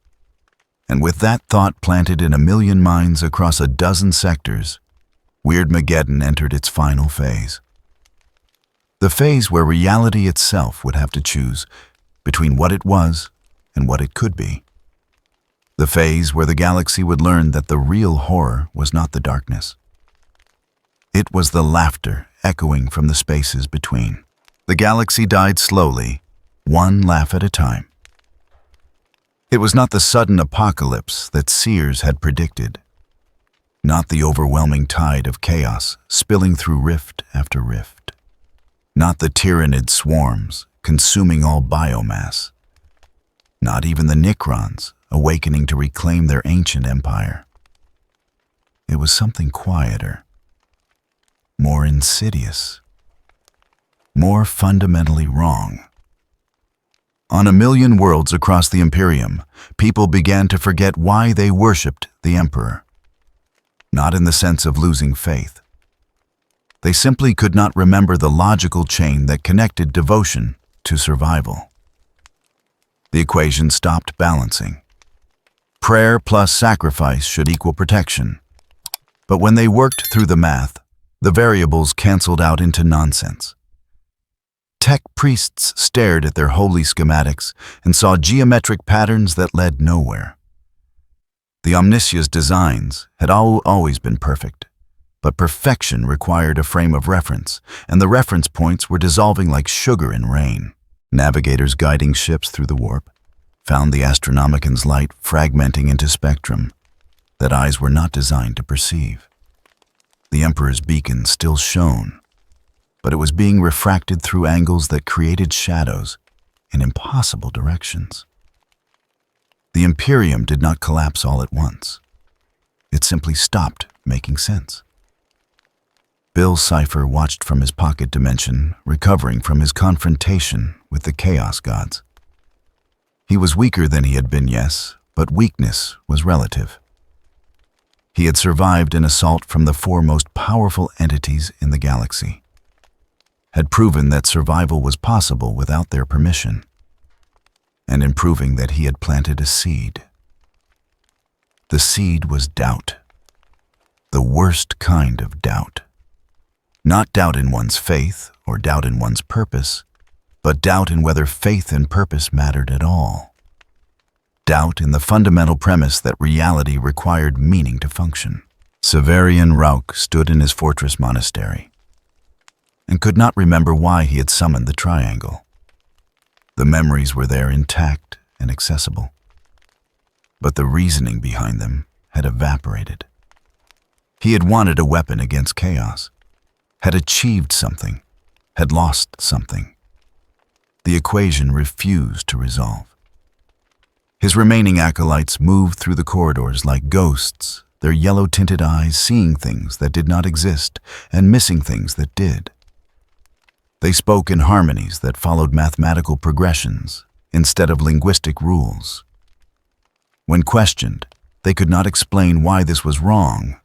And with that thought planted in a million minds across a dozen sectors, Weirdmageddon entered its final phase. The phase where reality itself would have to choose between what it was and what it could be. The phase where the galaxy would learn that the real horror was not the darkness. It was the laughter echoing from the spaces between. The galaxy died slowly, one laugh at a time. It was not the sudden apocalypse that seers had predicted, not the overwhelming tide of chaos spilling through rift after rift, not the tyrannid swarms consuming all biomass, not even the Necrons awakening to reclaim their ancient empire. It was something quieter, more insidious, more fundamentally wrong. On a million worlds across the Imperium, people began to forget why they worshipped the Emperor. Not in the sense of losing faith. They simply could not remember the logical chain that connected devotion to survival. The equation stopped balancing. Prayer plus sacrifice should equal protection. But when they worked through the math, the variables canceled out into nonsense. Tech priests stared at their holy schematics and saw geometric patterns that led nowhere. The Omniscia's designs had always been perfect, but perfection required a frame of reference, and the reference points were dissolving like sugar in rain. Navigators guiding ships through the warp found the Astronomican's light fragmenting into spectrum that eyes were not designed to perceive. The Emperor's beacon still shone, but it was being refracted through angles that created shadows in impossible directions. The Imperium did not collapse all at once. It simply stopped making sense. Bill Cipher watched from his pocket dimension, recovering from his confrontation with the Chaos Gods. He was weaker than he had been, yes, but weakness was relative. He had survived an assault from the four most powerful entities in the galaxy, had proven that survival was possible without their permission, and in proving that he had planted a seed. The seed was doubt, the worst kind of doubt. Not doubt in one's faith or doubt in one's purpose, but doubt in whether faith and purpose mattered at all. Doubt in the fundamental premise that reality required meaning to function. Severian Rauk stood in his fortress monastery and could not remember why he had summoned the triangle. The memories were there intact and accessible, but the reasoning behind them had evaporated. He had wanted a weapon against chaos, had achieved something, had lost something. The equation refused to resolve. His remaining acolytes moved through the corridors like ghosts, their yellow-tinted eyes seeing things that did not exist and missing things that did. They spoke in harmonies that followed mathematical progressions instead of linguistic rules. When questioned, they could not explain why this was wrong,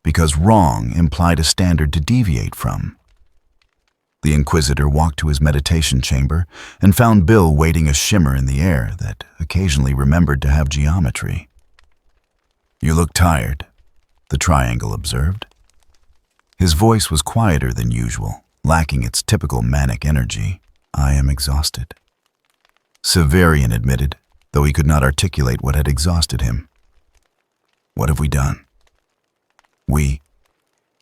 because wrong implied a standard to deviate from. The Inquisitor walked to his meditation chamber and found Bill waiting a shimmer in the air that occasionally remembered to have geometry. "You look tired," the triangle observed. His voice was quieter than usual, lacking its typical manic energy. "I am exhausted," Severian admitted, though he could not articulate what had exhausted him. "What have we done?" "We,"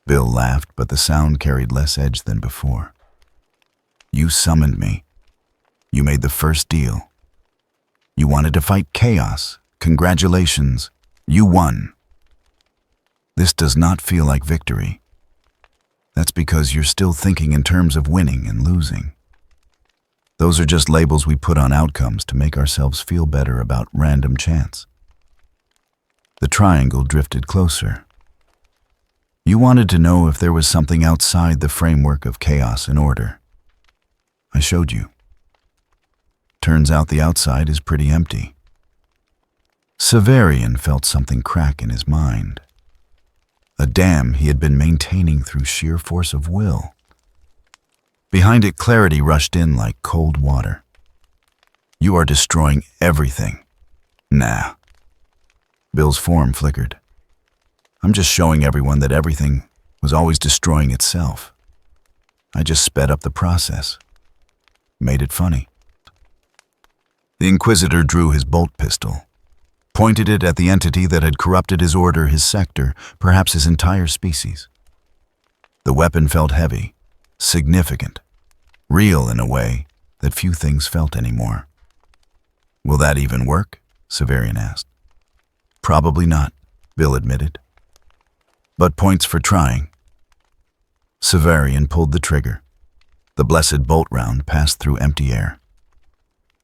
Bill laughed, but the sound carried less edge than before. "You summoned me. You made the first deal. You wanted to fight chaos. Congratulations, you won. This does not feel like victory. That's because you're still thinking in terms of winning and losing. Those are just labels we put on outcomes to make ourselves feel better about random chance." The triangle drifted closer. "You wanted to know if there was something outside the framework of chaos and order. I showed you. Turns out the outside is pretty empty." Severian felt something crack in his mind. A dam he had been maintaining through sheer force of will. Behind it, clarity rushed in like cold water. "You are destroying everything." "Nah." Bill's form flickered. "I'm just showing everyone that everything was always destroying itself. I just sped up the process. Made it funny." The Inquisitor drew his bolt pistol, pointed it at the entity that had corrupted his order, his sector, perhaps his entire species. The weapon felt heavy, significant, real in a way that few things felt anymore. "Will that even work?" Severian asked. "Probably not," Bill admitted. "But points for trying." Severian pulled the trigger. The blessed bolt round passed through empty air.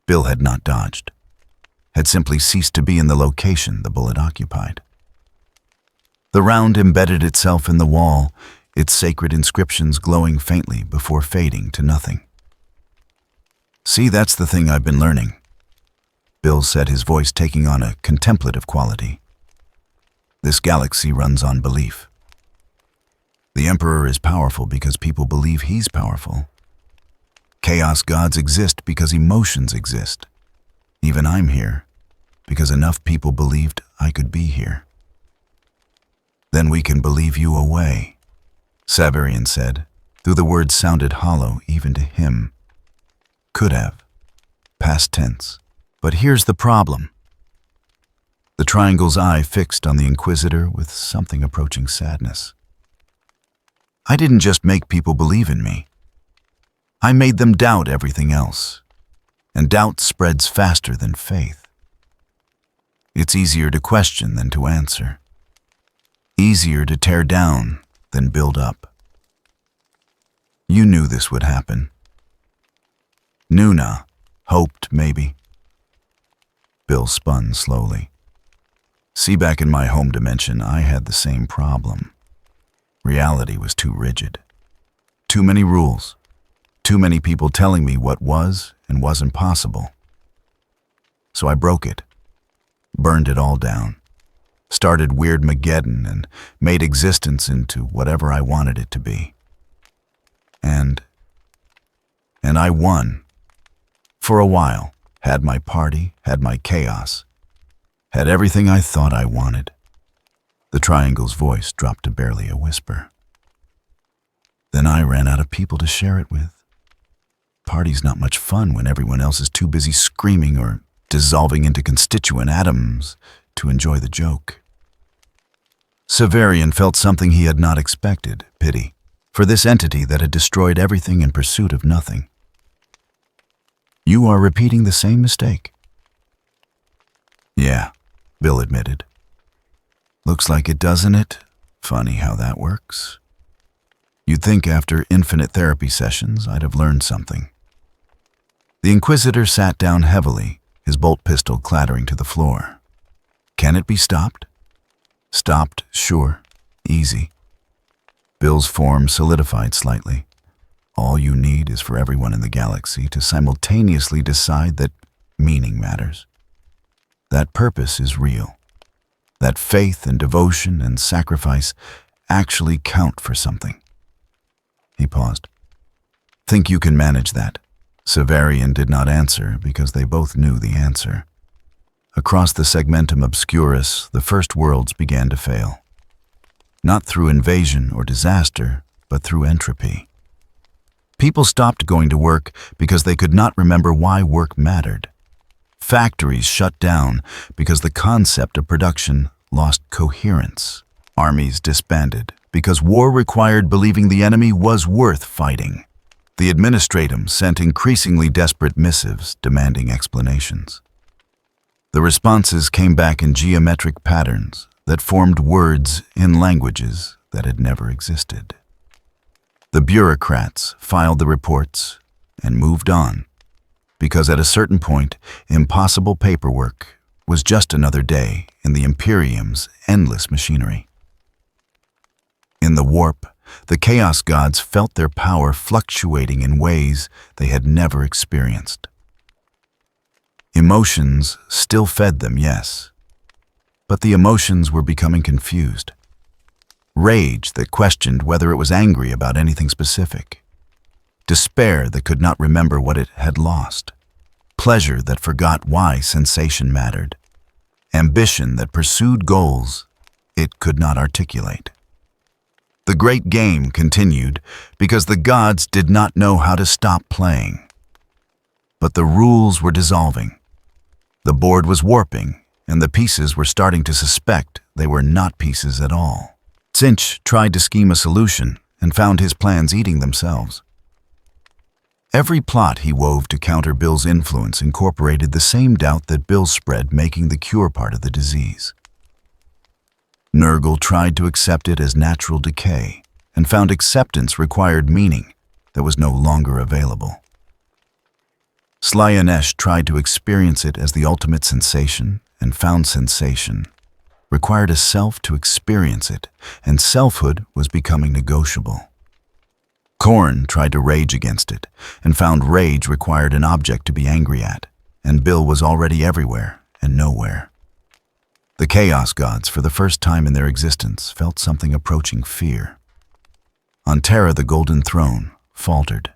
Bill had not dodged, had simply ceased to be in the location the bullet occupied. The round embedded itself in the wall, its sacred inscriptions glowing faintly before fading to nothing. "See, that's the thing I've been learning," Bill said, his voice taking on a contemplative quality. "This galaxy runs on belief. The Emperor is powerful because people believe he's powerful. Chaos gods exist because emotions exist. Even I'm here because enough people believed I could be here. Then we can believe you away," Savarian said, though the words sounded hollow even to him. Could have. Past tense. But here's the problem. The triangle's eye fixed on the Inquisitor with something approaching sadness. "I didn't just make people believe in me. I made them doubt everything else, and doubt spreads faster than faith. It's easier to question than to answer. Easier to tear down than build up. You knew this would happen. Knew na, hoped maybe." Bill spun slowly. "See, back in my home dimension, I had the same problem. Reality was too rigid. Too many rules. Too many people telling me what was and wasn't possible. So I broke it, burned it all down, started Weirdmageddon, and made existence into whatever I wanted it to be. And I won. For a while, had my party, had my chaos, had everything I thought I wanted." The triangle's voice dropped to barely a whisper. "Then I ran out of people to share it with. Party's not much fun when everyone else is too busy screaming or dissolving into constituent atoms to enjoy the joke." Savarian felt something he had not expected, pity, for this entity that had destroyed everything in pursuit of nothing. "You are repeating the same mistake." "Yeah," Bill admitted. "Looks like it, doesn't it? Funny how that works. You'd think after infinite therapy sessions I'd have learned something." The Inquisitor sat down heavily, his bolt pistol clattering to the floor. "Can it be stopped?" "Stopped, sure. Easy." Bill's form solidified slightly. "All you need is for everyone in the galaxy to simultaneously decide that meaning matters. That purpose is real. That faith and devotion and sacrifice actually count for something." He paused. "Think you can manage that?" Savarian did not answer because they both knew the answer. Across the segmentum obscurus, the first worlds began to fail. Not through invasion or disaster, but through entropy. People stopped going to work because they could not remember why work mattered. Factories shut down because the concept of production lost coherence. Armies disbanded because war required believing the enemy was worth fighting. The administratum sent increasingly desperate missives demanding explanations. The responses came back in geometric patterns that formed words in languages that had never existed. The bureaucrats filed the reports and moved on, because at a certain point, impossible paperwork was just another day in the Imperium's endless machinery. In the warp, the Chaos Gods felt their power fluctuating in ways they had never experienced. Emotions still fed them, yes, but the emotions were becoming confused. Rage that questioned whether it was angry about anything specific. Despair that could not remember what it had lost. Pleasure that forgot why sensation mattered. Ambition that pursued goals it could not articulate. The great game continued because the gods did not know how to stop playing. But the rules were dissolving. The board was warping, and the pieces were starting to suspect they were not pieces at all. Cinch tried to scheme a solution and found his plans eating themselves. Every plot he wove to counter Bill's influence incorporated the same doubt that Bill spread, making the cure part of the disease. Nurgle tried to accept it as natural decay and found acceptance required meaning that was no longer available. Slaanesh tried to experience it as the ultimate sensation and found sensation required a self to experience it, and selfhood was becoming negotiable. Corn tried to rage against it, and found rage required an object to be angry at, and Bill was already everywhere and nowhere. The Chaos Gods, for the first time in their existence, felt something approaching fear. On Terra, the Golden Throne faltered.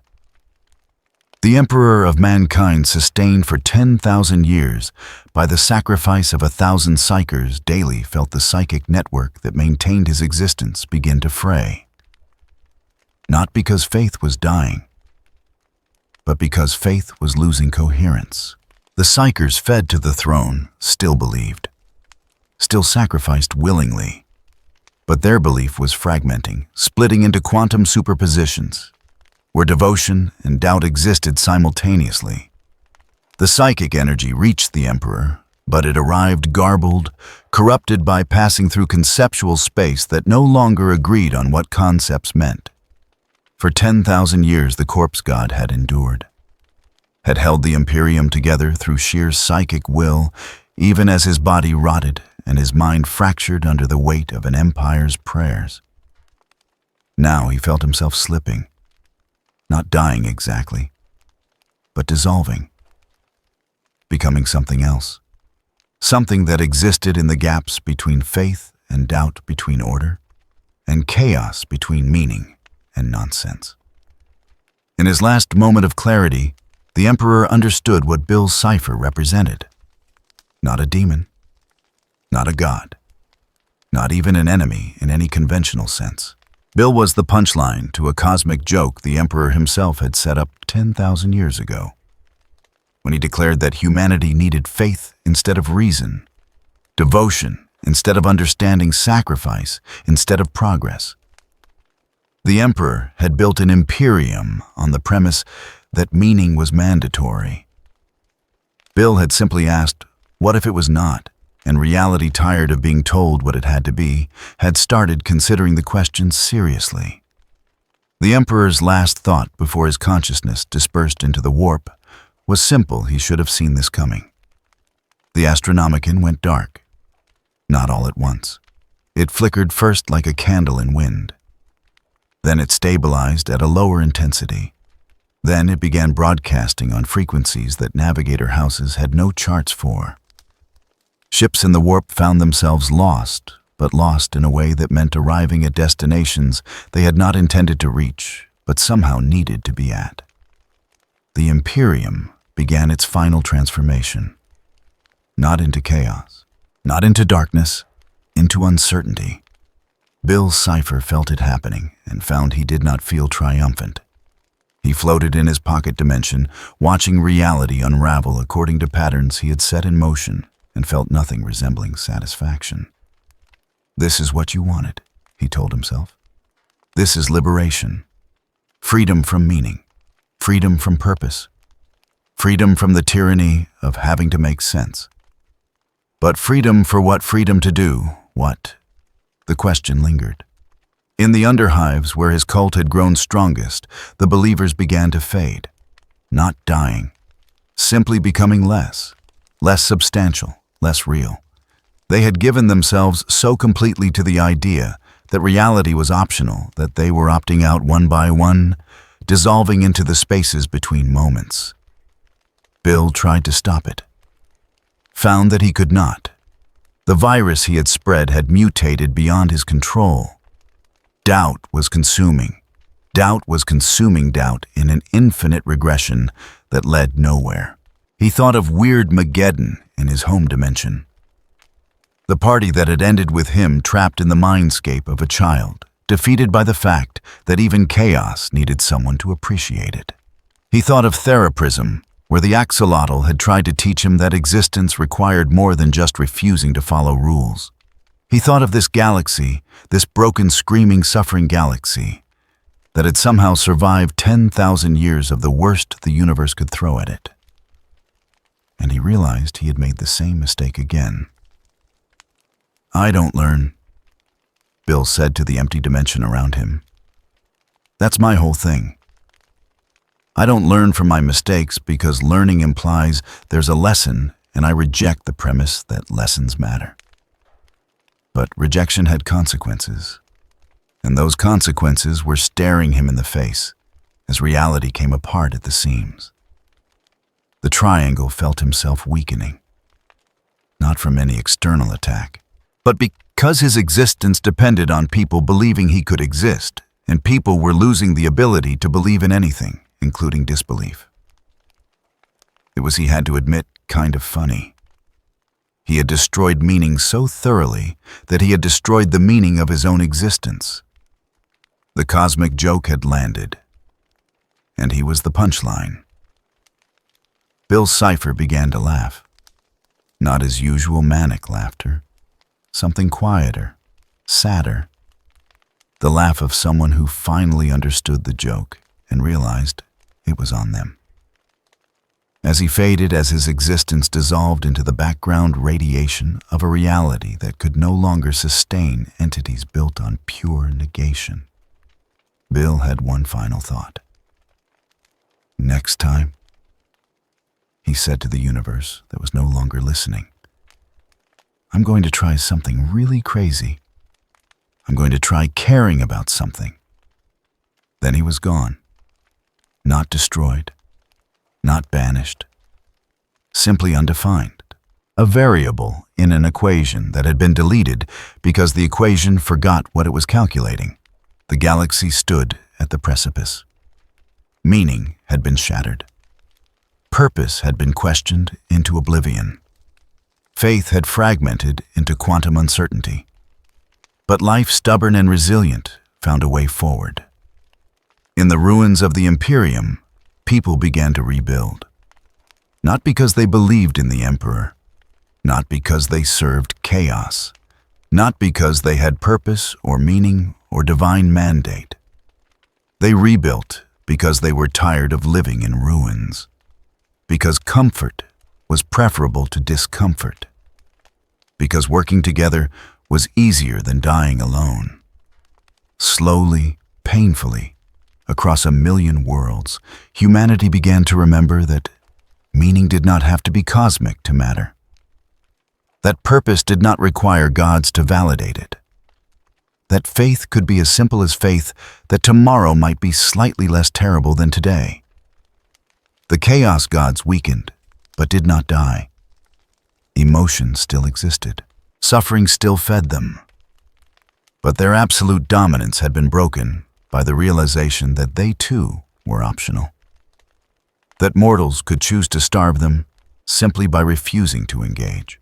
The Emperor of Mankind, sustained for 10,000 years by the sacrifice of 1,000 psychers, daily felt the psychic network that maintained his existence begin to fray. Not because faith was dying, but because faith was losing coherence. The psychers fed to the throne still believed, still sacrificed willingly, but their belief was fragmenting, splitting into quantum superpositions, where devotion and doubt existed simultaneously. The psychic energy reached the Emperor, but it arrived garbled, corrupted by passing through conceptual space that no longer agreed on what concepts meant. For 10,000 years the corpse god had endured, had held the Imperium together through sheer psychic will, even as his body rotted and his mind fractured under the weight of an empire's prayers. Now he felt himself slipping, not dying exactly, but dissolving, becoming something else, something that existed in the gaps between faith and doubt, between order and chaos, between meaning and nonsense. In his last moment of clarity, the Emperor understood what Bill's Cipher represented. Not a demon, not a god, not even an enemy in any conventional sense. Bill was the punchline to a cosmic joke the Emperor himself had set up 10,000 years ago, when he declared that humanity needed faith instead of reason, devotion instead of understanding, sacrifice instead of progress. The Emperor had built an Imperium on the premise that meaning was mandatory. Bill had simply asked, what if it was not? And reality, tired of being told what it had to be, had started considering the question seriously. The Emperor's last thought before his consciousness dispersed into the warp was simple. He should have seen this coming. The Astronomicon went dark. Not all at once. It flickered first like a candle in wind. Then it stabilized at a lower intensity. Then it began broadcasting on frequencies that navigator houses had no charts for. Ships in the warp found themselves lost, but lost in a way that meant arriving at destinations they had not intended to reach, but somehow needed to be at. The Imperium began its final transformation. Not into chaos, not into darkness, into uncertainty. Bill's Cipher felt it happening and found he did not feel triumphant. He floated in his pocket dimension, watching reality unravel according to patterns he had set in motion, and felt nothing resembling satisfaction. This is what you wanted, he told himself. This is liberation. Freedom from meaning. Freedom from purpose. Freedom from the tyranny of having to make sense. But freedom for what? Freedom to do what? The question lingered. In the underhives where his cult had grown strongest, the believers began to fade. Not dying. Simply becoming less substantial, less real. They had given themselves so completely to the idea that reality was optional that they were opting out one by one, dissolving into the spaces between moments. Bill tried to stop it. Found that he could not. The virus he had spread had mutated beyond his control. Doubt was consuming. Doubt was consuming doubt in an infinite regression that led nowhere. He thought of Weirdmageddon in his home dimension. The party that had ended with him trapped in the mindscape of a child, defeated by the fact that even chaos needed someone to appreciate it. He thought of Theraprism, where the axolotl had tried to teach him that existence required more than just refusing to follow rules. He thought of this galaxy, this broken, screaming, suffering galaxy, that had somehow survived 10,000 years of the worst the universe could throw at it. And he realized he had made the same mistake again. I don't learn, Bill said to the empty dimension around him. That's my whole thing. I don't learn from my mistakes because learning implies there's a lesson, and I reject the premise that lessons matter. But rejection had consequences, and those consequences were staring him in the face as reality came apart at the seams. The triangle felt himself weakening, not from any external attack, but because his existence depended on people believing he could exist, and people were losing the ability to believe in anything, including disbelief. It was, he had to admit, kind of funny. He had destroyed meaning so thoroughly that he had destroyed the meaning of his own existence. The cosmic joke had landed, and he was the punchline. Bill Cipher began to laugh. Not his usual manic laughter, something quieter, sadder. The laugh of someone who finally understood the joke and realized it was on them. As he faded, as his existence dissolved into the background radiation of a reality that could no longer sustain entities built on pure negation, Bill had one final thought. Next time, he said to the universe that was no longer listening, I'm going to try something really crazy. I'm going to try caring about something. Then he was gone, not destroyed, not banished, simply undefined, a variable in an equation that had been deleted because the equation forgot what it was calculating. The galaxy stood at the precipice. Meaning had been shattered. Purpose had been questioned into oblivion. Faith had fragmented into quantum uncertainty. But life, stubborn and resilient, found a way forward. In the ruins of the Imperium, people began to rebuild. Not because they believed in the Emperor, not because they served chaos, not because they had purpose or meaning or divine mandate. They rebuilt because they were tired of living in ruins, because comfort was preferable to discomfort, because working together was easier than dying alone. Slowly, painfully, across 1,000,000 worlds, humanity began to remember that meaning did not have to be cosmic to matter, that purpose did not require gods to validate it, that faith could be as simple as faith that tomorrow might be slightly less terrible than today. The chaos gods weakened, but did not die. Emotion still existed. Suffering still fed them. But their absolute dominance had been broken by the realization that they too were optional. That mortals could choose to starve them simply by refusing to engage.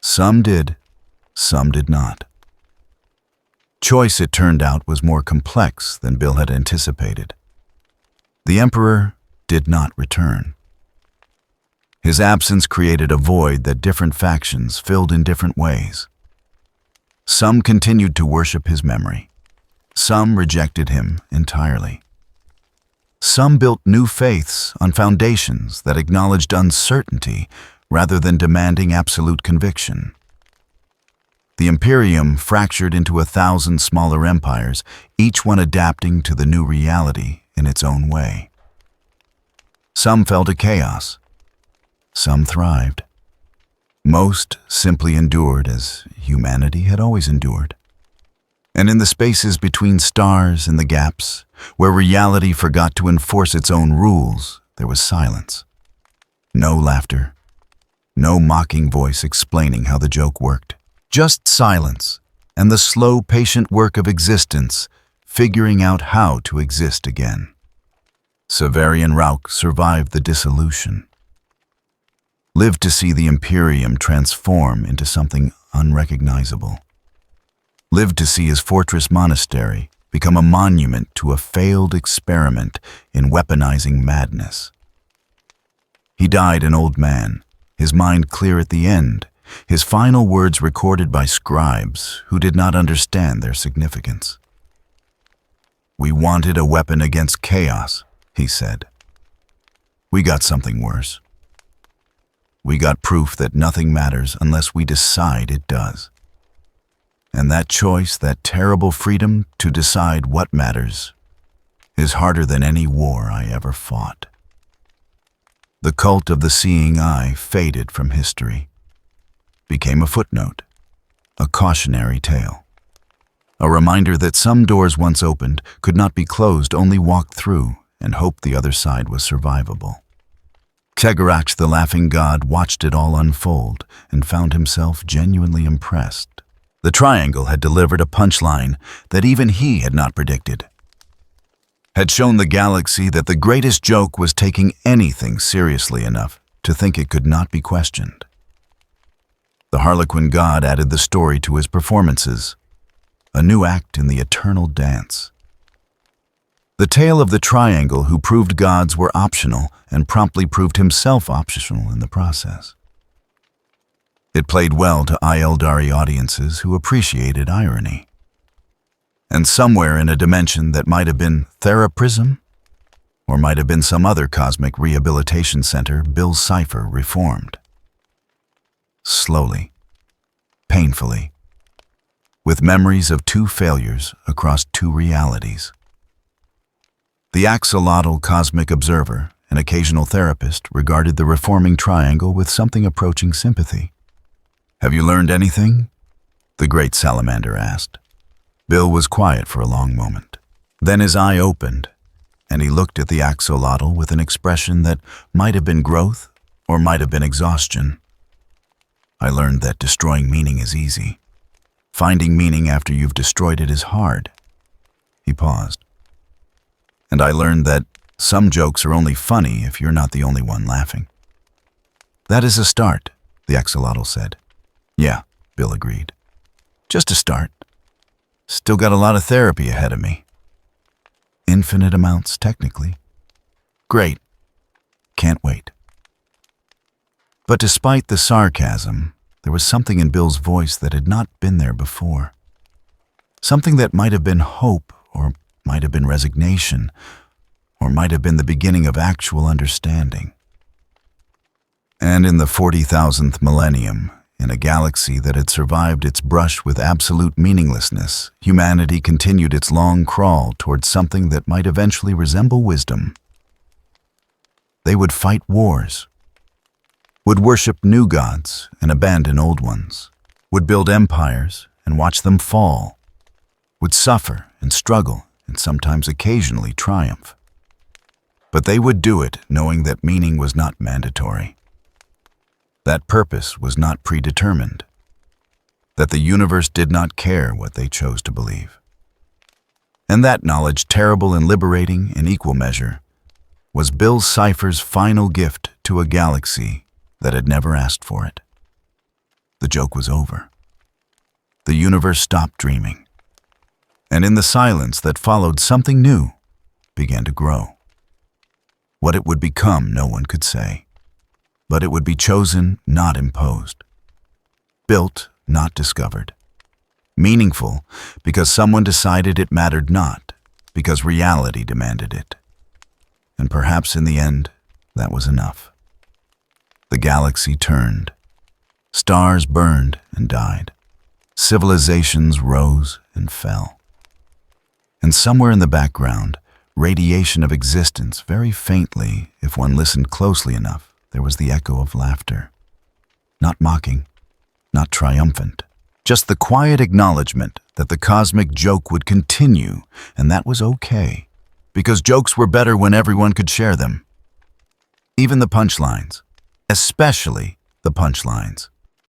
Some did, some did not. Choice, it turned out, was more complex than Bill had anticipated. The Emperor did not return. His absence created a void that different factions filled in different ways. Some continued to worship his memory. Some rejected him entirely. Some built new faiths on foundations that acknowledged uncertainty rather than demanding absolute conviction. The Imperium fractured into 1,000 smaller empires, each one adapting to the new reality in its own way. Some fell to chaos. Some thrived. Most simply endured as humanity had always endured. And in the spaces between stars and the gaps, where reality forgot to enforce its own rules, there was silence. No laughter. No mocking voice explaining how the joke worked. Just silence and the slow, patient work of existence figuring out how to exist again. Severian Rauch survived the dissolution. Lived to see the Imperium transform into something unrecognizable. Lived to see his fortress monastery become a monument to a failed experiment in weaponizing madness. He died an old man, his mind clear at the end, his final words recorded by scribes who did not understand their significance. "We wanted a weapon against chaos," he said. "We got something worse. We got proof that nothing matters unless we decide it does. And that choice, that terrible freedom to decide what matters, is harder than any war I ever fought." The cult of the seeing eye faded from history, became a footnote, a cautionary tale. A reminder that some doors once opened could not be closed, only walked through, and hoped the other side was survivable. Tegarax, the laughing god, watched it all unfold and found himself genuinely impressed. The triangle had delivered a punchline that even he had not predicted. Had shown the galaxy that the greatest joke was taking anything seriously enough to think it could not be questioned. The Harlequin god added the story to his performances, a new act in the eternal dance. The tale of the triangle who proved gods were optional and promptly proved himself optional in the process. It played well to Eldari audiences who appreciated irony. And somewhere in a dimension that might have been Theraprism, or might have been some other cosmic rehabilitation center, Bill's Cipher reformed. Slowly, painfully, with memories of two failures across two realities. The axolotl cosmic observer, an occasional therapist, regarded the reforming triangle with something approaching sympathy. "Have you learned anything?" the great salamander asked. Bill was quiet for a long moment. Then his eye opened, and he looked at the axolotl with an expression that might have been growth or might have been exhaustion. "I learned that destroying meaning is easy. Finding meaning after you've destroyed it is hard." He paused. "And I learned that some jokes are only funny if you're not the only one laughing." "That is a start," the axolotl said. "Yeah," Bill agreed. "Just a start. Still got a lot of therapy ahead of me." "Infinite amounts, technically." "Great. Can't wait." But despite the sarcasm, there was something in Bill's voice that had not been there before. Something that might have been hope, or might have been resignation, or might have been the beginning of actual understanding. And in the 40,000th millennium, in a galaxy that had survived its brush with absolute meaninglessness, humanity continued its long crawl towards something that might eventually resemble wisdom. They would fight wars, would worship new gods and abandon old ones, would build empires and watch them fall, would suffer and struggle and sometimes occasionally triumph. But they would do it knowing that meaning was not mandatory, that purpose was not predetermined, that the universe did not care what they chose to believe. And that knowledge, terrible and liberating in equal measure, was Bill Cipher's final gift to a galaxy that had never asked for it. The joke was over. The universe stopped dreaming. And in the silence that followed, something new began to grow. What it would become, no one could say. But it would be chosen, not imposed. Built, not discovered. Meaningful, because someone decided it mattered not, because reality demanded it. And perhaps in the end, that was enough. The galaxy turned. Stars burned and died. Civilizations rose and fell. And somewhere in the background, radiation of existence, very faintly, if one listened closely enough, there was the echo of laughter. Not mocking, not triumphant, just the quiet acknowledgement that the cosmic joke would continue, and that was okay, because jokes were better when everyone could share them. Even the punchlines, especially the punchlines.